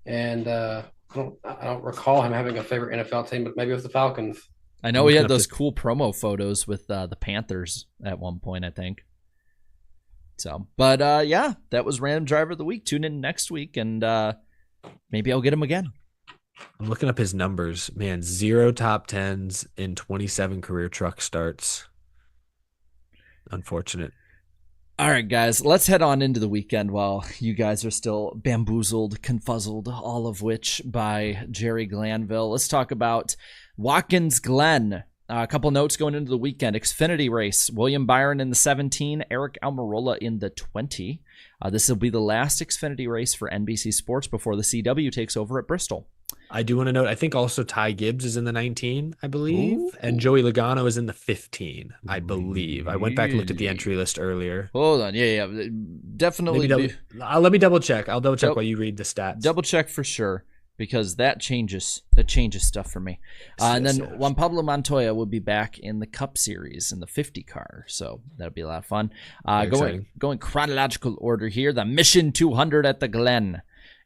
And I don't recall him having a favorite NFL team, but maybe it was the Falcons. I know he had those cool promo photos with the Panthers at one point, I think. So, but yeah, that was random driver of the week. Tune in next week, and maybe I'll get him again. I'm looking up his numbers. Man, 0 top 10s in 27 career truck starts. Unfortunate. All right, guys, let's head on into the weekend while you guys are still bamboozled, confuzzled, all of which by Jerry Glanville. Let's talk about Watkins Glen. A couple notes going into the weekend. Xfinity race, William Byron in the 17, Eric Almirola in the 20. This will be the last Xfinity race for NBC Sports before the CW takes over at Bristol. I do want to note, I think also Ty Gibbs is in the 19, I believe. Ooh. And Joey Logano is in the 15, I believe. I went back and looked at the entry list earlier. Hold on. Yeah. Definitely. Let me double check. I'll double check while you read the stats. Double check for sure, because that changes stuff for me. And then Juan Pablo Montoya will be back in the Cup Series in the 50 car. So that'll be a lot of fun. Going chronological order here. The Mission 200 at the Glen.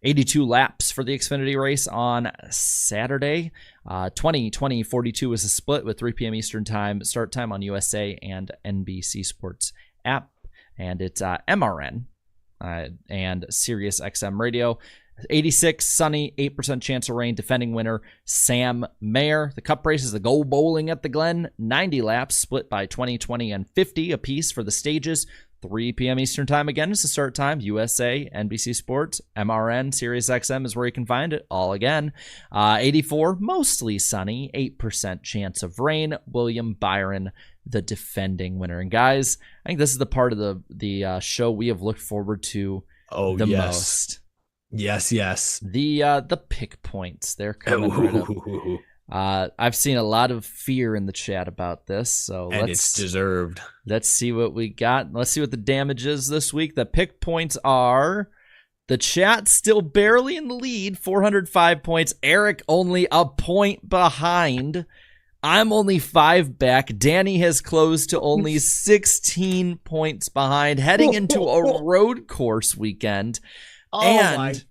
82 laps for the Xfinity race on Saturday. 20-42 is a split with 3 p.m. Eastern time, start time on USA and NBC Sports app. And it's MRN and Sirius XM radio. 86, sunny, 8% chance of rain, defending winner Sam Mayer. The Cup race is the Go Bowling at the Glen. 90 laps, split by 20, 20, and 50 apiece for the stages. 3 p.m. Eastern time again is the start time. USA, NBC Sports, MRN, Sirius XM is where you can find it all again. 84, mostly sunny, 8% chance of rain. William Byron, the defending winner. And guys, I think this is the part of the show we have looked forward to the most. Yes. The pick points. They're coming right up. I've seen a lot of fear in the chat about this, so it's deserved. Let's see what we got. Let's see what the damage is this week. The pick points are the chat still barely in the lead, 405 points. Eric only a point behind. I'm only 5 back. Danny has closed to only 16 points behind, heading into a road course weekend. And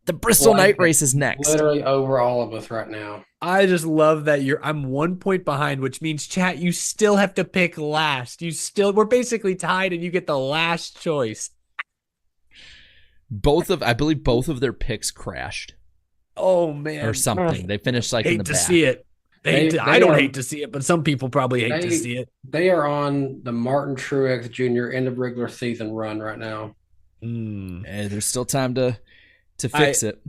the Bristol night race is next. Literally over all of us right now. I just love that I'm 1 point behind, which means, chat, you still have to pick last. We're basically tied, and you get the last choice. I believe both of their picks crashed. Oh man, or something. They finished in the back. Hate to see it. I don't hate to see it, but some people probably hate to see it. They are on the Martin Truex Jr. end of regular season run right now. Hey, there's still time to fix it.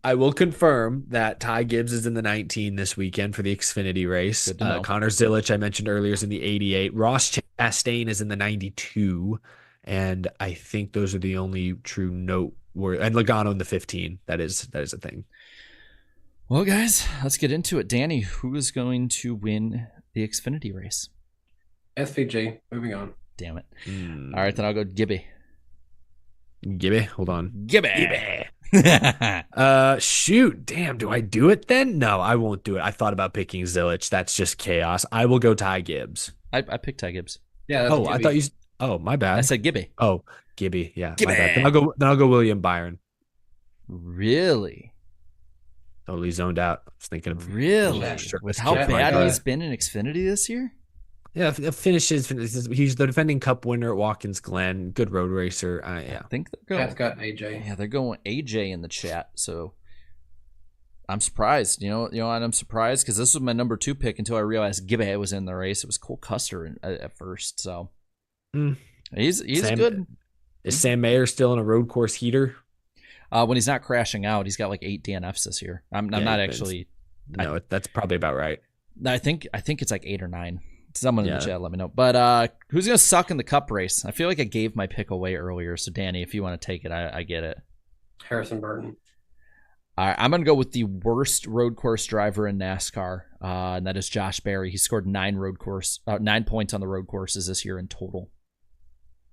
I will confirm that Ty Gibbs is in the 19 this weekend for the Xfinity race. Connor Zilich, I mentioned earlier, is in the 88. Ross Chastain is in the 92. And I think those are the only true noteworthy. And Logano in the 15. That is a thing. Well, guys, let's get into it. Danny, who is going to win the Xfinity race? SVG. Moving on. Damn it. All right, then I'll go Gibby. Hold on. Gibby. Shoot. Damn, do I do it then? No, I won't do it. I thought about picking Zilich. That's just chaos. I will go Ty Gibbs. I picked Ty Gibbs. Yeah. Gibby. I thought you. Oh, my bad. I said Gibby. Oh, Gibby. Yeah. Gibby. My bad. Then I'll go William Byron. Really? Totally zoned out. I was thinking of with how bad he's been in Xfinity this year. Yeah, finishes. He's the defending Cup winner at Watkins Glen. Good road racer. Yeah, I think they're going. Chat's got AJ. Yeah, they're going AJ in the chat. So I'm surprised. You know, and I'm surprised because this was my number 2 pick until I realized Gibby was in the race. It was Cole Custer at first. So he's good. Is Sam Mayer still in a road course heater? When he's not crashing out, he's got like 8 DNFs this year. I'm not actually. No, that's probably about right. I think it's like 8 or 9. Someone in the chat, let me know. But who's going to suck in the Cup race? I feel like I gave my pick away earlier. So, Danny, if you want to take it, I get it. Harrison Burton. All right, I'm going to go with the worst road course driver in NASCAR, and that is Josh Berry. He scored 9 points on the road courses this year in total.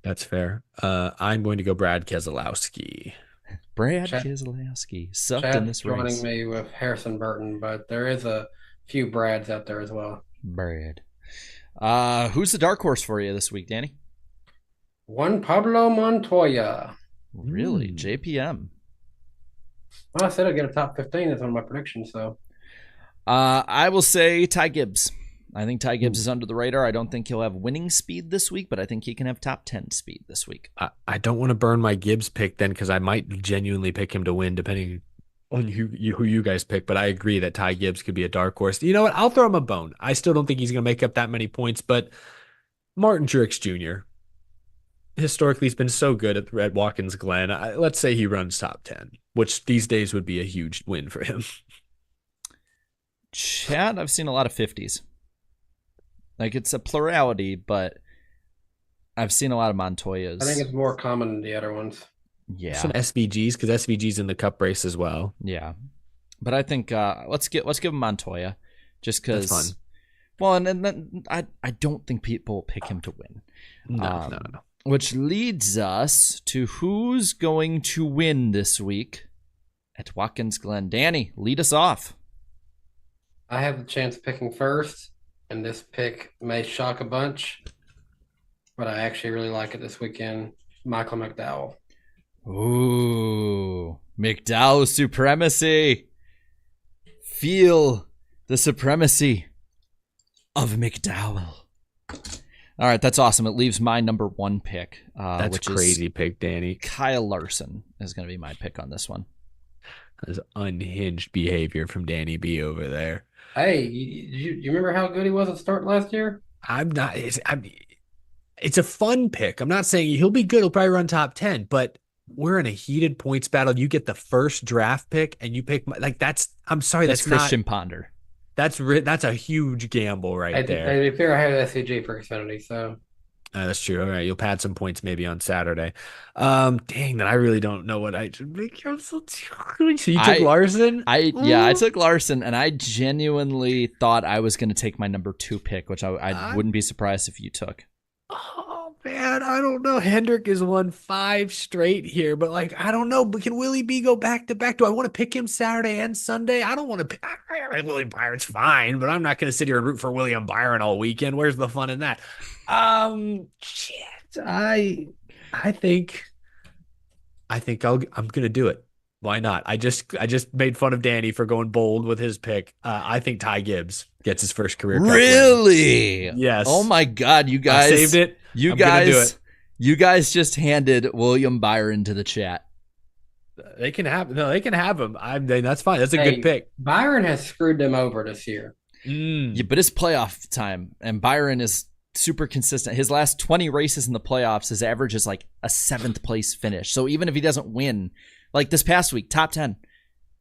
That's fair. I'm going to go Brad Keselowski. Keselowski sucked in this race. Joining me with Harrison Burton, but there is a few Brads out there as well. Brad. Who's the dark horse for you this week, Danny? Juan Pablo Montoya. Really? JPM. Well, I said I'd get a top 15. That's one of my predictions. So, I will say Ty Gibbs. I think Ty Gibbs is under the radar. I don't think he'll have winning speed this week, but I think he can have top 10 speed this week. I don't want to burn my Gibbs pick then because I might genuinely pick him to win depending on who you guys pick. But I agree that Ty Gibbs could be a dark horse. You know what? I'll throw him a bone. I still don't think he's going to make up that many points, but Martin Truex Jr. historically he's been so good at Watkins Glen. Let's say he runs top 10, which these days would be a huge win for him. Chat, I've seen a lot of 50s. Like, it's a plurality, but I've seen a lot of Montoyas. I think it's more common than the other ones. Yeah. Some SVGs, because SVG's in the Cup race as well. Yeah. But I think let's give him Montoya just because. That's fun. Well, and then I don't think people pick him to win. No. Which leads us to who's going to win this week at Watkins Glen. Danny, lead us off. I have the chance of picking first, and this pick may shock a bunch, but I actually really like it this weekend. Michael McDowell. Ooh, McDowell supremacy. Feel the supremacy of McDowell. All right, that's awesome. It leaves my number 1 pick. That's which crazy pick, Danny. Kyle Larson is going to be my pick on this one. That's unhinged behavior from Danny B over there. Hey, you remember how good he was at start last year? It's a fun pick. I'm not saying he'll be good. He'll probably run top 10, but we're in a heated points battle. You get the first draft pick and you pick I'm sorry. That's Christian Ponder. That's a huge gamble right there. I figure I had SCG for Xfinity, so. That's true. All right, you'll pad some points maybe on Saturday. Dang, that I really don't know what I should make. So you took Larson? I took Larson, and I genuinely thought I was going to take my number 2 pick, which I wouldn't be surprised if you took. Oh man, I don't know. Hendrick has won 5 straight here, but I don't know. But can Willie B go back to back? Do I want to pick him Saturday and Sunday? I don't want to pick. William Byron's fine, but I'm not going to sit here and root for William Byron all weekend. Where's the fun in that? Shit. I think I'm gonna do it. Why not? I just made fun of Danny for going bold with his pick. I think Ty Gibbs gets his first career Cup Really? win. Yes. Oh my God, you guys I saved it. You guys just handed William Byron to the chat. They can have him. That's fine. That's a good pick. Byron has screwed them over this year. Yeah, but it's playoff time, and Byron is super consistent. His last 20 races in the playoffs, his average is like a 7th place finish. So even if he doesn't win, like this past week, top 10.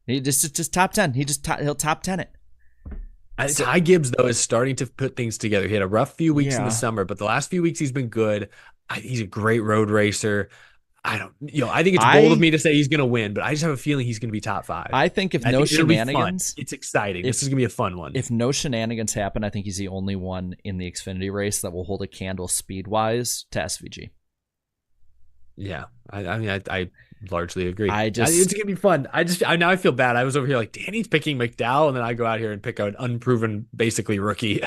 He just top 10. He'll top 10 it. Ty Gibbs though is starting to put things together. He had a rough few weeks in the summer, but the last few weeks he's been good. He's a great road racer. I think it's bold of me to say he's going to win, but I just have a feeling he's going to be top 5. I think if no shenanigans, it's exciting. This is going to be a fun one. If no shenanigans happen, I think he's the only one in the Xfinity race that will hold a candle speed-wise to SVG. Yeah, I largely agree. It's going to be fun. Now I feel bad. I was over here like, Danny's picking McDowell, and then I go out here and pick an unproven, basically rookie.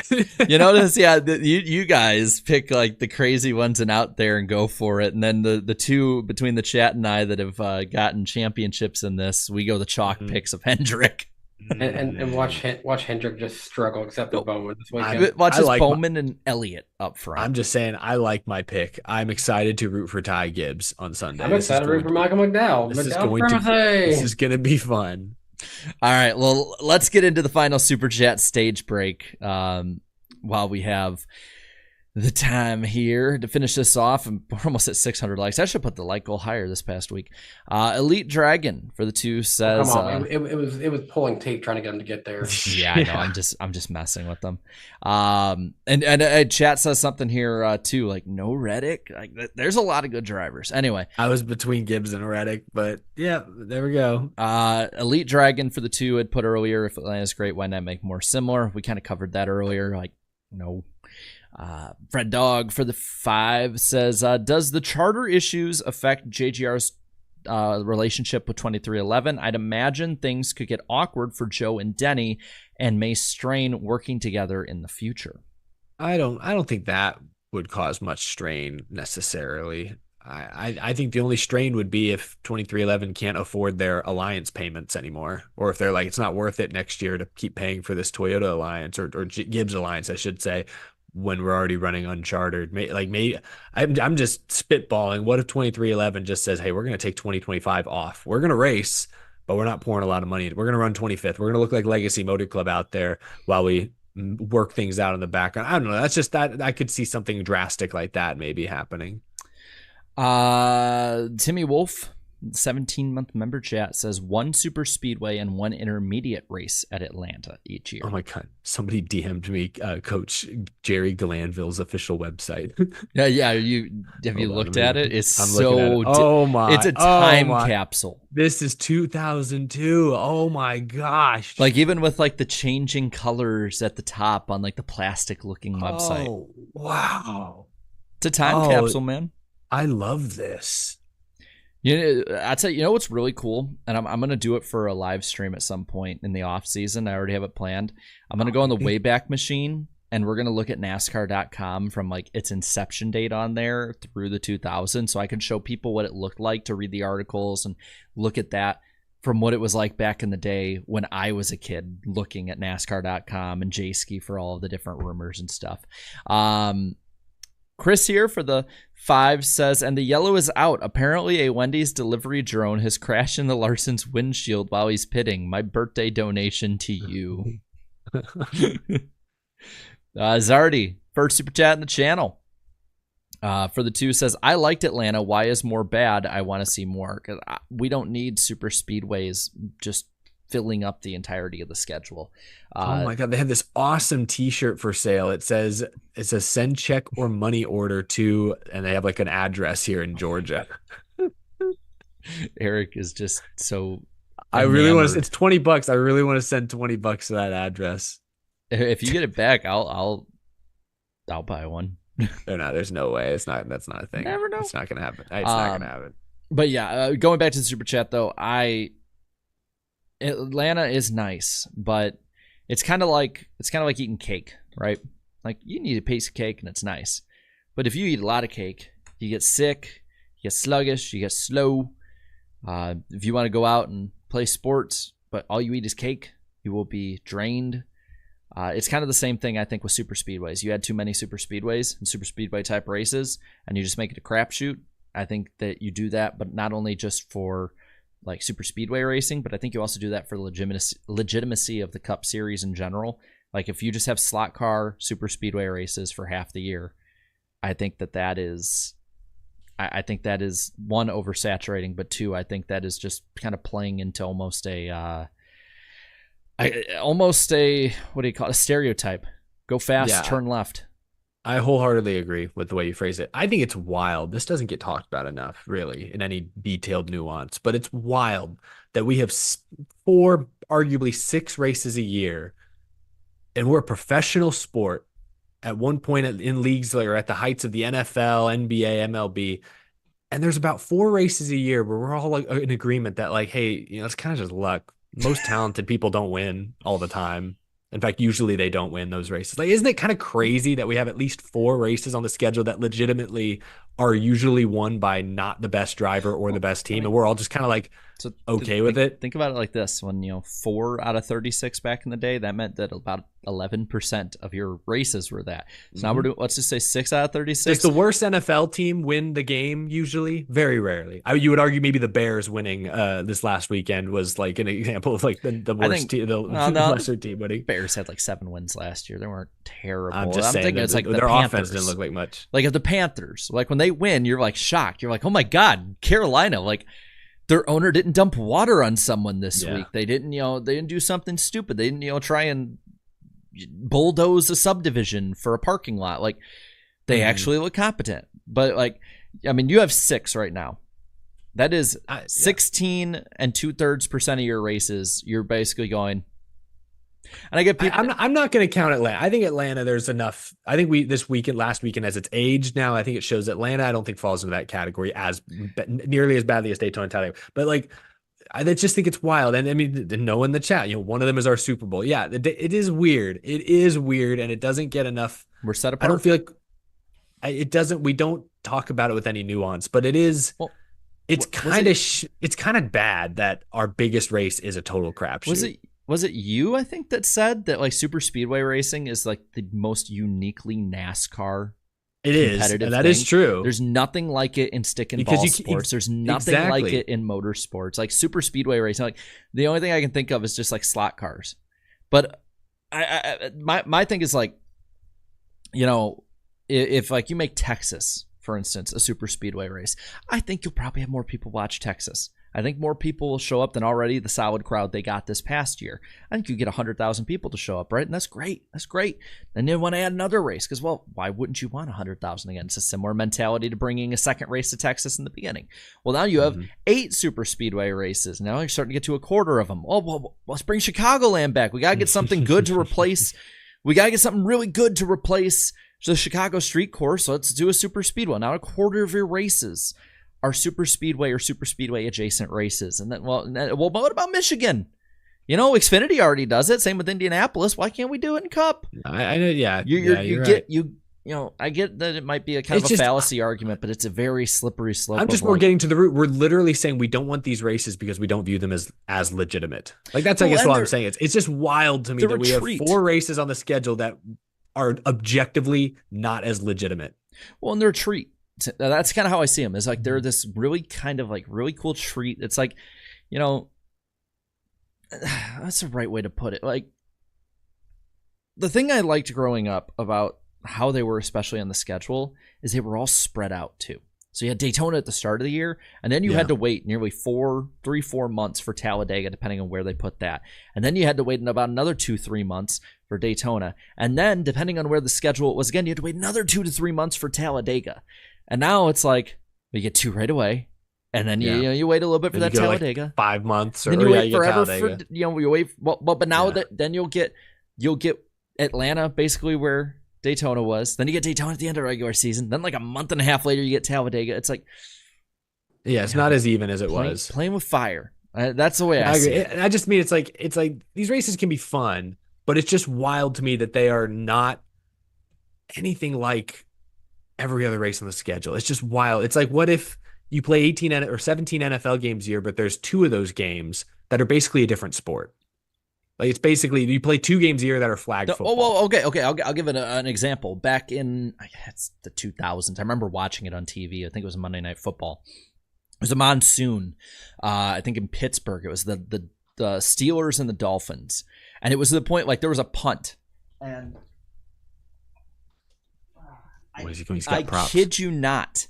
You notice, you guys pick like the crazy ones and out there and go for it. And then the two between the chat and I that have gotten championships in this, we go the chalk picks of Hendrick. And watch Hendrick just struggle, except for Bowman this weekend. Watch Bowman and Elliott up front. I'm just saying, I like my pick. I'm excited to root for Ty Gibbs on Sunday. I'm excited to root for Michael McDowell. This is going to be fun. All right, well, let's get into the final Super Chat stage break while we have the time here to finish this off, and we're almost at 600 likes. I should put the like goal higher this past week. Elite Dragon for the 2 says, come on, it was pulling teeth trying to get them to get there. yeah, I know. I'm just messing with them. And chat says something here too, like no Reddick. Like there's a lot of good drivers. Anyway, I was between Gibbs and Reddick, but yeah, there we go. Elite Dragon for the 2 had put earlier. If Atlanta's great, why not make more similar? We kind of covered that earlier. Like no. Fred Dog for the 5 says, does the charter issues affect JGR's relationship with 2311? I'd imagine things could get awkward for Joe and Denny and may strain working together in the future. I don't think that would cause much strain necessarily. I think the only strain would be if 2311 can't afford their alliance payments anymore, or if they're like, it's not worth it next year to keep paying for this Toyota alliance or Gibbs alliance, I should say, when we're already running unchartered. Maybe I'm just spitballing. What if 2311 just says, hey, we're going to take 2025 off. We're going to race, but we're not pouring a lot of money. We're going to run 25th. We're going to look like Legacy Motor Club out there while we work things out in the background. I don't know. That's just that I could see something drastic like that maybe happening. Timmy Wolf, 17-month member chat, says 1 super speedway and 1 intermediate race at Atlanta each year. Oh my God. Somebody DM'd me Coach Jerry Glanville's official website. Yeah. Have you looked at it? It's so, oh my, it's a time capsule. This is 2002. Oh my gosh. Like even with like the changing colors at the top on like the plastic looking website. Oh, wow. It's a time capsule, man. I love this. I'd say, you know what's really cool, and I'm going to do it for a live stream at some point in the off season. I already have it planned. I'm going to go on the Wayback Machine, and we're going to look at NASCAR.com from like its inception date on there through the 2000s, so I can show people what it looked like to read the articles and look at that from what it was like back in the day when I was a kid looking at NASCAR.com and J-Ski for all of the different rumors and stuff. Chris here for the 5 says, and the yellow is out. Apparently a Wendy's delivery drone has crashed into Larson's windshield while he's pitting. My birthday donation to you. Zardy, first super chat in the channel. For the 2 says, I liked Atlanta. Why is more bad? I want to see more. 'Cause we don't need super speedways just filling up the entirety of the schedule. Oh my God, they have this awesome t-shirt for sale. It says send check or money order to, and they have like an address here in Georgia. Eric is just so I really want to, it's $20. I really want to send $20 to that address. If you get it back, I'll buy one. There's no way. That's not a thing. Never know. It's not gonna happen. It's not gonna happen. But yeah, going back to the super chat though, Atlanta is nice, but it's kind of like eating cake, right? Like you need a piece of cake and it's nice, but if you eat a lot of cake, you get sick, you get sluggish, you get slow. If you want to go out and play sports, but all you eat is cake, you will be drained. It's kind of the same thing, I think, with super speedways. You had too many super speedways and super speedway type races, and you just make it a crapshoot. I think that you do that, but not only just for like super speedway racing, but I think you also do that for the legitimacy of the Cup Series in general. Like if you just have slot car super speedway races for half the year, I think that is, I think that is one, oversaturating, but 2, I think that is just kind of playing into almost a what do you call it? A stereotype. Go fast, turn left. I wholeheartily agree with the way you phrase it. I think it's wild. This doesn't get talked about enough, really, in any detailed nuance, but it's wild that we have 4, arguably 6 races a year, and we're a professional sport at one point in leagues that are at the heights of the NFL, NBA, MLB, and there's about 4 races a year where we're all like in agreement that like, hey, it's kind of just luck. Most talented people don't win all the time. In fact, usually they don't win those races. Like, isn't it kind of crazy that we have at least 4 races on the schedule that legitimately are usually won by not the best driver or the best team, and we're all just kind of like, So okay with it. Think about it like this: when 4 out of 36 back in the day, that meant that about 11% of your races were that. So now we're doing, let's just say 6 out of 36. Does the worst NFL team win the game usually? Very rarely. You would argue maybe the Bears winning this last weekend was like an example of like the worst team, the lesser team winning. Bears had like 7 wins last year. They weren't terrible. I'm just saying thinking it's like their Panthers. Offense didn't look like much. Like if the Panthers, like when they win, you're like shocked. You're like, oh my God, Carolina, like. Their owner didn't dump water on someone this week. They didn't, they didn't do something stupid. They didn't, try and bulldoze a subdivision for a parking lot. Like they actually look competent. But like, I mean, you have 6 right now. That is 16 and 2/3% of your races. You're basically going. And I get people. I'm not going to count Atlanta. I think Atlanta, there's enough. I think last weekend, as it's aged now, I think it shows Atlanta. I don't think falls into that category as nearly as badly as Daytona and Talladega. But like, I just think it's wild. And I mean, no in the chat, one of them is our Super Bowl. Yeah, it is weird. It is weird, and it doesn't get enough. We're set apart. I don't feel like it doesn't. We don't talk about it with any nuance, but it is. Well, it's kind of bad that our biggest race is a total crapshoot. Was it you, I think, that said that like super speedway racing is like the most uniquely NASCAR? It is. That is true. There's nothing like it in stick and ball sports. There's nothing like it in motorsports. Like super speedway racing. Like the only thing I can think of is just like slot cars. But my thing is like, if like you make Texas, for instance, a super speedway race, I think you'll probably have more people watch Texas. I think more people will show up than already the solid crowd they got this past year. I think you get 100,000 people to show up, right? And that's great. That's great. And then want to add another race because, well, why wouldn't you want 100,000 again? It's a similar mentality to bringing a second race to Texas in the beginning. Well, now you have 8 super speedway races. Now you're starting to get to a quarter of them. Oh, well, let's bring Chicagoland back. We got to get something good to replace. We got to get something really good to replace the Chicago street course. So let's do a super speed one. Now a quarter of your races are super speedway or super speedway adjacent races. And then, well, what about Michigan? Xfinity already does it. Same with Indianapolis. Why can't we do it in Cup? I know. Yeah. I get that it might be a kind of a fallacy argument, but it's a very slippery slope. I'm just more getting to the root. We're literally saying we don't want these races because we don't view them as legitimate. Like that's, I guess, what I'm saying. It's just wild to me that we have 4 races on the schedule that are objectively not as legitimate. Well, and they're a treat. That's kind of how I see them. It's like they're this really kind of like really cool treat. It's like, that's the right way to put it. Like the thing I liked growing up about how they were, especially on the schedule, is they were all spread out too. So you had Daytona at the start of the year, and then you had to wait nearly 4 months for Talladega, depending on where they put that. And then you had to wait about another 2-3 months for Daytona. And then, depending on where the schedule was again, you had to wait another 2 to 3 months for Talladega. And now it's like, we get 2 right away. And then you wait a little bit for that Talladega. Like 5 months, or then you wait forever for you wait. But now then you'll get Atlanta basically where Daytona was. Then you get Daytona at the end of the regular season. Then like a month and a half later, you get Talladega. It's like, it's not as even as it was. Playing with fire. That's the way I see it. I just mean it's like these races can be fun, but it's just wild to me that they are not anything like every other race on the schedule. It's just wild. It's like, what if you play 18 or 17 NFL games a year, but there's 2 of those games that are basically a different sport? Like it's basically you play 2 games a year that are flag football. Oh, well, okay. I'll give it an example. Back in it's the 2000s, I remember watching it on TV. I think it was Monday Night Football. It was a monsoon. I think in Pittsburgh. It was the Steelers and the Dolphins, and it was to the point like there was a punt, and I kid you not,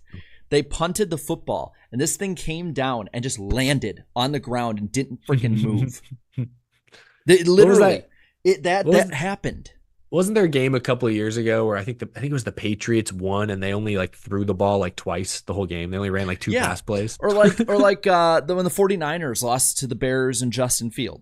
they punted the football, and this thing came down and just landed on the ground and didn't freaking move. It literally, that happened. Wasn't there a game a couple of years ago where I think it was the Patriots won and they only like threw the ball like twice the whole game? They only ran like 2 pass plays. Or like when the 49ers lost to the Bears and Justin Field.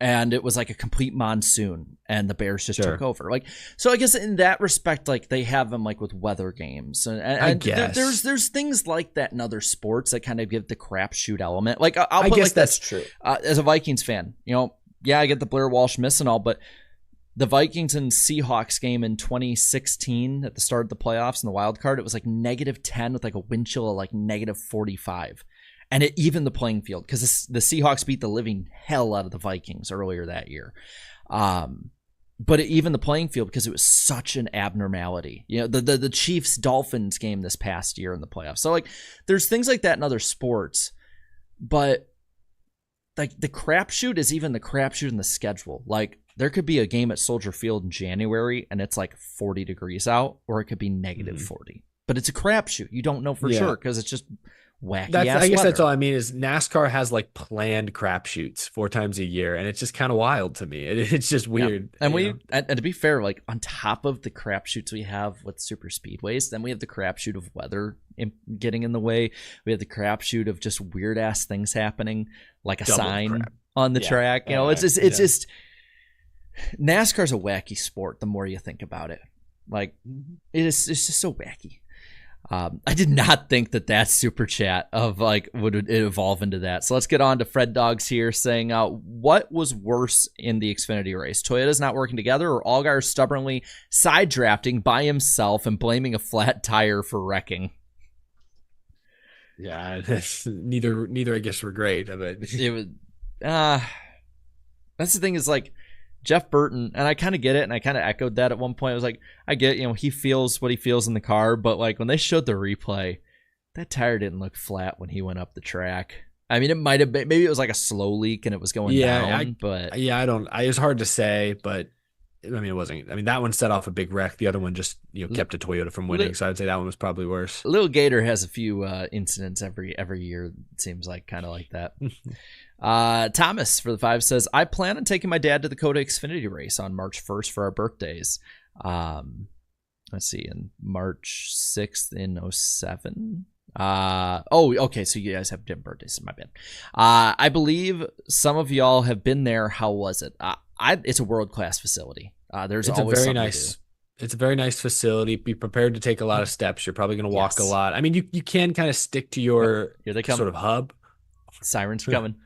And it was like a complete monsoon, and the Bears just took over. Like, so I guess in that respect, like they have them like with weather games, and I guess there's things like that in other sports that kind of give the crapshoot element. Like I guess that's true. As a Vikings fan, I get the Blair Walsh miss and all, but the Vikings and Seahawks game in 2016 at the start of the playoffs in the wild card, it was like -10 with like a wind chill of like -45. And it evened the playing field because the Seahawks beat the living hell out of the Vikings earlier that year. But it evened the playing field because it was such an abnormality. You know, the Chiefs-Dolphins game this past year in the playoffs. So, like, there's things like that in other sports, but like the crapshoot is even the crapshoot in the schedule. Like, there could be a game at Soldier Field in January and it's like 40 degrees out, or it could be negative 40. But it's a crapshoot. You don't know for sure because it's just wacky. I guess weather. That's all I mean is NASCAR has like planned crapshoots 4 times a year, and it's just kind of wild to me. It's just weird. Yeah. And to be fair, like on top of the crapshoots we have with super speedways, then we have the crapshoot of weather getting in the way. We have the crapshoot of just weird ass things happening, like a Double sign crap. on the track. You know, it's just NASCAR's a wacky sport. The more you think about it, like it's just so wacky. I did not think that super chat of like would it evolve into that. So let's get on to Fred Dogs here saying, what was worse in the Xfinity race? Toyota's not working together, or Allgaier stubbornly side drafting by himself and blaming a flat tire for wrecking? Yeah, neither I guess were great, but it was. That's the thing is like Jeff Burton, and I kind of get it, and I kind of echoed that at one point. I was like, I get, he feels what he feels in the car, but like when they showed the replay, that tire didn't look flat when he went up the track. I mean, it might have been, maybe it was like a slow leak and it was going down, but it's hard to say, but I mean, it wasn't. I mean, that one set off a big wreck. The other one just kept a Toyota from winning, so I'd say that one was probably worse. Little Gator has a few incidents every year. It seems like kind of like that. Thomas for the 5 says, I plan on taking my dad to the Coda Xfinity race on March 1st for our birthdays. Let's see, in March 6th in 07. Okay, so you guys have different birthdays. My bad. I believe some of y'all have been there. How was it? It's a world-class facility. It's always something to do. It's a very nice facility. Be prepared to take a lot of steps. You're probably going to walk a lot. I mean, you can kind of stick to your sort of hub. Sirens coming.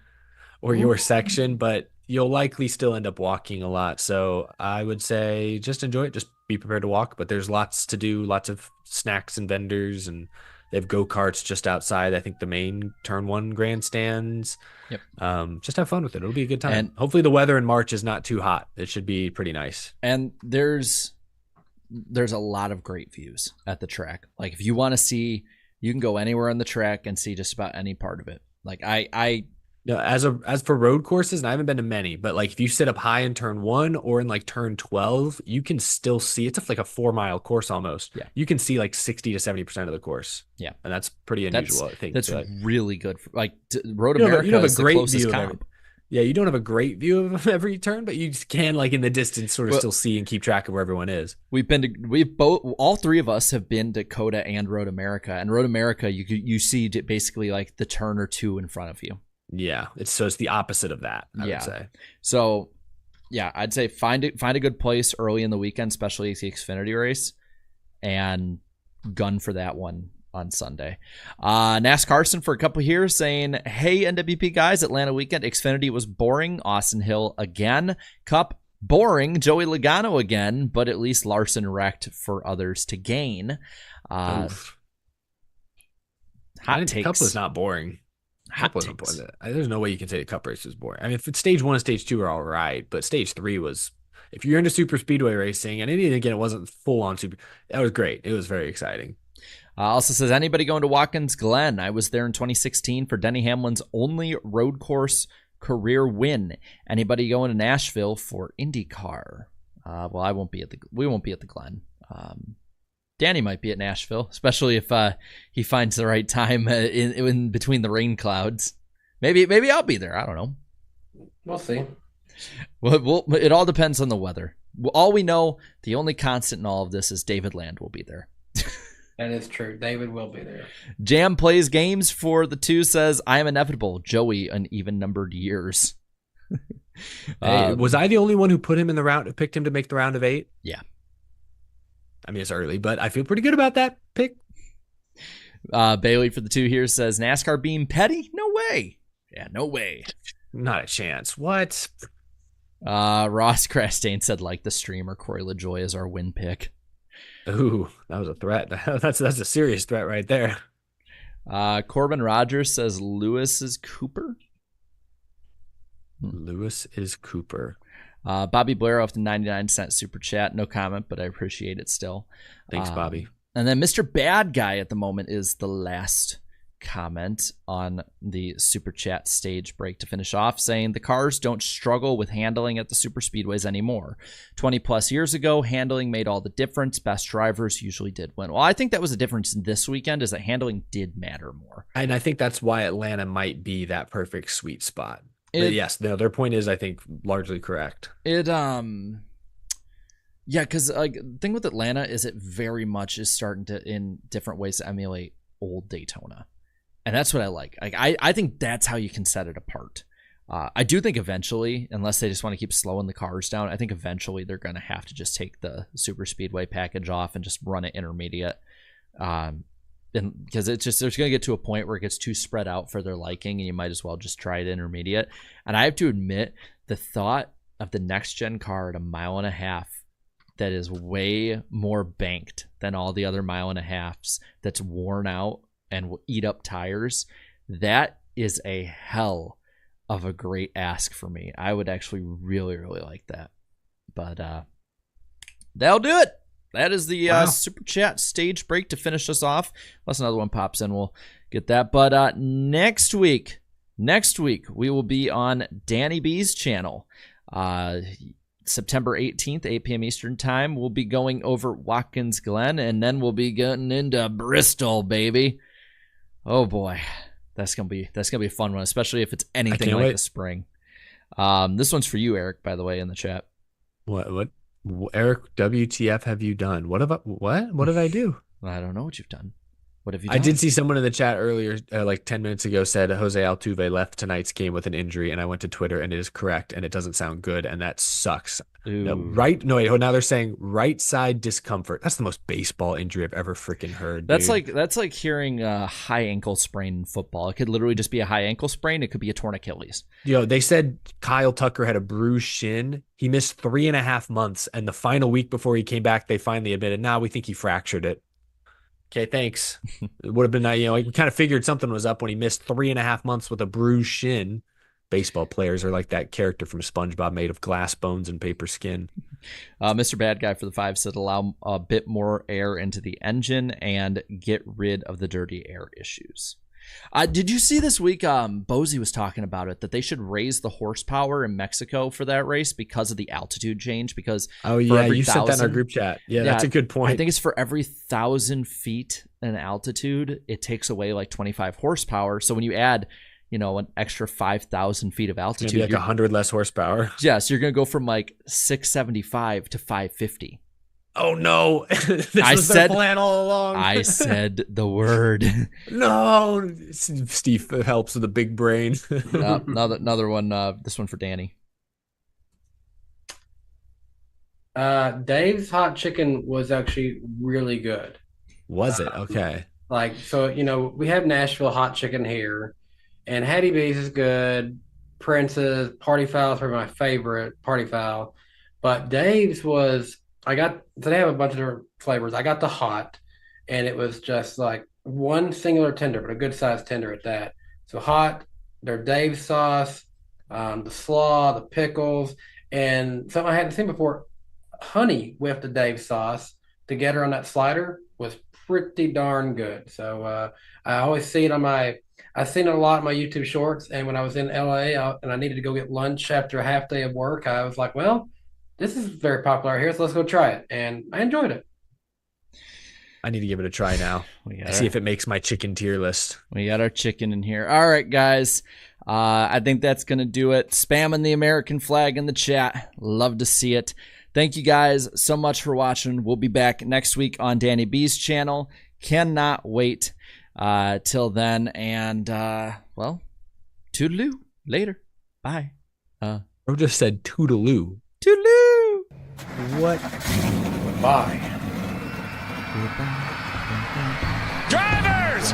Or your section, but you'll likely still end up walking a lot. So I would say just enjoy it. Just be prepared to walk, but there's lots to do, lots of snacks and vendors, and they have go-karts just outside, I think, the main Turn 1 grandstands. Yep. Just have fun with it. It'll be a good time. And hopefully the weather in March is not too hot. It should be pretty nice. And there's a lot of great views at the track. Like if you want to see, you can go anywhere on the track and see just about any part of it. Like as for road courses, and I haven't been to many, but like if you sit up high in Turn 1 or in like Turn 12, you can still see. It's like a 4-mile course almost. Yeah, you can see like 60 to 70% of the course. Yeah, and that's pretty unusual. I think that's really good. Road America you have is a great the closest view comp. Yeah, you don't have a great view of every turn, but you just can, like in the distance, sort of still see and keep track of where everyone is. All 3 of us have been to Coda and Road America, and Road America, you see basically like the turn or 2 in front of you. Yeah, it's the opposite of that, I would say. So, yeah, I'd say find a good place early in the weekend, especially the Xfinity race, and gun for that one on Sunday. NASCARson for a couple here saying, hey, NWP guys, Atlanta weekend, Xfinity was boring. Austin Hill again. Cup, boring. Joey Logano again, but at least Larson wrecked for others to gain. Hot takes. Cup was not boring. There's no way you can say the Cup race was boring. I mean, if it's stage 1 and stage 2 are all right, but stage 3 was, if you're into super speedway racing, and again, it wasn't full on super, that was great. It was very exciting. Also says, anybody going to Watkins Glen? I was there in 2016 for Denny Hamlin's only road course career win. Anybody going to Nashville for IndyCar? Well, we won't be at the Glen. Danny might be at Nashville, especially if he finds the right time in between the rain clouds. Maybe I'll be there. I don't know. We'll see. Well, it all depends on the weather. All we know, the only constant in all of this is David Land will be there. That is true. David will be there. Jam plays games for the 2 says, I am inevitable. Joey, an even numbered years. Hey, was I the only one who picked him to make the round of 8? Yeah. I mean, it's early, but I feel pretty good about that pick. Bailey for the 2 here says, NASCAR being petty? No way. Yeah, no way. Not a chance. What? Ross Crastain said, like the streamer, Corey LaJoy is our win pick. Ooh, that was a threat. That's a serious threat right there. Corbin Rogers says Lewis is Cooper. Lewis is Cooper. Bobby Blair off the 99-cent super chat. No comment, but I appreciate it still. Thanks, Bobby. And then Mr. Bad Guy at the moment is the last comment on the super chat stage break to finish off, saying the cars don't struggle with handling at the super speedways anymore. 20 plus years ago, handling made all the difference. Best drivers usually did win. Well, I think that was the difference this weekend, is that handling did matter more. And I think that's why Atlanta might be that perfect sweet spot. But yes, no, their point is, I think, largely correct. Yeah, because the thing with Atlanta is it very much is starting to, in different ways, to emulate old Daytona. And that's what I like. I think that's how you can set it apart. I do think eventually, unless they just want to keep slowing the cars down, I think eventually they're going to have to just take the super speedway package off and just run it intermediate. Because it's just, there's going to get to a point where it gets too spread out for their liking, and you might as well just try it intermediate. And I have to admit, the thought of the next gen car at 1.5 miles that is way more banked than all the other 1.5 miles, that's worn out and will eat up tires, that is a hell of a great ask for me. I would actually really, really like that. But that'll do it. That is the super chat stage break to finish us off. Unless another one pops in, we'll get that. But next week, we will be on Danny B's channel. September 18th, 8 p.m. Eastern time. We'll be going over Watkins Glen, and then we'll be getting into Bristol, baby. Oh boy, that's gonna be a fun one, especially if it's anything like the spring. This one's for you, Eric, by the way, in the chat. What? Eric, WTF have you done? What did I do? I don't know what you've done. What have you done? I did see someone in the chat earlier, like 10 minutes ago, said Jose Altuve left tonight's game with an injury, and I went to Twitter, and it is correct, and it doesn't sound good, and that sucks. No, now they're saying right side discomfort. That's the most baseball injury I've ever freaking heard. That's like hearing a high ankle sprain in football. It could literally just be a high ankle sprain. It could be a torn Achilles. They said Kyle Tucker had a bruised shin. He missed 3.5 months, and the final week before he came back, they finally admitted, we think he fractured it. Okay, thanks. It would have been, we kind of figured something was up when he missed 3.5 months with a bruised shin. Baseball players are like that character from SpongeBob made of glass bones and paper skin. Mr. Bad Guy for the 5 said allow a bit more air into the engine and get rid of the dirty air issues. Did you see this week, Bozy was talking about it, that they should raise the horsepower in Mexico for that race because of the altitude change? Because you sent that in our group chat. Yeah, that's a good point. I think it's for every 1,000 feet in altitude, it takes away like 25 horsepower. So when you add an extra 5,000 feet of altitude, like 100 less horsepower. Yes, you're going to go from like 675 to 550. Oh no! This was their plan all along. I said the word. No, Steve helps with a big brain. Another one. This one for Danny. Dave's hot chicken was actually really good. Was it? Okay. We have Nashville hot chicken here, and Hattie B's is good. Prince's Party Foul's were my favorite Party Foul, but Dave's was. They have a bunch of different flavors. I got the hot, and it was just like one singular tender, but a good sized tender at that. So hot, their Dave sauce, the slaw, the pickles, and something I hadn't seen before, honey with the Dave sauce together on that slider was pretty darn good. So I always see it I've seen it a lot in my YouTube shorts, and when I was in LA and I needed to go get lunch after a half day of work, I was like, well, this is very popular here, so let's go try it. And I enjoyed it. I need to give it a try now. See if it makes my chicken tier list. We got our chicken in here. All right, guys. I think that's going to do it. Spamming the American flag in the chat. Love to see it. Thank you guys so much for watching. We'll be back next week on Danny B's channel. Cannot wait till then. And, toodaloo. Later. Bye. Bro just said toodaloo. Toodaloo. What? Bye. Drivers!